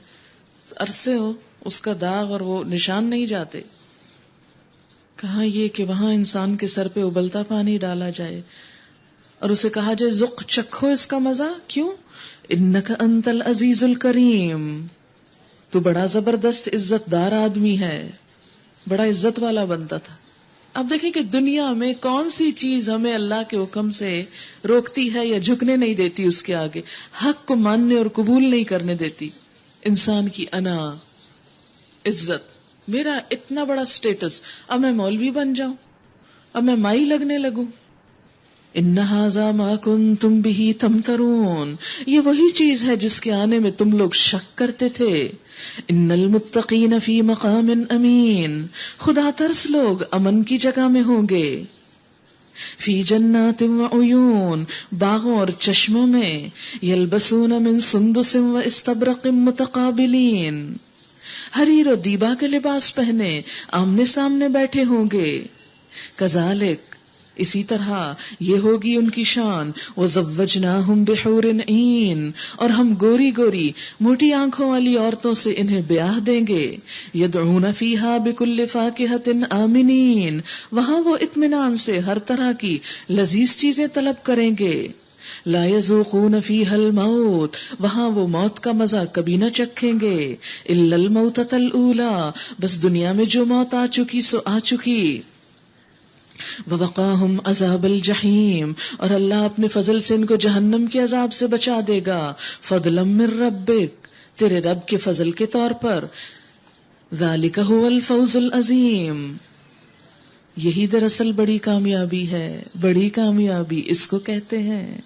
عرصے ہو اس کا داغ اور وہ نشان نہیں جاتے. کہاں یہ کہ وہاں انسان کے سر پہ ابلتا پانی ڈالا جائے اور اسے کہا جائے ذوق، چکھو اس کا مزہ. کیوں؟ انک انت العزیز الکریم، تو بڑا زبردست عزت دار آدمی ہے، بڑا عزت والا بنتا تھا. اب دیکھیں کہ دنیا میں کون سی چیز ہمیں اللہ کے حکم سے روکتی ہے یا جھکنے نہیں دیتی اس کے آگے، حق کو ماننے اور قبول نہیں کرنے دیتی. انسان کی انا، عزت، میرا اتنا بڑا سٹیٹس، اب میں مولوی بن جاؤں، اب میں مائی لگنے لگوں. ان ھذا ما کنتم بہ تمترون، یہ وہی چیز ہے جس کے آنے میں تم لوگ شک کرتے تھے. ان المتقین فی مقام امین، خدا ترس لوگ امن کی جگہ میں ہوں گے. فی جنات وعیون، باغوں اور چشموں میں. یلبسون من سندس واستبرق متقابلین، حریر و دیبا کے لباس پہنے آمنے سامنے بیٹھے ہوں گے. کذالک، اسی طرح یہ ہوگی ان کی شان. وزوجناہم بحور عین، اور ہم گوری گوری موٹی آنکھوں والی عورتوں سے انہیں بیاہ دیں گے. یدعون فیہا بکل فاکہۃ آمنین، وہاں وہ اطمینان سے ہر طرح کی لذیذ چیزیں طلب کریں گے. لا یذوقون فیہا الموت، وہاں وہ موت کا مزہ کبھی نہ چکھیں گے. الا الموتۃ الاولی، بس دنیا میں جو موت آ چکی سو آ چکی. ووقاہم عذاب الجحیم، اور اللہ اپنے فضل سے ان کو جہنم کے عذاب سے بچا دے گا. فضلا من ربک، تیرے رب کے فضل کے طور پر. ذالک هو الفوز العظیم، یہی دراصل بڑی کامیابی ہے. بڑی کامیابی اس کو کہتے ہیں.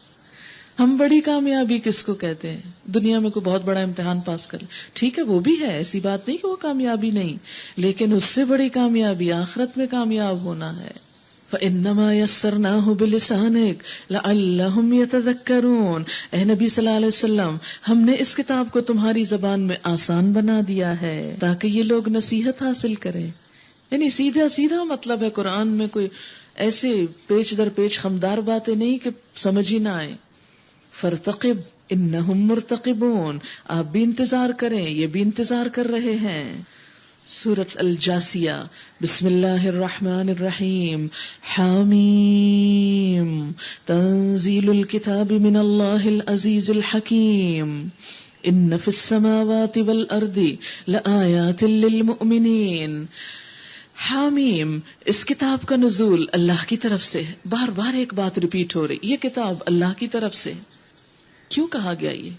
ہم بڑی کامیابی کس کو کہتے ہیں؟ دنیا میں کوئی بہت بڑا امتحان پاس کر لے، ٹھیک ہے وہ بھی ہے، ایسی بات نہیں کہ وہ کامیابی نہیں، لیکن اس سے بڑی کامیابی آخرت میں کامیاب ہونا ہے. فإنما يسرناه بلسانك لعلهم يتذكرون. اے نبی صلی اللہ علیہ وسلم، ہم نے اس کتاب کو تمہاری زبان میں آسان بنا دیا ہے تاکہ یہ لوگ نصیحت حاصل کریں. یعنی سیدھا سیدھا مطلب ہے قرآن میں، کوئی ایسے پیچ در پیچ خمدار باتیں نہیں کہ سمجھ ہی نہ آئے. فارتقب انہم مرتقبون، آپ بھی انتظار کریں، یہ بھی انتظار کر رہے ہیں. سورۃ الجاسیہ. بسم اللہ الرحمن الرحیم. حامیم تنزیل الکتاب من اللہ العزیز الحکیم. ان فی السماوات والارض لآیات للمؤمنین. حامیم، اس کتاب کا نزول اللہ کی طرف سے ہے. بار بار ایک بات ریپیٹ ہو رہی، یہ کتاب اللہ کی طرف سے. کیوں کہا گیا یہ؟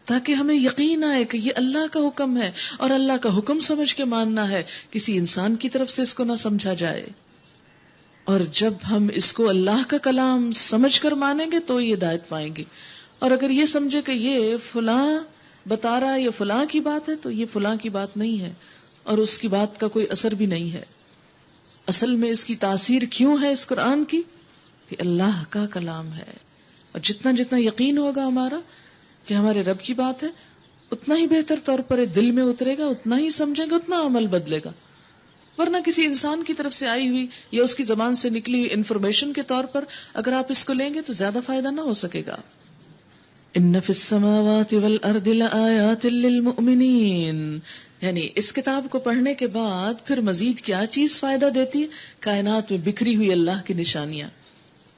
تاکہ ہمیں یقین آئے کہ یہ اللہ کا حکم ہے، اور اللہ کا حکم سمجھ کے ماننا ہے، کسی انسان کی طرف سے اس کو نہ سمجھا جائے. اور جب ہم اس کو اللہ کا کلام سمجھ کر مانیں گے تو یہ ہدایت پائیں گے. اور اگر یہ سمجھے کہ یہ فلاں بتا رہا ہے، یہ فلاں کی بات ہے، تو یہ فلاں کی بات نہیں ہے، اور اس کی بات کا کوئی اثر بھی نہیں ہے. اصل میں اس کی تاثیر کیوں ہے اس قرآن کی؟ کہ اللہ کا کلام ہے. اور جتنا جتنا یقین ہوگا ہمارا کہ ہمارے رب کی بات ہے، اتنا ہی بہتر طور پر دل میں اترے گا، اتنا ہی سمجھیں گے، اتنا عمل بدلے گا. ورنہ کسی انسان کی طرف سے آئی ہوئی یا اس کی زبان سے نکلی ہوئی انفارمیشن کے طور پر اگر آپ اس کو لیں گے تو زیادہ فائدہ نہ ہو سکے گا. ان فی السماوات والارض لآیات للمؤمنین. یعنی اس کتاب کو پڑھنے کے بعد پھر مزید کیا چیز فائدہ دیتی ہے؟ کائنات میں بکھری ہوئی اللہ کی نشانیاں.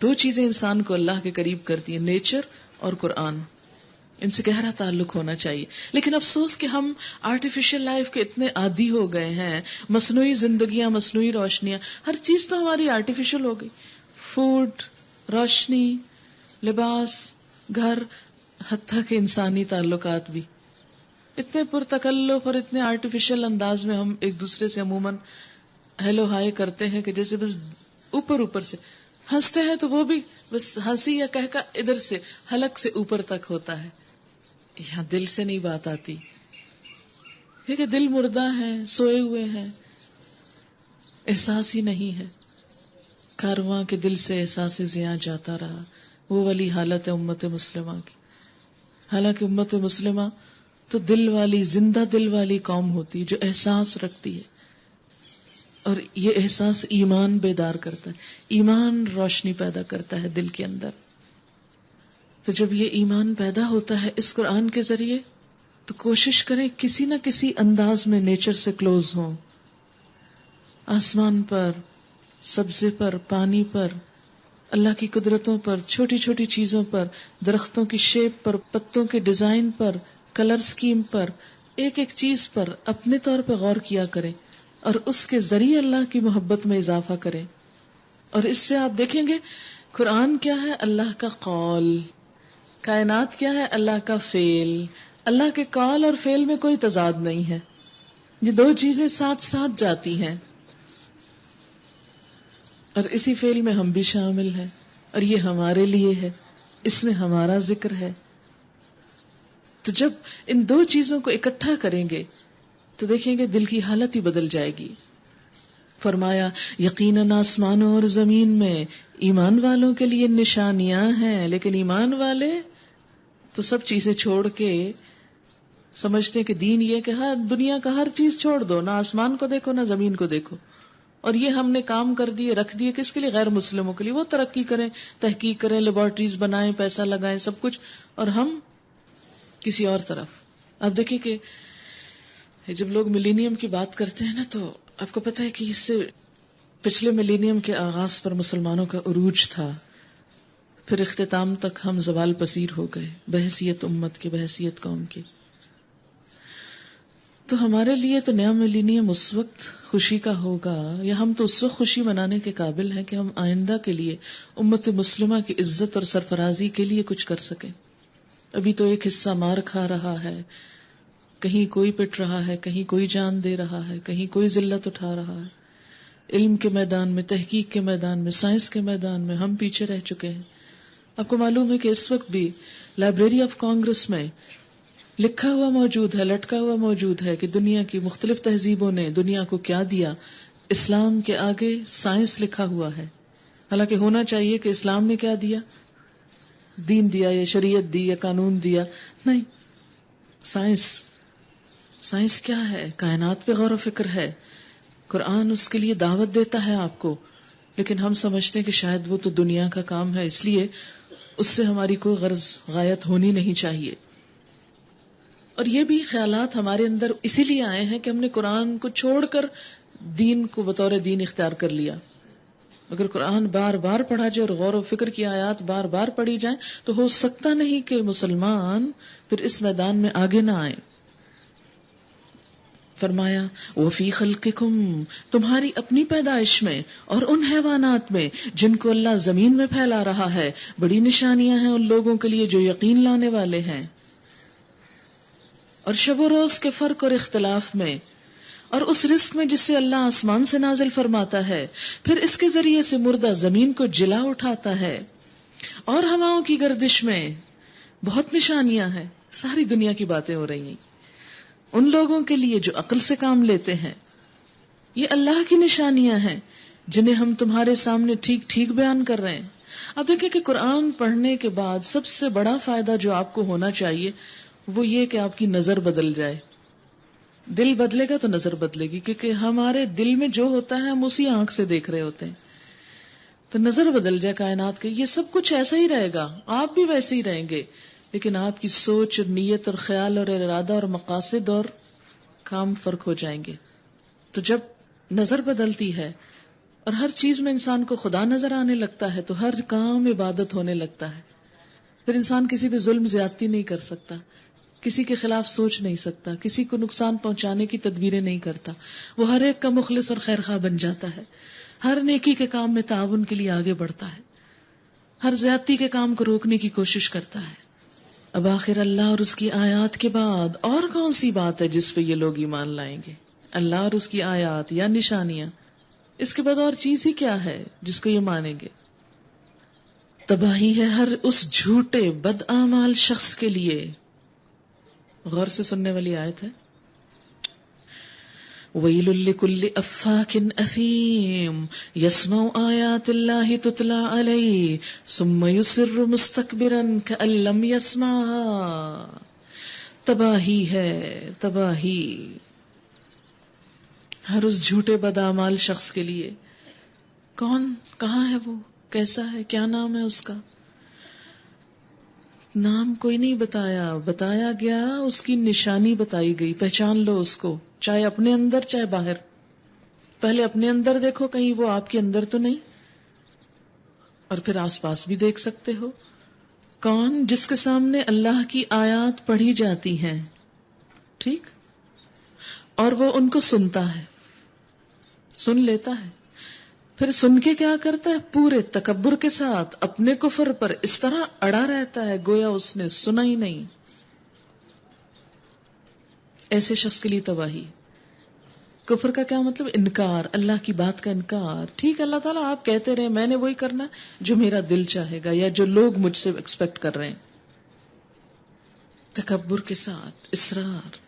دو چیزیں انسان کو اللہ کے قریب کرتی ہیں، نیچر اور قرآن. ان سے گہرا تعلق ہونا چاہیے. لیکن افسوس کہ ہم آرٹیفیشل لائف کے اتنے عادی ہو گئے ہیں، مصنوعی زندگیاں، مصنوعی روشنیاں، ہر چیز تو ہماری آرٹیفیشل ہو گئی. فوڈ، روشنی، لباس، گھر، حتیٰ کہ انسانی تعلقات بھی اتنے پرتکلف اور اتنے آرٹیفیشل انداز میں ہم ایک دوسرے سے عموماً ہیلو ہائی کرتے ہیں کہ جیسے بس اوپر اوپر سے ہنستے ہیں، تو وہ بھی بس ہنسی یا کہہ کا ادھر سے حلق سے اوپر تک ہوتا ہے. یہاں دل سے نہیں بات آتی، کیونکہ دل مردہ ہے، سوئے ہوئے ہیں، احساس ہی نہیں ہے. کارواں کے دل سے احساس زیاں جاتا رہا، وہ والی حالت ہے امت مسلمہ کی. حالانکہ امت مسلمہ تو دل والی، زندہ دل والی قوم ہوتی جو احساس رکھتی ہے، اور یہ احساس ایمان بیدار کرتا ہے، ایمان روشنی پیدا کرتا ہے دل کے اندر. تو جب یہ ایمان پیدا ہوتا ہے اس قرآن کے ذریعے، تو کوشش کریں کسی نہ کسی انداز میں نیچر سے کلوز ہوں. آسمان پر، سبزے پر، پانی پر، اللہ کی قدرتوں پر، چھوٹی چھوٹی چیزوں پر، درختوں کی شیپ پر، پتوں کے ڈیزائن پر، کلر سکیم پر، ایک ایک چیز پر اپنے طور پہ غور کیا کریں اور اس کے ذریعے اللہ کی محبت میں اضافہ کریں. اور اس سے آپ دیکھیں گے قرآن کیا ہے؟ اللہ کا قول. کائنات کیا ہے؟ اللہ کا فعل. اللہ کے قول اور فعل میں کوئی تضاد نہیں ہے، یہ دو چیزیں ساتھ ساتھ جاتی ہیں، اور اسی فعل میں ہم بھی شامل ہیں، اور یہ ہمارے لیے ہے، اس میں ہمارا ذکر ہے. تو جب ان دو چیزوں کو اکٹھا کریں گے تو دیکھیں گے دل کی حالت ہی بدل جائے گی. فرمایا یقیناً آسمانوں اور زمین میں ایمان والوں کے لیے نشانیاں ہیں. لیکن ایمان والے تو سب چیزیں چھوڑ کے سمجھتے ہیں کہ دین یہ کہ ہر دنیا کا ہر چیز چھوڑ دو، نہ آسمان کو دیکھو نہ زمین کو دیکھو. اور یہ ہم نے کام کر دیے، رکھ دیے کس کے لیے؟ غیر مسلموں کے لیے. وہ ترقی کریں، تحقیق کریں، لیبارٹریز بنائیں، پیسہ لگائیں، سب کچھ، اور ہم کسی اور طرف. اب دیکھیں کہ جب لوگ ملینیم کی بات کرتے ہیں نا، تو آپ کو پتہ ہے کہ اس سے پچھلے ملینیم کے آغاز پر مسلمانوں کا عروج تھا، پھر اختتام تک ہم زوال پذیر ہو گئے بحیثیت امت کے، بحیثیت قوم کے. تو ہمارے لیے تو نیا ملینیم اس وقت خوشی کا ہوگا، یا ہم تو اس وقت خوشی منانے کے قابل ہیں کہ ہم آئندہ کے لیے امت مسلمہ کی عزت اور سرفرازی کے لیے کچھ کر سکیں. ابھی تو ایک حصہ مار کھا رہا ہے، کہیں کوئی پٹ رہا ہے، کہیں کوئی جان دے رہا ہے، کہیں کوئی ذلت اٹھا رہا ہے. علم کے میدان میں، تحقیق کے میدان میں، سائنس کے میدان میں ہم پیچھے رہ چکے ہیں. آپ کو معلوم ہے کہ اس وقت بھی لائبریری آف کانگریس میں لکھا ہوا موجود ہے، لٹکا ہوا موجود ہے کہ دنیا کی مختلف تہذیبوں نے دنیا کو کیا دیا. اسلام کے آگے سائنس لکھا ہوا ہے. حالانکہ ہونا چاہیے کہ اسلام نے کیا دیا، دین دیا یا شریعت دی یا قانون دیا. نہیں، سائنس کیا ہے؟ کائنات پہ غور و فکر ہے. قرآن اس کے لیے دعوت دیتا ہے آپ کو، لیکن ہم سمجھتے ہیں کہ شاید وہ تو دنیا کا کام ہے، اس لیے اس سے ہماری کوئی غرض غایت ہونی نہیں چاہیے. اور یہ بھی خیالات ہمارے اندر اسی لیے آئے ہیں کہ ہم نے قرآن کو چھوڑ کر دین کو بطور دین اختیار کر لیا. اگر قرآن بار بار پڑھا جائے اور غور و فکر کی آیات بار بار پڑھی جائیں تو ہو سکتا نہیں کہ مسلمان پھر اس میدان میں آگے نہ آئے. فرمایا وفی خلقکم، تمہاری اپنی پیدائش میں اور ان حیوانات میں جن کو اللہ زمین میں پھیلا رہا ہے بڑی نشانیاں ہیں ان لوگوں کے لیے جو یقین لانے والے ہیں. اور شب و روز کے فرق اور اختلاف میں، اور اس رزق میں جسے اللہ آسمان سے نازل فرماتا ہے، پھر اس کے ذریعے سے مردہ زمین کو جلا اٹھاتا ہے، اور ہواؤں کی گردش میں بہت نشانیاں ہیں. ساری دنیا کی باتیں ہو رہی ہیں ان لوگوں کے لیے جو عقل سے کام لیتے ہیں. یہ اللہ کی نشانیاں ہیں جنہیں ہم تمہارے سامنے ٹھیک ٹھیک بیان کر رہے ہیں. اب دیکھیں کہ قرآن پڑھنے کے بعد سب سے بڑا فائدہ جو آپ کو ہونا چاہیے وہ یہ کہ آپ کی نظر بدل جائے. دل بدلے گا تو نظر بدلے گی، کیونکہ ہمارے دل میں جو ہوتا ہے ہم اسی آنکھ سے دیکھ رہے ہوتے ہیں. تو نظر بدل جائے کائنات کے، یہ سب کچھ ایسا ہی رہے گا، آپ بھی ویسے ہی رہیں گے، لیکن آپ کی سوچ اور نیت اور خیال اور ارادہ اور مقاصد اور کام فرق ہو جائیں گے. تو جب نظر بدلتی ہے اور ہر چیز میں انسان کو خدا نظر آنے لگتا ہے تو ہر کام عبادت ہونے لگتا ہے. پھر انسان کسی پہ ظلم زیادتی نہیں کر سکتا، کسی کے خلاف سوچ نہیں سکتا، کسی کو نقصان پہنچانے کی تدبیریں نہیں کرتا. وہ ہر ایک کا مخلص اور خیرخواہ بن جاتا ہے، ہر نیکی کے کام میں تعاون کے لیے آگے بڑھتا ہے، ہر زیادتی کے کام کو روکنے کی کوشش کرتا ہے. اب آخر اللہ اور اس کی آیات کے بعد اور کون سی بات ہے جس پہ یہ لوگ ایمان لائیں گے؟ اللہ اور اس کی آیات یا نشانیاں، اس کے بعد اور چیز ہی کیا ہے جس کو یہ مانیں گے؟ تباہی ہے ہر اس جھوٹے بدعمال شخص کے لیے. غور سے سننے والی آیت ہے. وَيْلٌ لِكُلِّ أَفَّاكٍ أَثِيمٍ يَسْمَعُ آيَاتِ اللَّهِ تُتْلَى عَلَيْهِ ثُمَّ يُصِرُّ مُسْتَكْبِرًا كَأَن لَّمْ يَسْمَعْهَا. تباہی ہے، تباہی ہر اس جھوٹے بدعمال شخص کے لیے. کون؟ کہاں ہے وہ؟ کیسا ہے؟ کیا نام ہے اس کا؟ نام کوئی نہیں بتایا گیا، اس کی نشانی بتائی گئی. پہچان لو اس کو، چاہے اپنے اندر چاہے باہر. پہلے اپنے اندر دیکھو کہیں وہ آپ کے اندر تو نہیں، اور پھر آس پاس بھی دیکھ سکتے ہو. کون؟ جس کے سامنے اللہ کی آیات پڑھی جاتی ہیں، ٹھیک، اور وہ ان کو سنتا ہے، سن لیتا ہے، پھر سن کے کیا کرتا ہے؟ پورے تکبر کے ساتھ اپنے کفر پر اس طرح اڑا رہتا ہے گویا اس نے سنا ہی نہیں. ایسے شخص کے لیے تباہی. کفر کا کیا مطلب؟ انکار، اللہ کی بات کا انکار. ٹھیک، اللہ تعالیٰ آپ کہتے رہے، میں نے وہی کرنا جو میرا دل چاہے گا یا جو لوگ مجھ سے ایکسپیکٹ کر رہے ہیں. تکبر کے ساتھ اصرار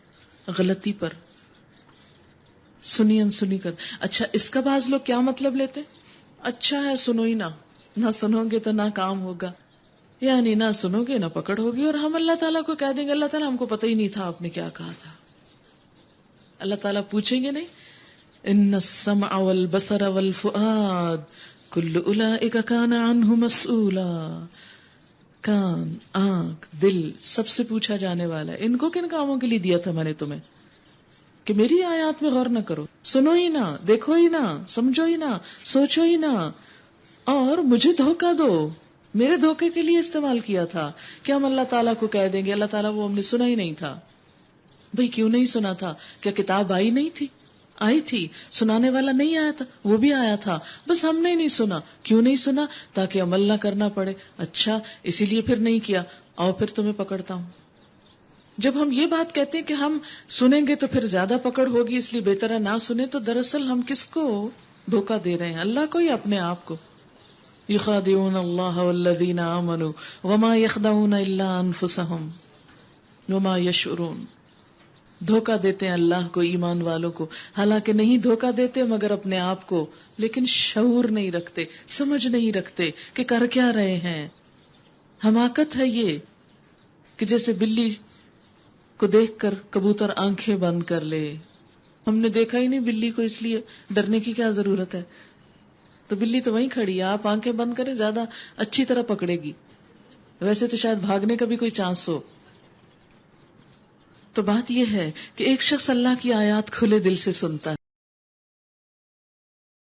غلطی پر، سنی انسنی کر. اچھا، اس کا بعض لوگ کیا مطلب لیتے؟ اچھا ہے سنو ہی نہ سنو گے تو نہ کام ہوگا، یعنی نہ سنو گے نہ پکڑ ہوگی. اور ہم اللہ تعالیٰ کو کہہ دیں گے اللہ تعالیٰ ہم کو پتہ ہی نہیں تھا آپ نے کیا کہا تھا. اللہ تعالیٰ پوچھیں گے نہیں؟ ان السمع والبصر والفؤاد کل اولئک کان عنہ مسئولا. کان، آنکھ، دل سب سے پوچھا جانے والا ہے. ان کو کن کاموں کے لیے دیا تھا میں نے تمہیں کہ میری آیات میں غور نہ کرو، سنو ہی نہ، دیکھو ہی نہ، سمجھو ہی نہ، سوچو ہی نہ، اور مجھے دھوکہ دو، میرے دھوکے کے لیے استعمال کیا تھا. کہ ہم اللہ تعالیٰ کو کہہ دیں گے اللہ تعالیٰ وہ ہم نے سنا ہی نہیں تھا. بھئی کیوں نہیں سنا تھا؟ کیا کتاب آئی نہیں تھی؟ آئی تھی. سنانے والا نہیں آیا تھا؟ وہ بھی آیا تھا، بس ہم نے نہیں سنا. کیوں نہیں سنا؟ تاکہ عمل نہ کرنا پڑے. اچھا، اسی لیے پھر نہیں کیا، آؤ پھر تمہیں پکڑتا ہوں. جب ہم یہ بات کہتے ہیں کہ ہم سنیں گے تو پھر زیادہ پکڑ ہوگی اس لیے بہتر ہے نہ سنیں، تو دراصل ہم کس کو دھوکہ دے رہے ہیں؟ اللہ کو یا اپنے آپ کو؟ یخادعون اللہ والذین آمنوا وما یخدعون الا انفسهم وما یشعرون. دھوکہ دیتے ہیں اللہ کو، ایمان والوں کو، حالانکہ نہیں دھوکہ دیتے مگر اپنے آپ کو، لیکن شعور نہیں رکھتے، سمجھ نہیں رکھتے کہ کر کیا رہے ہیں۔ حماقت ہے یہ کہ جیسے بلی کو دیکھ کر کبوتر آنکھیں بند کر لے، ہم نے دیکھا ہی نہیں بلی کو، اس لیے ڈرنے کی کیا ضرورت ہے؟ تو بلی تو وہیں کھڑی ہے، آپ آنکھیں بند کریں زیادہ اچھی طرح پکڑے گی، ویسے تو شاید بھاگنے کا بھی کوئی چانس ہو۔ تو بات یہ ہے کہ ایک شخص اللہ کی آیات کھلے دل سے سنتا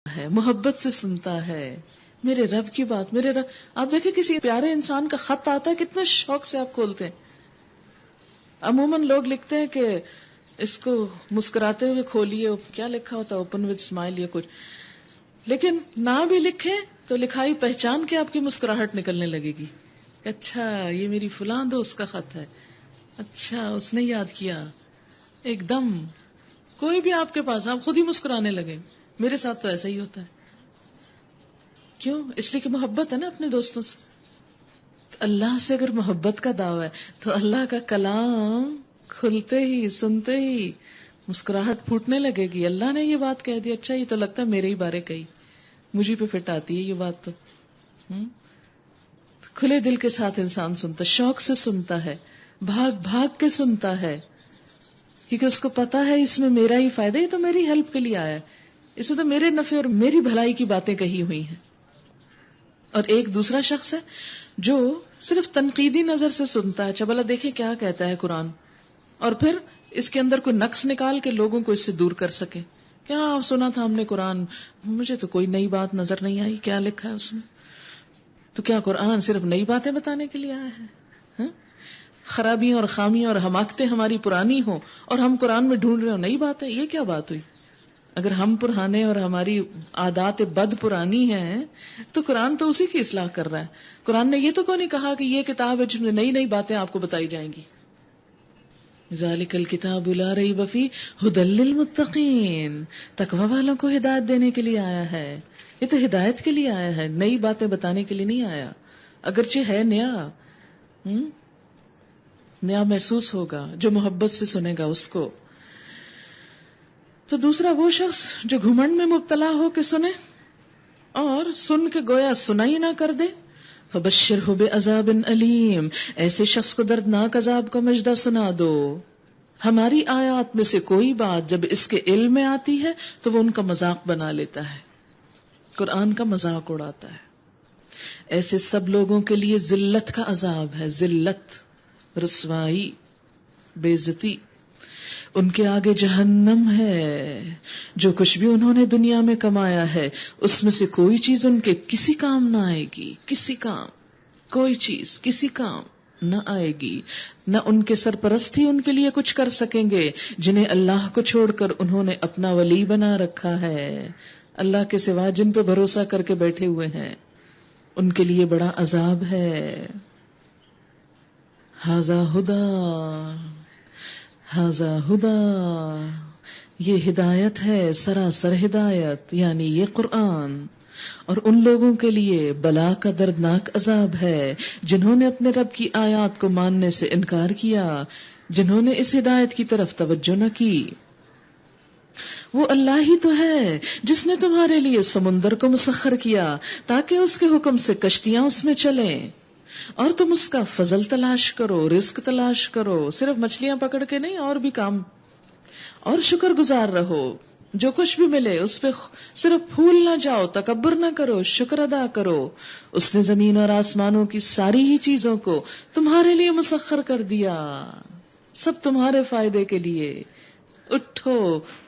ہے، محبت سے سنتا ہے، میرے رب کی بات، میرے رب۔ آپ دیکھیں کسی پیارے انسان کا خط آتا ہے، کتنے شوق سے آپ کھولتے ہیں۔ عموماً لوگ لکھتے ہیں کہ اس کو مسکراتے ہوئے کھولیے، کیا لکھا ہوتا ہے، اوپن وتھ اسمائل یا کچھ، لیکن نہ بھی لکھیں تو لکھائی پہچان کے آپ کی مسکراہٹ نکلنے لگے گی، اچھا یہ میری فلاں دوست کا خط ہے، اچھا اس نے یاد کیا۔ ایک دم کوئی بھی آپ کے پاس، آپ خود ہی مسکرانے لگے۔ میرے ساتھ تو ایسا ہی ہوتا ہے۔ کیوں؟ اس لیے کہ محبت ہے نا اپنے دوستوں سے۔ تو اللہ سے اگر محبت کا دعویٰ ہے تو اللہ کا کلام کھلتے ہی سنتے ہی مسکراہٹ پھوٹنے لگے گی۔ اللہ نے یہ بات کہہ دی، اچھا یہ تو لگتا ہے میرے ہی بارے کہی، مجھے پہ فٹ آتی ہے یہ بات تو۔ کھلے دل کے ساتھ انسان سنتا، شوق سے سنتا ہے، بھاگ بھاگ کے سنتا ہے، کیونکہ اس کو پتا ہے اس میں میرا ہی فائدہ، یہ تو میری ہیلپ کے لیے آیا ہے، اس میں تو میرے نفع اور میری بھلائی کی باتیں کہی ہوئی ہیں۔ اور ایک دوسرا شخص ہے جو صرف تنقیدی نظر سے سنتا ہے، اچھا بھلا دیکھیں کیا کہتا ہے قرآن، اور پھر اس کے اندر کوئی نقص نکال کے لوگوں کو اس سے دور کر سکے۔ کیا سنا تھا ہم نے قرآن، مجھے تو کوئی نئی بات نظر نہیں آئی، کیا لکھا ہے اس میں؟ تو کیا قرآن صرف نئی باتیں بتانے کے لیے آیا ہے؟ ہاں؟ خرابیاں اور خامیاں اور حماقتیں ہماری پرانی ہوں اور ہم قرآن میں ڈھونڈ رہے ہوں نئی بات ہے، یہ کیا بات ہوئی؟ اگر ہم پرانے اور ہماری عادات بد پرانی ہیں تو قرآن تو اسی کی اصلاح کر رہا ہے۔ قرآن نے یہ تو کوئی نہیں کہا کہ یہ کتاب ہے جس میں نئی نئی باتیں آپ کو بتائی جائیں گی۔ ذالک الکتاب لا ریب فیہ ھدی للمتقین، تقوی والوں کو ہدایت دینے کے لیے آیا ہے۔ یہ تو ہدایت کے لیے آیا ہے، نئی باتیں بتانے کے لیے نہیں آیا، اگرچہ ہے نیا، نیا محسوس ہوگا جو محبت سے سنے گا اس کو۔ تو دوسرا وہ شخص جو گھمنڈ میں مبتلا ہو کے سنے اور سن کے گویا سنا ہی نہ کر دے، فبشرہ بعذاب علیم، ایسے شخص کو دردناک عذاب کا مژدہ سنا دو۔ ہماری آیات میں سے کوئی بات جب اس کے علم میں آتی ہے تو وہ ان کا مذاق بنا لیتا ہے، قرآن کا مذاق اڑاتا ہے۔ ایسے سب لوگوں کے لیے ذلت کا عذاب ہے، ذلت، رسوائی، بے عزتی، ان کے آگے جہنم ہے۔ جو کچھ بھی انہوں نے دنیا میں کمایا ہے اس میں سے کوئی چیز ان کے کسی کام نہ آئے گی، کسی کام، کوئی چیز کسی کام نہ آئے گی، نہ ان کے سرپرست ہی ان کے لیے کچھ کر سکیں گے جنہیں اللہ کو چھوڑ کر انہوں نے اپنا ولی بنا رکھا ہے۔ اللہ کے سوا جن پہ بھروسہ کر کے بیٹھے ہوئے ہیں ان کے لیے بڑا عذاب ہے۔ ھذا ھدی، ھذا ھدی، یہ ہدایت ہے، سراسر ہدایت، یعنی یہ قرآن، اور ان لوگوں کے لیے بلا کا دردناک عذاب ہے جنہوں نے اپنے رب کی آیات کو ماننے سے انکار کیا، جنہوں نے اس ہدایت کی طرف توجہ نہ کی۔ وہ اللہ ہی تو ہے جس نے تمہارے لیے سمندر کو مسخر کیا تاکہ اس کے حکم سے کشتیاں اس میں چلیں، اور تم اس کا فضل تلاش کرو، رزق تلاش کرو، صرف مچھلیاں پکڑ کے نہیں، اور بھی کام، اور شکر گزار رہو، جو کچھ بھی ملے اس پہ صرف پھول نہ جاؤ، تکبر نہ کرو، شکر ادا کرو۔ اس نے زمین اور آسمانوں کی ساری ہی چیزوں کو تمہارے لیے مسخر کر دیا، سب تمہارے فائدے کے لیے، اٹھو،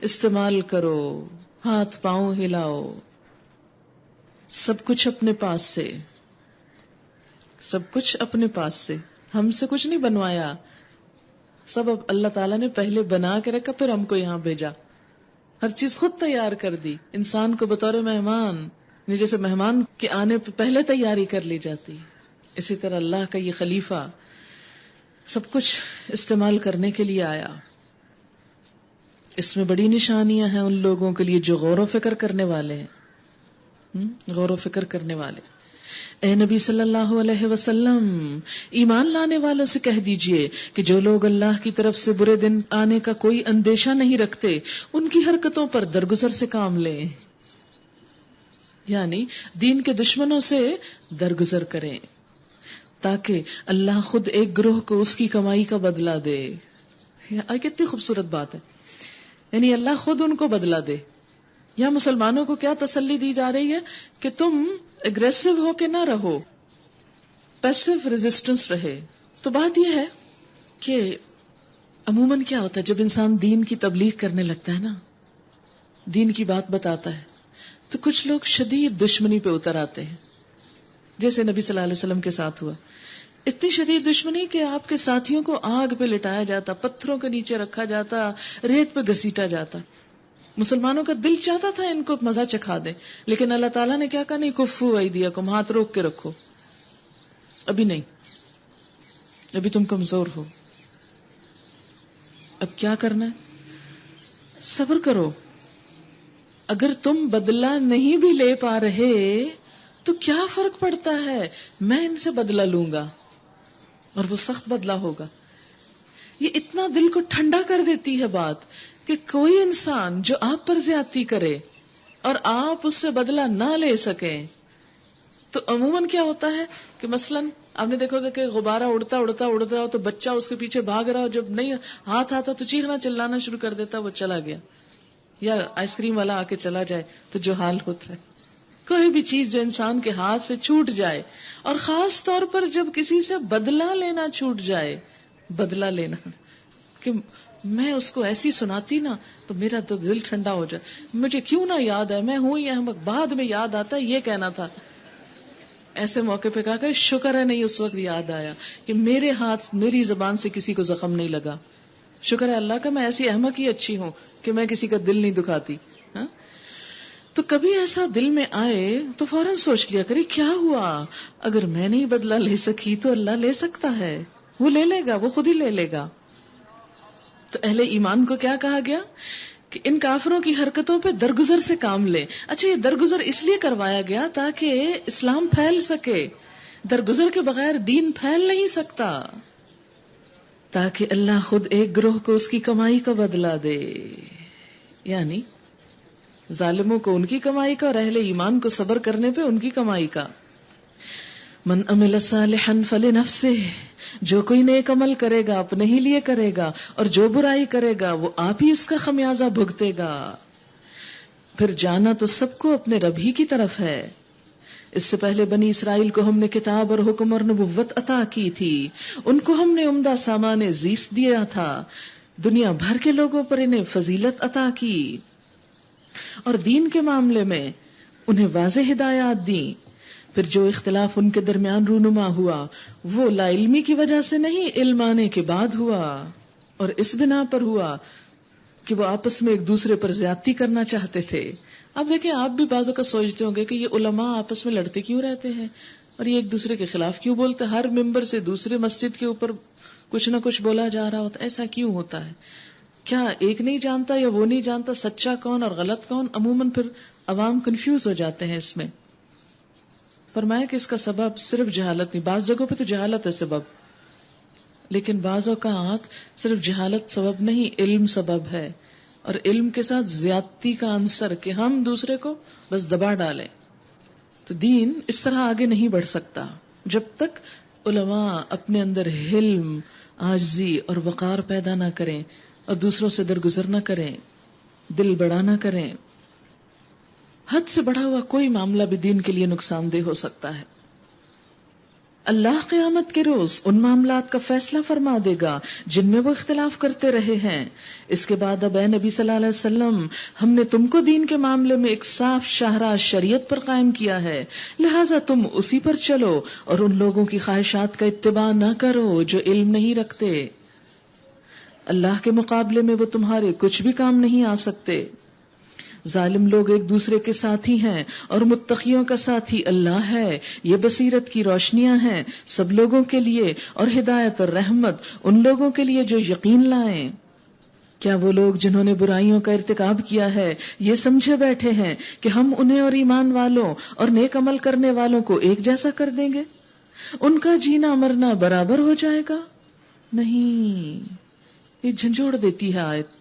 استعمال کرو، ہاتھ پاؤں ہلاؤ، سب کچھ اپنے پاس سے، سب کچھ اپنے پاس سے، ہم سے کچھ نہیں بنوایا، سب اب اللہ تعالیٰ نے پہلے بنا کے رکھا پھر ہم کو یہاں بھیجا، ہر چیز خود تیار کر دی، انسان کو بطور مہمان، جیسے مہمان کے آنے پہ پہلے تیاری کر لی جاتی، اسی طرح اللہ کا یہ خلیفہ سب کچھ استعمال کرنے کے لیے آیا۔ اس میں بڑی نشانیاں ہیں ان لوگوں کے لیے جو غور و فکر کرنے والے ہیں، غور و فکر کرنے والے۔ اے نبی صلی اللہ علیہ وسلم، ایمان لانے والوں سے کہہ دیجئے کہ جو لوگ اللہ کی طرف سے برے دن آنے کا کوئی اندیشہ نہیں رکھتے ان کی حرکتوں پر درگزر سے کام لیں، یعنی دین کے دشمنوں سے درگزر کریں تاکہ اللہ خود ایک گروہ کو اس کی کمائی کا بدلہ دے. کتنی خوبصورت بات ہے، یعنی اللہ خود ان کو بدلہ دے. یہاں مسلمانوں کو کیا تسلی دی جا رہی ہے کہ تم اگریسو ہو کے نہ رہو، پیسو ریزسٹنس رہے. تو بات یہ ہے کہ عموماً کیا ہوتا ہے جب انسان دین کی تبلیغ کرنے لگتا ہے نا، دین کی بات بتاتا ہے، تو کچھ لوگ شدید دشمنی پہ اتر آتے ہیں، جیسے نبی صلی اللہ علیہ وسلم کے ساتھ ہوا. اتنی شدید دشمنی کہ آپ کے ساتھیوں کو آگ پہ لٹایا جاتا، پتھروں کے نیچے رکھا جاتا، ریت پہ گھسیٹا جاتا. مسلمانوں کا دل چاہتا تھا ان کو مزہ چکھا دے، لیکن اللہ تعالیٰ نے کیا کہا، نہیں کفو ایدیکم، ہاتھ روک کے رکھو، ابھی نہیں، ابھی تم کمزور ہو. اب کیا کرنا ہے؟ صبر کرو. اگر تم بدلہ نہیں بھی لے پا رہے تو کیا فرق پڑتا ہے، میں ان سے بدلہ لوں گا اور وہ سخت بدلہ ہوگا. یہ اتنا دل کو ٹھنڈا کر دیتی ہے بات کہ کوئی انسان جو آپ پر زیادتی کرے اور آپ اس سے بدلہ نہ لے سکیں. تو عموماً کیا ہوتا ہے کہ مثلاً آپ نے دیکھو گا کہ غبارہ اڑتا ہو تو بچہ اس کے پیچھے بھاگ رہا ہو، جب نہیں ہاتھ آتا تو چیخنا چلانا شروع کر دیتا، وہ چلا گیا. یا آئس کریم والا آ کے چلا جائے تو جو حال ہوتا ہے. کوئی بھی چیز جو انسان کے ہاتھ سے چھوٹ جائے، اور خاص طور پر جب کسی سے بدلہ لینا چھوٹ جائے، بدلہ لینا کہ میں اس کو ایسی سناتی نا تو میرا تو دل ٹھنڈا ہو جائے، مجھے کیوں نہ یاد ہے، میں ہوں یہ احمق، بعد میں یاد آتا ہے یہ کہنا تھا. ایسے موقع پہ کہا کہ شکر ہے نہیں اس وقت یاد آیا کہ میرے ہاتھ میری زبان سے کسی کو زخم نہیں لگا، شکر ہے اللہ کا میں ایسی احمق ہی اچھی ہوں کہ میں کسی کا دل نہیں دکھاتی. ہاں تو کبھی ایسا دل میں آئے تو فوراً سوچ لیا کرے کیا ہوا، اگر میں نہیں بدلہ لے سکی تو اللہ لے سکتا ہے، وہ لے لے گا، وہ خود ہی لے لے گا. تو اہل ایمان کو کیا کہا گیا کہ ان کافروں کی حرکتوں پہ درگزر سے کام لے. اچھا یہ درگزر اس لیے کروایا گیا تاکہ اسلام پھیل سکے، درگزر کے بغیر دین پھیل نہیں سکتا، تاکہ اللہ خود ایک گروہ کو اس کی کمائی کا بدلہ دے، یعنی ظالموں کو ان کی کمائی کا اور اہل ایمان کو صبر کرنے پہ ان کی کمائی کا. من عمل صالحا فلنفسہ، جو کوئی نیک عمل کرے گا اپنے ہی لیے کرے گا، اور جو برائی کرے گا وہ آپ ہی اس کا خمیازہ بھگتے گا. پھر جانا تو سب کو اپنے رب ہی کی طرف ہے. اس سے پہلے بنی اسرائیل کو ہم نے کتاب اور حکم اور نبوت عطا کی تھی، ان کو ہم نے عمدہ سامان زیست دیا تھا، دنیا بھر کے لوگوں پر انہیں فضیلت عطا کی، اور دین کے معاملے میں انہیں واضح ہدایات دیں. پھر جو اختلاف ان کے درمیان رونما ہوا وہ لا علمی کی وجہ سے نہیں، علم آنے کے بعد ہوا، اور اس بنا پر ہوا کہ وہ آپس میں ایک دوسرے پر زیادتی کرنا چاہتے تھے. اب دیکھیں آپ بھی بعضوں کا سوچتے ہوں گے کہ یہ علماء آپس میں لڑتے کیوں رہتے ہیں اور یہ ایک دوسرے کے خلاف کیوں بولتے، ہر ممبر سے دوسرے مسجد کے اوپر کچھ نہ کچھ بولا جا رہا ہوتا، ایسا کیوں ہوتا ہے؟ کیا ایک نہیں جانتا یا وہ نہیں جانتا سچا کون اور غلط کون؟ عموماً پھر عوام کنفیوز ہو جاتے ہیں اس میں. فرمایا کہ اس کا سبب صرف جہالت نہیں، بعض جگہوں پہ تو جہالت ہے سبب، لیکن بعض اوقات صرف جہالت سبب نہیں، علم سبب ہے، اور علم کے ساتھ زیادتی کا عنصر کہ ہم دوسرے کو بس دبا ڈالیں. تو دین اس طرح آگے نہیں بڑھ سکتا جب تک علماء اپنے اندر حلم، عاجزی اور وقار پیدا نہ کریں اور دوسروں سے درگزر نہ کریں، دل بڑا نہ کریں. حد سے بڑھا ہوا کوئی معاملہ بھی دین کے لیے نقصان دہ ہو سکتا ہے. اللہ قیامت کے روز ان معاملات کا فیصلہ فرما دے گا جن میں وہ اختلاف کرتے رہے ہیں. اس کے بعد اب اے نبی صلی اللہ علیہ وسلم، ہم نے تم کو دین کے معاملے میں ایک صاف شاہراہ شریعت پر قائم کیا ہے، لہٰذا تم اسی پر چلو اور ان لوگوں کی خواہشات کا اتباع نہ کرو جو علم نہیں رکھتے. اللہ کے مقابلے میں وہ تمہارے کچھ بھی کام نہیں آ سکتے. ظالم لوگ ایک دوسرے کے ساتھی ہیں اور متقیوں کا ساتھی اللہ ہے. یہ بصیرت کی روشنیاں ہیں سب لوگوں کے لیے، اور ہدایت اور رحمت ان لوگوں کے لیے جو یقین لائیں. کیا وہ لوگ جنہوں نے برائیوں کا ارتکاب کیا ہے یہ سمجھے بیٹھے ہیں کہ ہم انہیں اور ایمان والوں اور نیک عمل کرنے والوں کو ایک جیسا کر دیں گے؟ ان کا جینا مرنا برابر ہو جائے گا؟ نہیں. یہ جھنجھوڑ دیتی ہے آیت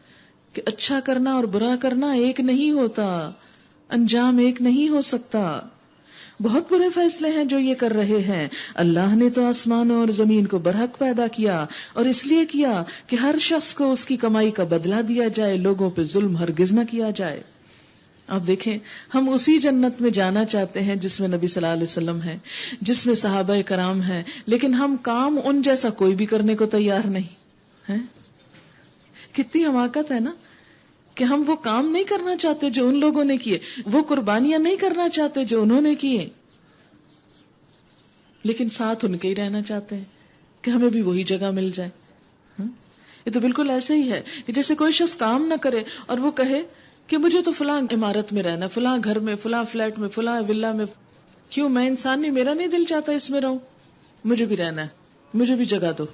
کہ اچھا کرنا اور برا کرنا ایک نہیں ہوتا، انجام ایک نہیں ہو سکتا. بہت برے فیصلے ہیں جو یہ کر رہے ہیں. اللہ نے تو آسمانوں اور زمین کو برحق پیدا کیا، اور اس لیے کیا کہ ہر شخص کو اس کی کمائی کا بدلہ دیا جائے، لوگوں پہ ظلم ہرگز نہ کیا جائے. آپ دیکھیں، ہم اسی جنت میں جانا چاہتے ہیں جس میں نبی صلی اللہ علیہ وسلم ہیں، جس میں صحابہ کرام ہیں، لیکن ہم کام ان جیسا کوئی بھی کرنے کو تیار نہیں ہیں. کتنی حماقت ہے نا کہ ہم وہ کام نہیں کرنا چاہتے جو ان لوگوں نے کیے، وہ قربانیاں نہیں کرنا چاہتے جو انہوں نے کیے، لیکن ساتھ ان کے ہی رہنا چاہتے ہیں کہ ہمیں بھی وہی جگہ مل جائے. یہ تو بالکل ایسے ہی ہے کہ جیسے کوئی شخص کام نہ کرے اور وہ کہے کہ مجھے تو فلاں عمارت میں رہنا، فلاں گھر میں، فلاں فلیٹ میں، فلاں ولا میں. کیوں؟ میں انسان نہیں، میرا نہیں دل چاہتا اس میں رہوں، مجھے بھی رہنا ہے، مجھے بھی جگہ دو.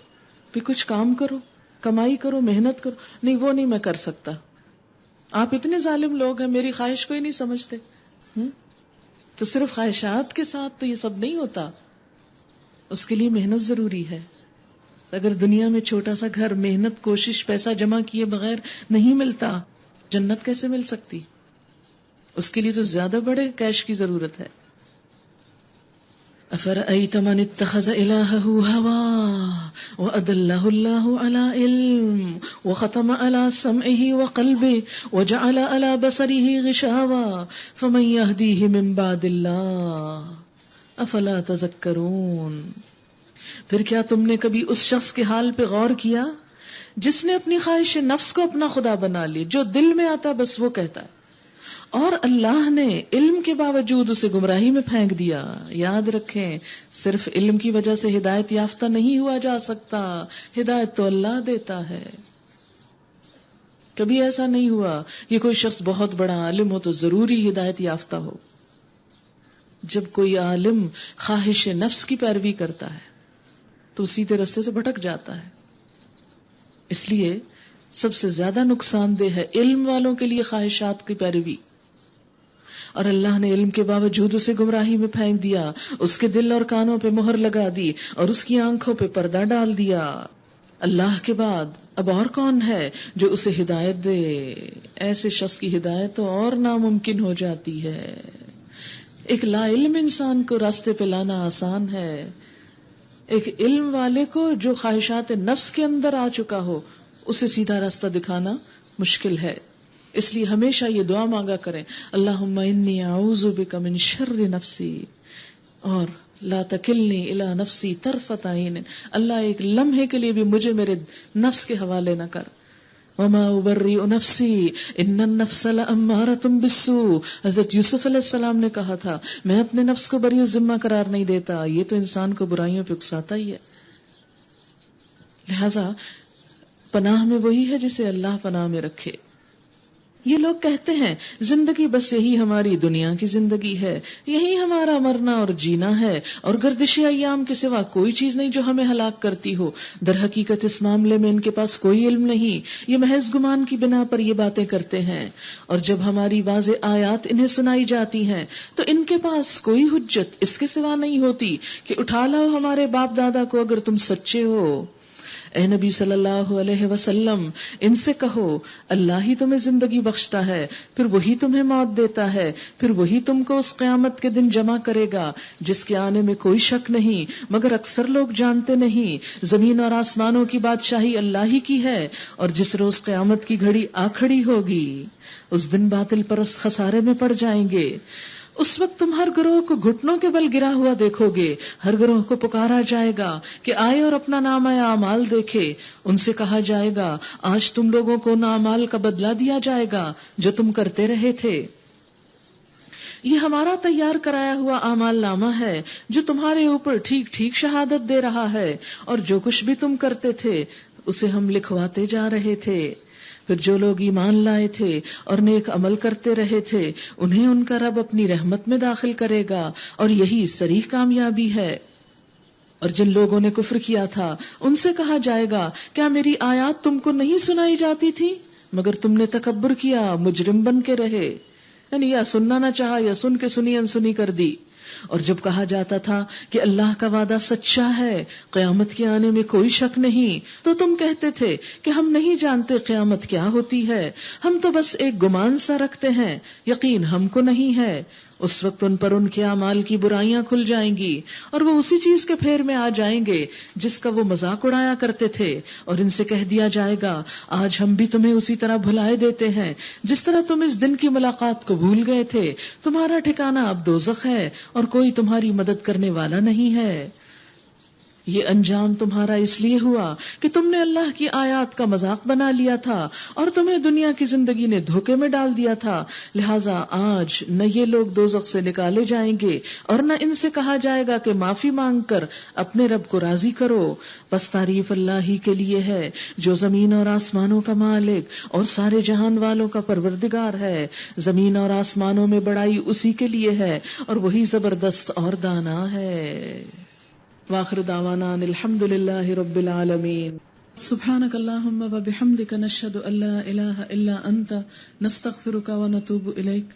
پھر کچھ کام کرو، کمائی کرو، محنت کرو. نہیں، وہ نہیں میں کر سکتا. آپ اتنے ظالم لوگ ہیں، میری خواہش کو ہی نہیں سمجھتے. تو صرف خواہشات کے ساتھ تو یہ سب نہیں ہوتا، اس کے لیے محنت ضروری ہے. اگر دنیا میں چھوٹا سا گھر محنت، کوشش، پیسہ جمع کیے بغیر نہیں ملتا، جنت کیسے مل سکتی؟ اس کے لیے تو زیادہ بڑے کیش کی ضرورت ہے. افرأیت من اتخذ الہہ ہواہ وأضلہ اللہ علی علم وختم علی سمعہ وقلبہ وجعل علی بصرہ غشاوہ فمن یہدیہ من بعد اللہ افلا تذکرون. پھر کیا تم نے کبھی اس شخص کے حال پہ غور کیا جس نے اپنی خواہش نفس کو اپنا خدا بنا لی، جو دل میں آتا بس وہ کہتا ہے، اور اللہ نے علم کے باوجود اسے گمراہی میں پھینک دیا. یاد رکھیں، صرف علم کی وجہ سے ہدایت یافتہ نہیں ہوا جا سکتا، ہدایت تو اللہ دیتا ہے. کبھی ایسا نہیں ہوا کہ کوئی شخص بہت بڑا عالم ہو تو ضروری ہدایت یافتہ ہو. جب کوئی عالم خواہش نفس کی پیروی کرتا ہے تو سیدھے رستے سے بھٹک جاتا ہے. اس لیے سب سے زیادہ نقصان دہ ہے علم والوں کے لیے خواہشات کی پیروی. اور اللہ نے علم کے باوجود اسے گمراہی میں پھینک دیا، اس کے دل اور کانوں پہ مہر لگا دی اور اس کی آنکھوں پہ پردہ ڈال دیا. اللہ کے بعد اب اور کون ہے جو اسے ہدایت دے؟ ایسے شخص کی ہدایت تو اور ناممکن ہو جاتی ہے. ایک لا علم انسان کو راستے پہ لانا آسان ہے، ایک علم والے کو جو خواہشات نفس کے اندر آ چکا ہو اسے سیدھا راستہ دکھانا مشکل ہے. اس لیے ہمیشہ یہ دعا مانگا کریں، اللہم انی اعوذ بک من شر نفسی اور لا تکلنی الی نفسی طرفۃ عین. اللہ ایک لمحے کے لیے بھی مجھے میرے نفس کے حوالے نہ کر. وما ابرئ نفسی ان النفس لامارۃ بالسوء. حضرت یوسف علیہ السلام نے کہا تھا میں اپنے نفس کو بری و ذمہ قرار نہیں دیتا، یہ تو انسان کو برائیوں پہ اکساتا ہی ہے. لہذا پناہ میں وہی ہے جسے اللہ پناہ میں رکھے. یہ لوگ کہتے ہیں زندگی بس یہی ہماری دنیا کی زندگی ہے، یہی ہمارا مرنا اور جینا ہے، اور گردش ایام کے سوا کوئی چیز نہیں جو ہمیں ہلاک کرتی ہو. در حقیقت اس معاملے میں ان کے پاس کوئی علم نہیں، یہ محض گمان کی بنا پر یہ باتیں کرتے ہیں. اور جب ہماری واضح آیات انہیں سنائی جاتی ہیں تو ان کے پاس کوئی حجت اس کے سوا نہیں ہوتی کہ اٹھا لاؤ ہمارے باپ دادا کو اگر تم سچے ہو. اے نبی صلی اللہ علیہ وسلم، ان سے کہو اللہ ہی تمہیں زندگی بخشتا ہے، پھر وہی تمہیں موت دیتا ہے، پھر وہی تم کو اس قیامت کے دن جمع کرے گا جس کے آنے میں کوئی شک نہیں، مگر اکثر لوگ جانتے نہیں. زمین اور آسمانوں کی بادشاہی اللہ ہی کی ہے، اور جس روز قیامت کی گھڑی آ کھڑی ہوگی اس دن باطل پرست خسارے میں پڑ جائیں گے. اس وقت تم ہر گروہ کو گھٹنوں کے بل گرا ہوا دیکھو گے، ہر گروہ کو پکارا جائے گا کہ آئے اور اپنا نامہ اعمال دیکھے. ان سے کہا جائے گا آج تم لوگوں کو ان اعمال کا بدلہ دیا جائے گا جو تم کرتے رہے تھے. یہ ہمارا تیار کرایا ہوا اعمال نامہ ہے جو تمہارے اوپر ٹھیک ٹھیک شہادت دے رہا ہے، اور جو کچھ بھی تم کرتے تھے اسے ہم لکھواتے جا رہے تھے. پھر جو لوگ ایمان لائے تھے اور نیک عمل کرتے رہے تھے انہیں ان کا رب اپنی رحمت میں داخل کرے گا، اور یہی صریح کامیابی ہے. اور جن لوگوں نے کفر کیا تھا ان سے کہا جائے گا کیا میری آیات تم کو نہیں سنائی جاتی تھی؟ مگر تم نے تکبر کیا، مجرم بن کے رہے، یعنی یا سننا نہ چاہا یا سن کے سنی انسنی کر دی. اور جب کہا جاتا تھا کہ اللہ کا وعدہ سچا ہے، قیامت کے آنے میں کوئی شک نہیں، تو تم کہتے تھے کہ ہم نہیں جانتے قیامت کیا ہوتی ہے، ہم تو بس ایک گمان سا رکھتے ہیں، یقین ہم کو نہیں ہے. اس وقت ان پر ان کے اعمال کی برائیاں کھل جائیں گی اور وہ اسی چیز کے پھیر میں آ جائیں گے جس کا وہ مذاق اڑایا کرتے تھے، اور ان سے کہہ دیا جائے گا آج ہم بھی تمہیں اسی طرح بھلائے دیتے ہیں جس طرح تم اس دن کی ملاقات کو بھول گئے تھے. تمہارا ٹھکانہ اب دوزخ ہے اور کوئی تمہاری مدد کرنے والا نہیں ہے. یہ انجام تمہارا اس لیے ہوا کہ تم نے اللہ کی آیات کا مذاق بنا لیا تھا اور تمہیں دنیا کی زندگی نے دھوکے میں ڈال دیا تھا. لہٰذا آج نہ یہ لوگ دوزخ سے نکالے جائیں گے اور نہ ان سے کہا جائے گا کہ معافی مانگ کر اپنے رب کو راضی کرو. بس تعریف اللہ ہی کے لیے ہے جو زمین اور آسمانوں کا مالک اور سارے جہان والوں کا پروردگار ہے. زمین اور آسمانوں میں بڑائی اسی کے لیے ہے اور وہی زبردست اور دانا ہے. وآخر دعوانا ان الحمد للہ رب العالمین. سبحانک اللہم و بحمدک نشہد ان لا الہ الا انت نستغفرک و نتوب الیک.